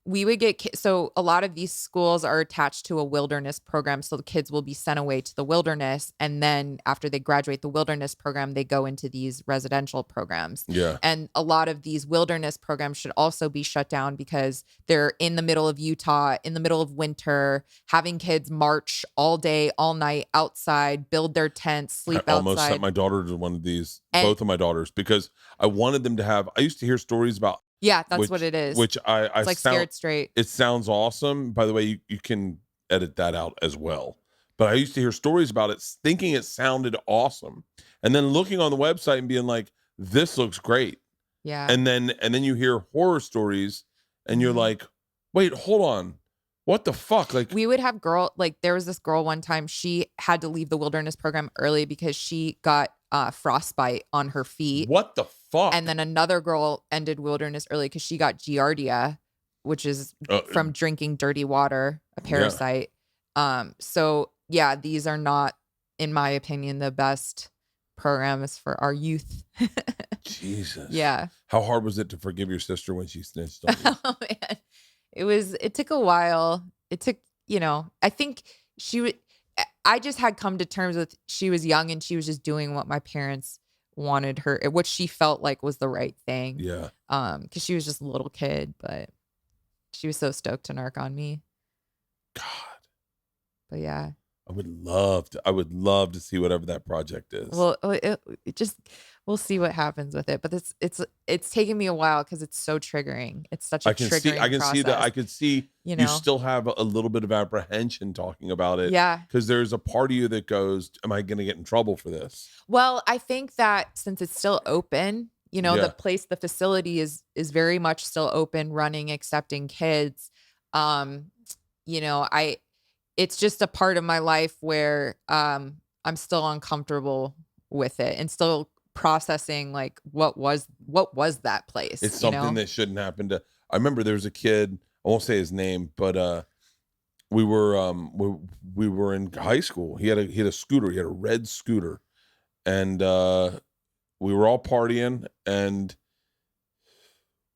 we would get, so a lot of these schools are attached to a wilderness program. So the kids will be sent away to the wilderness. And then after they graduate the wilderness program, they go into these residential programs. Yeah. And a lot of these wilderness programs should also be shut down because they're in the middle of Utah, in the middle of winter, having kids march all day, all night outside, build their tents, sleep outside. I almost sent my daughter to one of these, both of my daughters, because I wanted them to have, I used to hear stories about. Yeah, that's what it is. Which it's like Scared Straight. It sounds awesome. By the way, you can edit that out as well. But I used to hear stories about it, thinking it sounded awesome, and then looking on the website and being like, "This looks great." Yeah. And then you hear horror stories, and you're like, "Wait, hold on, what the fuck?" Like, we would have there was this girl one time. She had to leave the wilderness program early because she got frostbite on her feet. What the fuck? And then another girl ended wilderness early because she got giardia, which is from drinking dirty water, a parasite. Yeah. So yeah, these are not, in my opinion, the best programs for our youth. Jesus. Yeah. How hard was it to forgive your sister when she snitched on you? Oh man, it took a while. It took, I think I just had come to terms with she was young and she was just doing what my parents wanted her, what she felt like was the right thing. Yeah. Because she was just a little kid, but she was so stoked to narc on me. God. But yeah. I would love to see whatever that project is. Well, we'll see what happens with it. But it's taken me a while because it's so triggering. It's such a triggering process. I can see you still have a little bit of apprehension talking about it. Yeah. Because there's a part of you that goes, am I going to get in trouble for this? Well, I think that since it's still open, the facility is very much still open, running, accepting kids. It's just a part of my life where I'm still uncomfortable with it and still processing like what was that place. It's something that shouldn't happen to. I remember there was a kid, I won't say his name, but we were in high school. He had a scooter, he had a red scooter, and we were all partying, and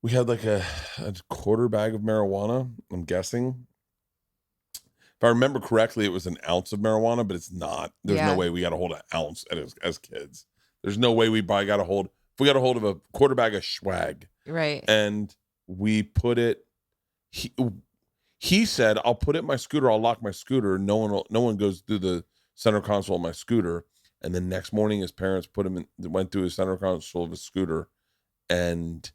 we had like a quarter bag of marijuana, I'm guessing. If I remember correctly, it was an ounce of marijuana, but it's not. There's no way we got a hold of an ounce as kids. There's no way we probably got a hold. If we got a hold of a quarter bag of swag, right? And we put it. He said, "I'll put it in my scooter. I'll lock my scooter. No one goes through the center console of my scooter." And the next morning, his parents went through his center console of his scooter, and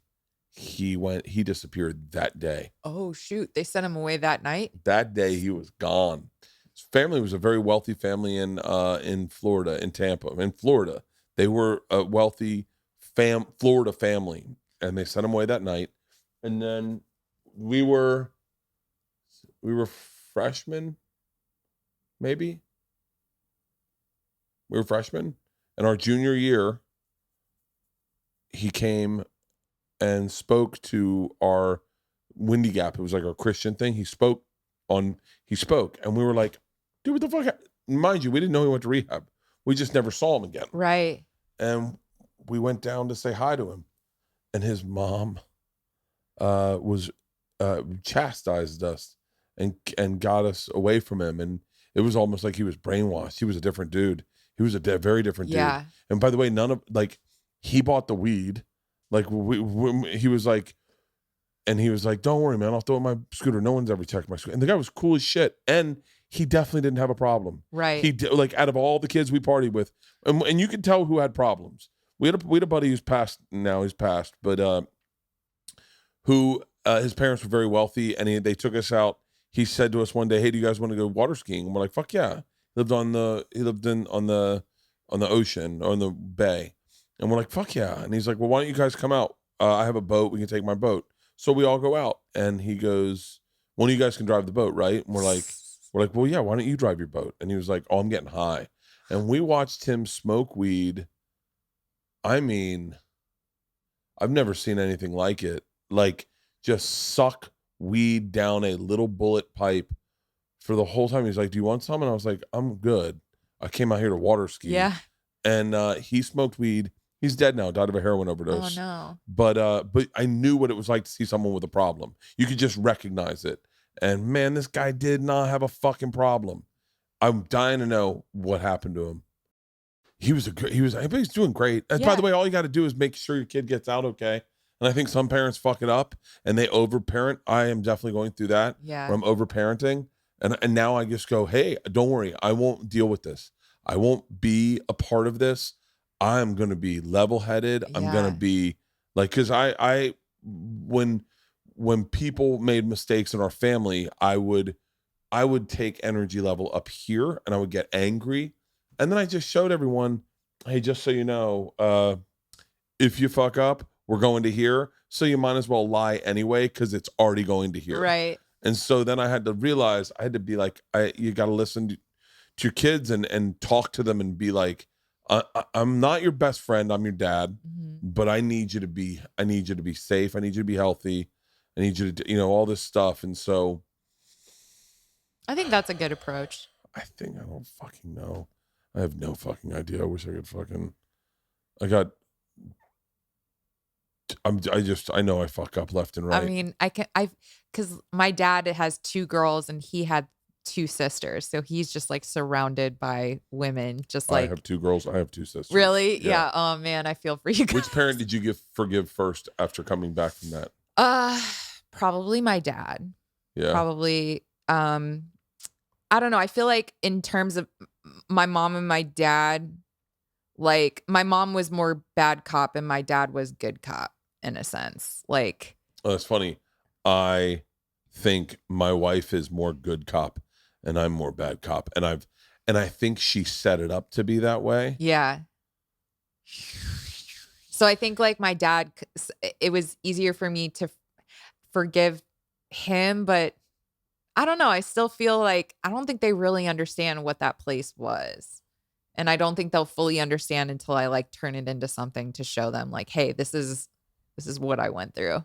he disappeared that day. Oh shoot, they sent him away that night? That day he was gone. His family was a very wealthy family in Florida, in Tampa. In Florida, they were a wealthy Florida family, and they sent him away that night. And then we were freshmen, maybe. We were freshmen. And our junior year, he came and spoke to our Windy Gap. It was like our Christian thing. He spoke, and we were like, dude, what the fuck? Mind you, we didn't know he went to rehab. We just never saw him again. Right. And we went down to say hi to him. And his mom was chastised us and got us away from him. And it was almost like he was brainwashed. He was a different dude. He was a very different dude. Yeah. And by the way, he bought the weed. Like he was like, don't worry, man, I'll throw it in my scooter. No one's ever checked my scooter. And the guy was cool as shit. And he definitely didn't have a problem. Right. He like out of all the kids we partied with, and you could tell who had problems. We had a buddy who's passed now. He's passed, but who his parents were very wealthy, and they took us out. He said to us one day, "Hey, do you guys want to go water skiing?" And we're like, "Fuck yeah!" He lived on the ocean, or on the bay, and we're like, "Fuck yeah!" And he's like, "Well, why don't you guys come out? I have a boat. We can take my boat." So we all go out, and he goes, "One of you guys can drive the boat, right?" And we're like, "Well, yeah. Why don't you drive your boat?" And he was like, "Oh, I'm getting high," and we watched him smoke weed. I mean, I've never seen anything like it. Like, just suck weed down a little bullet pipe for the whole time. He's like, "Do you want some?" And I was like, "I'm good. I came out here to water ski." Yeah. And he smoked weed. He's dead now, died of a heroin overdose. Oh no. But I knew what it was like to see someone with a problem. You could just recognize it. And man, this guy did not have a fucking problem. I'm dying to know what happened to him. He's doing great. And by the way, all you got to do is make sure your kid gets out okay. And I think some parents fuck it up and they overparent. I am definitely going through that. Yeah. Where I'm overparenting. And now I just go, hey, don't worry. I won't deal with this. I won't be a part of this. I'm going to be level-headed. I'm going to be like, because when people made mistakes in our family, I would take energy level up here and I would get angry. And then I just showed everyone, hey, just so you know, if you fuck up, we're going to here. So you might as well lie anyway, because it's already going to here. Right. And so then I had to realize, I had to be like, you got to listen to your kids and talk to them and be like, I'm not your best friend. I'm your dad, but I need you to be safe. I need you to be healthy. I need you to, all this stuff. And so I think that's a good approach. I don't fucking know. I have no fucking idea. I wish I could I know I fuck up left and right. I mean, because my dad has 2 girls and he had 2 sisters. So he's just like surrounded by women. Just like, I have 2 girls. I have 2 sisters. Really? Yeah. Oh man, I feel for you guys. Which parent did you forgive first after coming back from that? Probably my dad. Yeah. Probably. I don't know. I feel like in terms of my mom and my dad, like my mom was more bad cop and my dad was good cop in a sense. Like, oh, that's funny. I think my wife is more good cop and I'm more bad cop. And I think she set it up to be that way. Yeah. So I think like my dad, it was easier for me to forgive him, but I don't know. I still feel like I don't think they really understand what that place was. And I don't think they'll fully understand until I like turn it into something to show them like, hey, this is what I went through.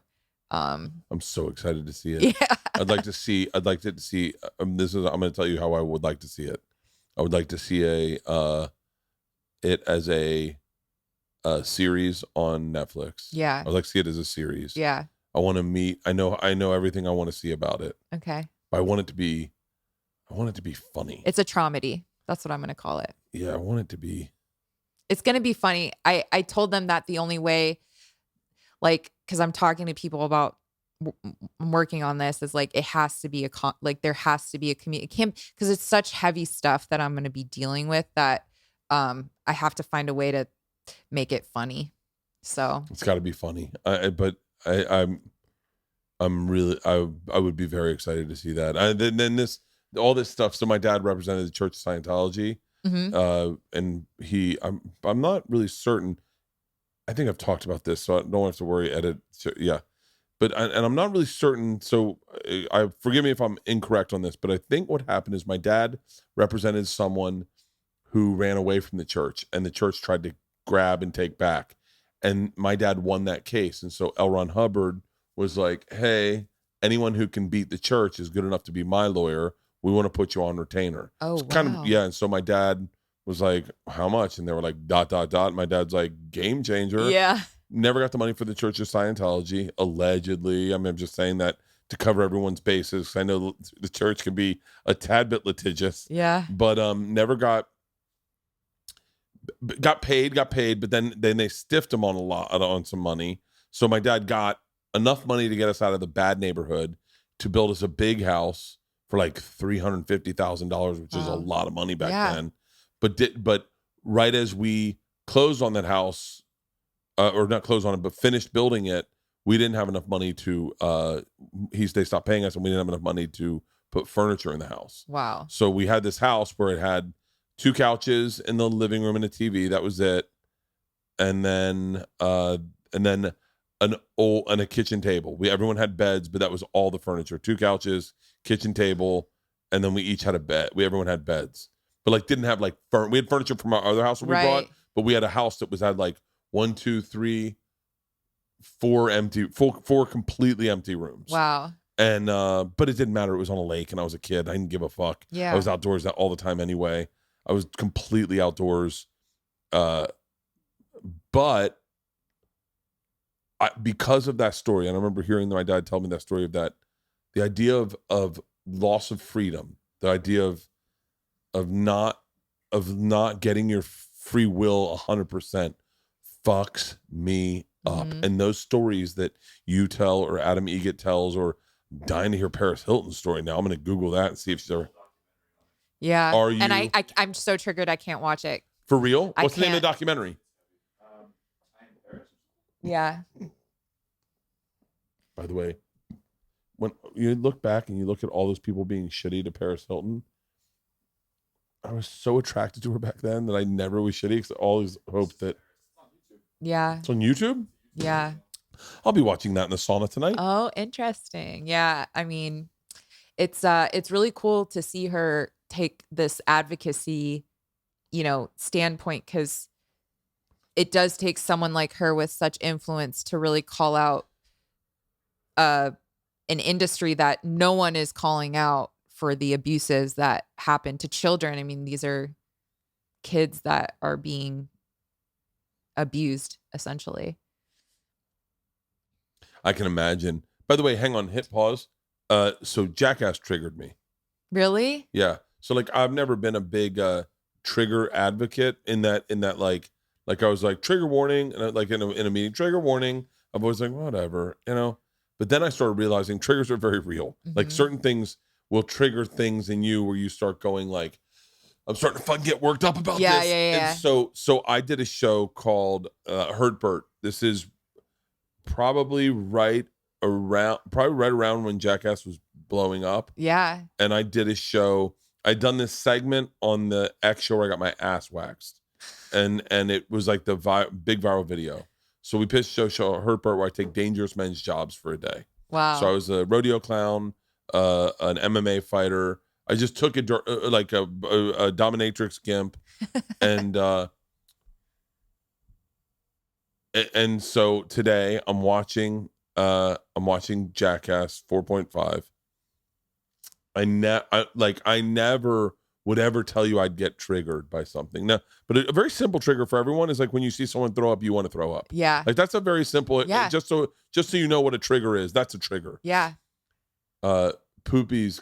I'm so excited to see it. Yeah. I'd like to see I'm going to tell you how I would like to see it. I would like to see it as a series on Netflix. Yeah. I'd like to see it as a series. Yeah. I want to meet. I know everything I want to see about it. Okay. But I want it to be funny. It's a traumedy. That's what I'm going to call it. Yeah, I want it to be. It's going to be funny. I told them that the only way, like, because I'm talking to people about working on this, is like it has to be there has to be a community. It can't, because it's such heavy stuff that I'm going to be dealing with that I have to find a way to make it funny. So it's got to be funny. I'm really, I would be very excited to see that. Then all this stuff. So my dad represented the Church of Scientology, and I'm not really certain. I think I've talked about this, so I don't have to worry. So, yeah, but and I'm not really certain. So I forgive me if I'm incorrect on this, but I think what happened is my dad represented someone who ran away from the church, and the church tried to grab and take back, and my dad won that case. And so L. Ron Hubbard was like, "Hey, anyone who can beat the church is good enough to be my lawyer. We want to put you on retainer." Oh, It's kind wow. of, yeah. And so my dad was like, "How much?" And they were like, ... My dad's like, "Game changer." Yeah. Never got the money for the Church of Scientology, allegedly. I mean, I'm just saying that to cover everyone's bases. I know the church can be a tad bit litigious, Yeah. but never got paid, but then they stiffed him on some money. So my dad got enough money to get us out of the bad neighborhood to build us a big house for like $350,000, which is a Wow. lot of money back Yeah. then. But right as we closed on that house, or not closed on it, but finished building it, we didn't have enough money to. They stopped paying us, and we didn't have enough money to put furniture in the house. Wow. So we had this house where it had 2 couches in the living room and a TV. That was it, and then a kitchen table. Everyone had beds, but that was all the furniture. 2 couches, kitchen table, and then we each had a bed. Everyone had beds, but like didn't have like we had furniture from our other house that we bought, Right. but we had a house that had like 1, 2, 3, 4 completely empty rooms. Wow. And but it didn't matter. It was on a lake, and I was a kid. I didn't give a fuck. Yeah. I was outdoors all the time anyway. I was completely outdoors. But because of that story, and I remember hearing my dad tell me that story of that, the idea of loss of freedom, the idea of not getting your free will 100% fucks me up. Mhm. And those stories that you tell, or Adam Egget tells, or dying to hear Paris Hilton's story now. I'm going to Google that and see if she's ever. Yeah. Are And you- I'm so triggered I can't watch it. For real? I What's the name of the can't. documentary? Yeah. By the way, when you look back and you look at all those people being shitty to Paris Hilton, I was so attracted to her back then that I never was shitty, because I always hoped that Yeah. it's on YouTube. Yeah. I'll be watching that in the sauna tonight. Oh, interesting. Yeah. I mean, it's really cool to see her take this advocacy, standpoint, because it does take someone like her with such influence to really call out an industry that no one is calling out for the abuses that happen to children. I mean, these are kids that are being abused, essentially. I can imagine. By the way, hang on, hit pause. So Jackass triggered me. Really? Yeah. So like I've never been a big trigger advocate in that like I was like trigger warning, and like in a meeting, trigger warning. I've always like whatever, But then I started realizing triggers are very real. Like Mhm. certain things will trigger things in you where you start going like, I'm starting to fucking get worked up about Yeah, this. yeah. And so I did a show called Hurt Bert. This is probably right around when Jackass was blowing up. Yeah. And I did a show. I'd done this segment on the X show where I got my ass waxed, and it was like the big viral video. So we pitched a show Hurt Bert, where I take dangerous men's jobs for a day. Wow. So I was a rodeo clown, an MMA fighter. I just took it like a dominatrix gimp, and so today I'm watching Jackass 4.5. I never would ever tell you I'd get triggered by something. Now, but a very simple trigger for everyone is like when you see someone throw up, you want to throw up. Yeah. Like that's a very simple. Yeah. Just so you know what a trigger is. That's a trigger. Yeah. Poopy's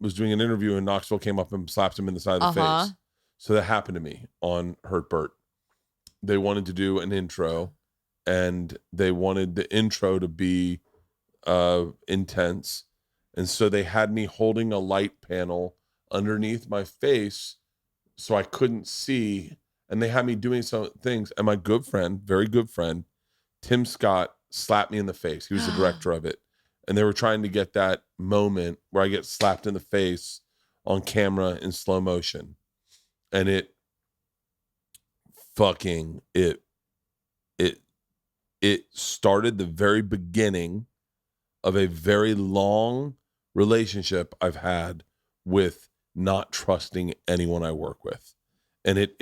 was doing an interview, and Knoxville came up and slapped him in the side of the face. So that happened to me on Hurt Bert. They wanted to do an intro, and they wanted the intro to be intense. And so they had me holding a light panel underneath my face so I couldn't see. And they had me doing some things. And my good friend, very good friend, Tim Scott, slapped me in the face. He was the director of it. And they were trying to get that moment where I get slapped in the face on camera in slow motion. And it started the very beginning of a very long relationship I've had with not trusting anyone I work with. And it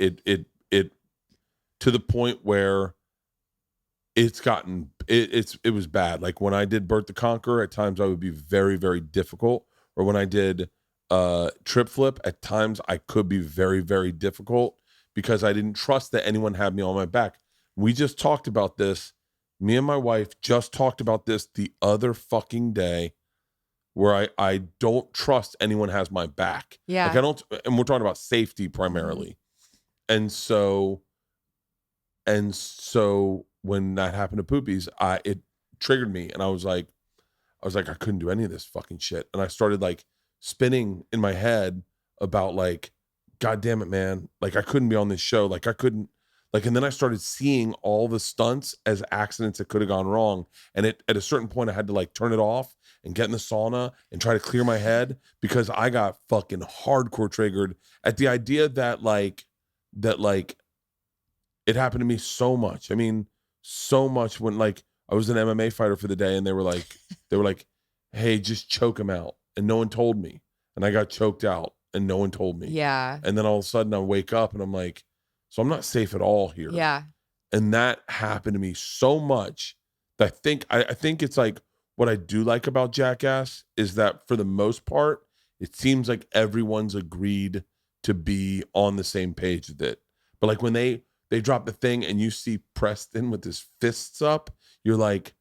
to the point where it's gotten, it was bad. Like when I did Bert the Conqueror, at times I would be very, very difficult. Or when I did Trip Flip, at times I could be very, very difficult because I didn't trust that anyone had me on my back. We just talked about this. Me and my wife just talked about this the other fucking day, where I don't trust anyone has my back. Yeah. Like I don't, and we're talking about safety primarily. And so when that happened to Poopies, it triggered me, and I was like, I couldn't do any of this fucking shit. And I started like spinning in my head about like, God damn it, man. Like I couldn't be on this show. Like I couldn't, like, and then I started seeing all the stunts as accidents that could have gone wrong. And at a certain point I had to like turn it off and get in the sauna and try to clear my head, because I got fucking hardcore triggered at the idea that it happened to me so much. I mean, so much when like I was an MMA fighter for the day, and they were like, hey, just choke him out. And no one told me. And I got choked out and no one told me. Yeah. And then all of a sudden I wake up and I'm like, so I'm not safe at all here. Yeah. And that happened to me so much that I think it's like, what I do like about Jackass is that for the most part, it seems like everyone's agreed to be on the same page with it. But like when they drop the thing and you see Preston with his fists up, you're like,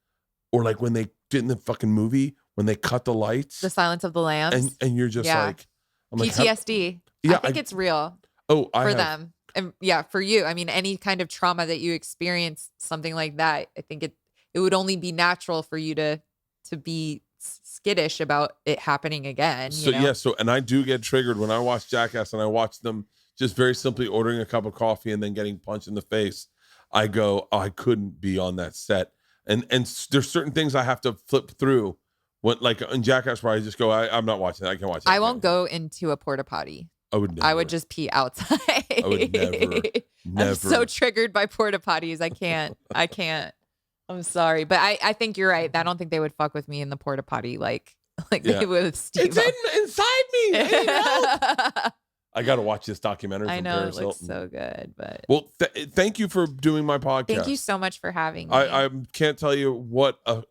or like when they did in the fucking movie, when they cut the lights, The Silence of the Lambs. and you're just like, I'm like, PTSD. Yeah, I think it's real for them. And yeah, for you. I mean, any kind of trauma that you experience, something like that, I think it would only be natural for you to be skittish about it happening again. So you know? yeah, and I do get triggered when I watch Jackass, and I watch them just very simply ordering a cup of coffee and then getting punched in the face. I go, oh, I couldn't be on that set. And there's certain things I have to flip through. When like in Jackass, where I just go, I'm not watching that. I can't watch that. I won't go into a porta potty. I would never. I would just pee outside. I would never. I'm so triggered by porta potties. I can't. I'm sorry. But I think you're right. I don't think they would fuck with me in the porta potty like they would with Steve. It's inside me. Hey, help. I got to watch this documentary. I From know Paris it looks Hilton. so good, but well, thank you for doing my podcast. thank you so much for having me. I can't tell you what a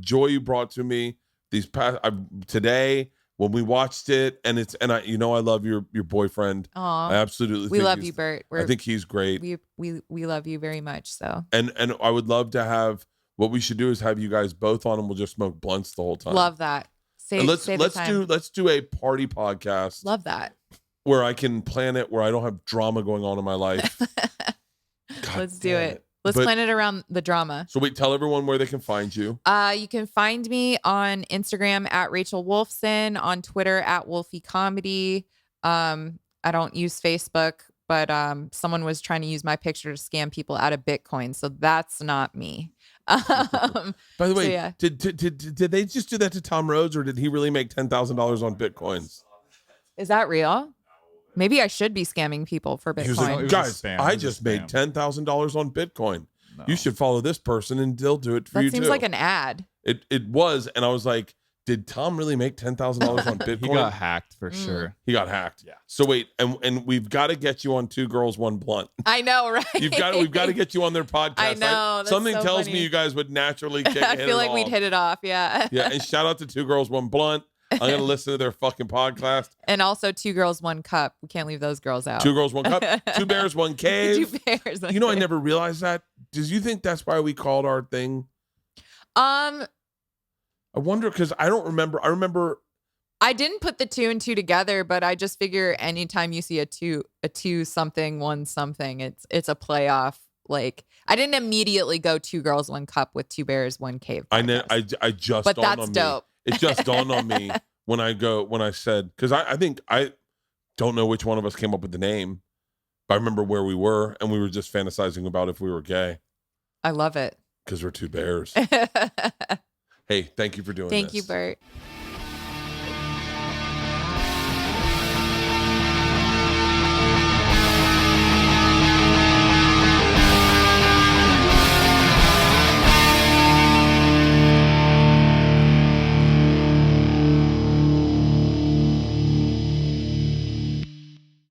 joy you brought to me these past today when we watched it, and I I love your boyfriend. Aw. I absolutely We think love you, Bert. I think he's great. We love you very much. So And I would love to have, what we should do is have you guys both on, and we'll just smoke blunts the whole time. love that. Let's do a party podcast. Love that. Where I can plan it, where I don't have drama going on in my life. Let's do it. Let's plan it around the drama. So wait, tell everyone where they can find you. You can find me on Instagram at Rachel Wolfson, on Twitter at Wolfie Comedy. I don't use Facebook, but someone was trying to use my picture to scam people out of Bitcoin, so that's not me. By the way, so yeah. did they just do that to Tom Rhodes, or did he really make $10,000 on Bitcoins? Is that real? Maybe I should be scamming people for Bitcoin. He was like, guys, I just made $10,000 on Bitcoin. No. You should follow this person, and they'll do it for you too. That seems like an ad. It was, and I was like, did Tom really make $10,000 on Bitcoin? He got hacked for sure. He got hacked. Yeah. So wait, and we've got to get you on Two Girls One Blunt. I know, right? We've got to get you on their podcast. I know. Something so tells funny. me you guys would naturally kick I feel like we'd hit it off. Yeah. Yeah. And shout out to Two Girls One Blunt. I'm gonna listen to their fucking podcast. And also Two Girls One Cup. We can't leave those girls out. Two Girls One Cup. Two Bears One Cave. Two Bears. One You know, cave. I never realized that. Did you think that's why we called our thing? I wonder, because I don't remember. I remember. I didn't put the 2 and 2 together, but I just figure anytime you see a two something, one something, it's a playoff. Like I didn't immediately go Two Girls One Cup with Two Bears One Cave. I just. But dawned that's on dope. Me. It just dawned on me when I said, because I think I don't know which one of us came up with the name, but I remember where we were, and we were just fantasizing about if we were gay. I love it. Because we're two bears. Hey, thank you for doing this. Thank you, Bert.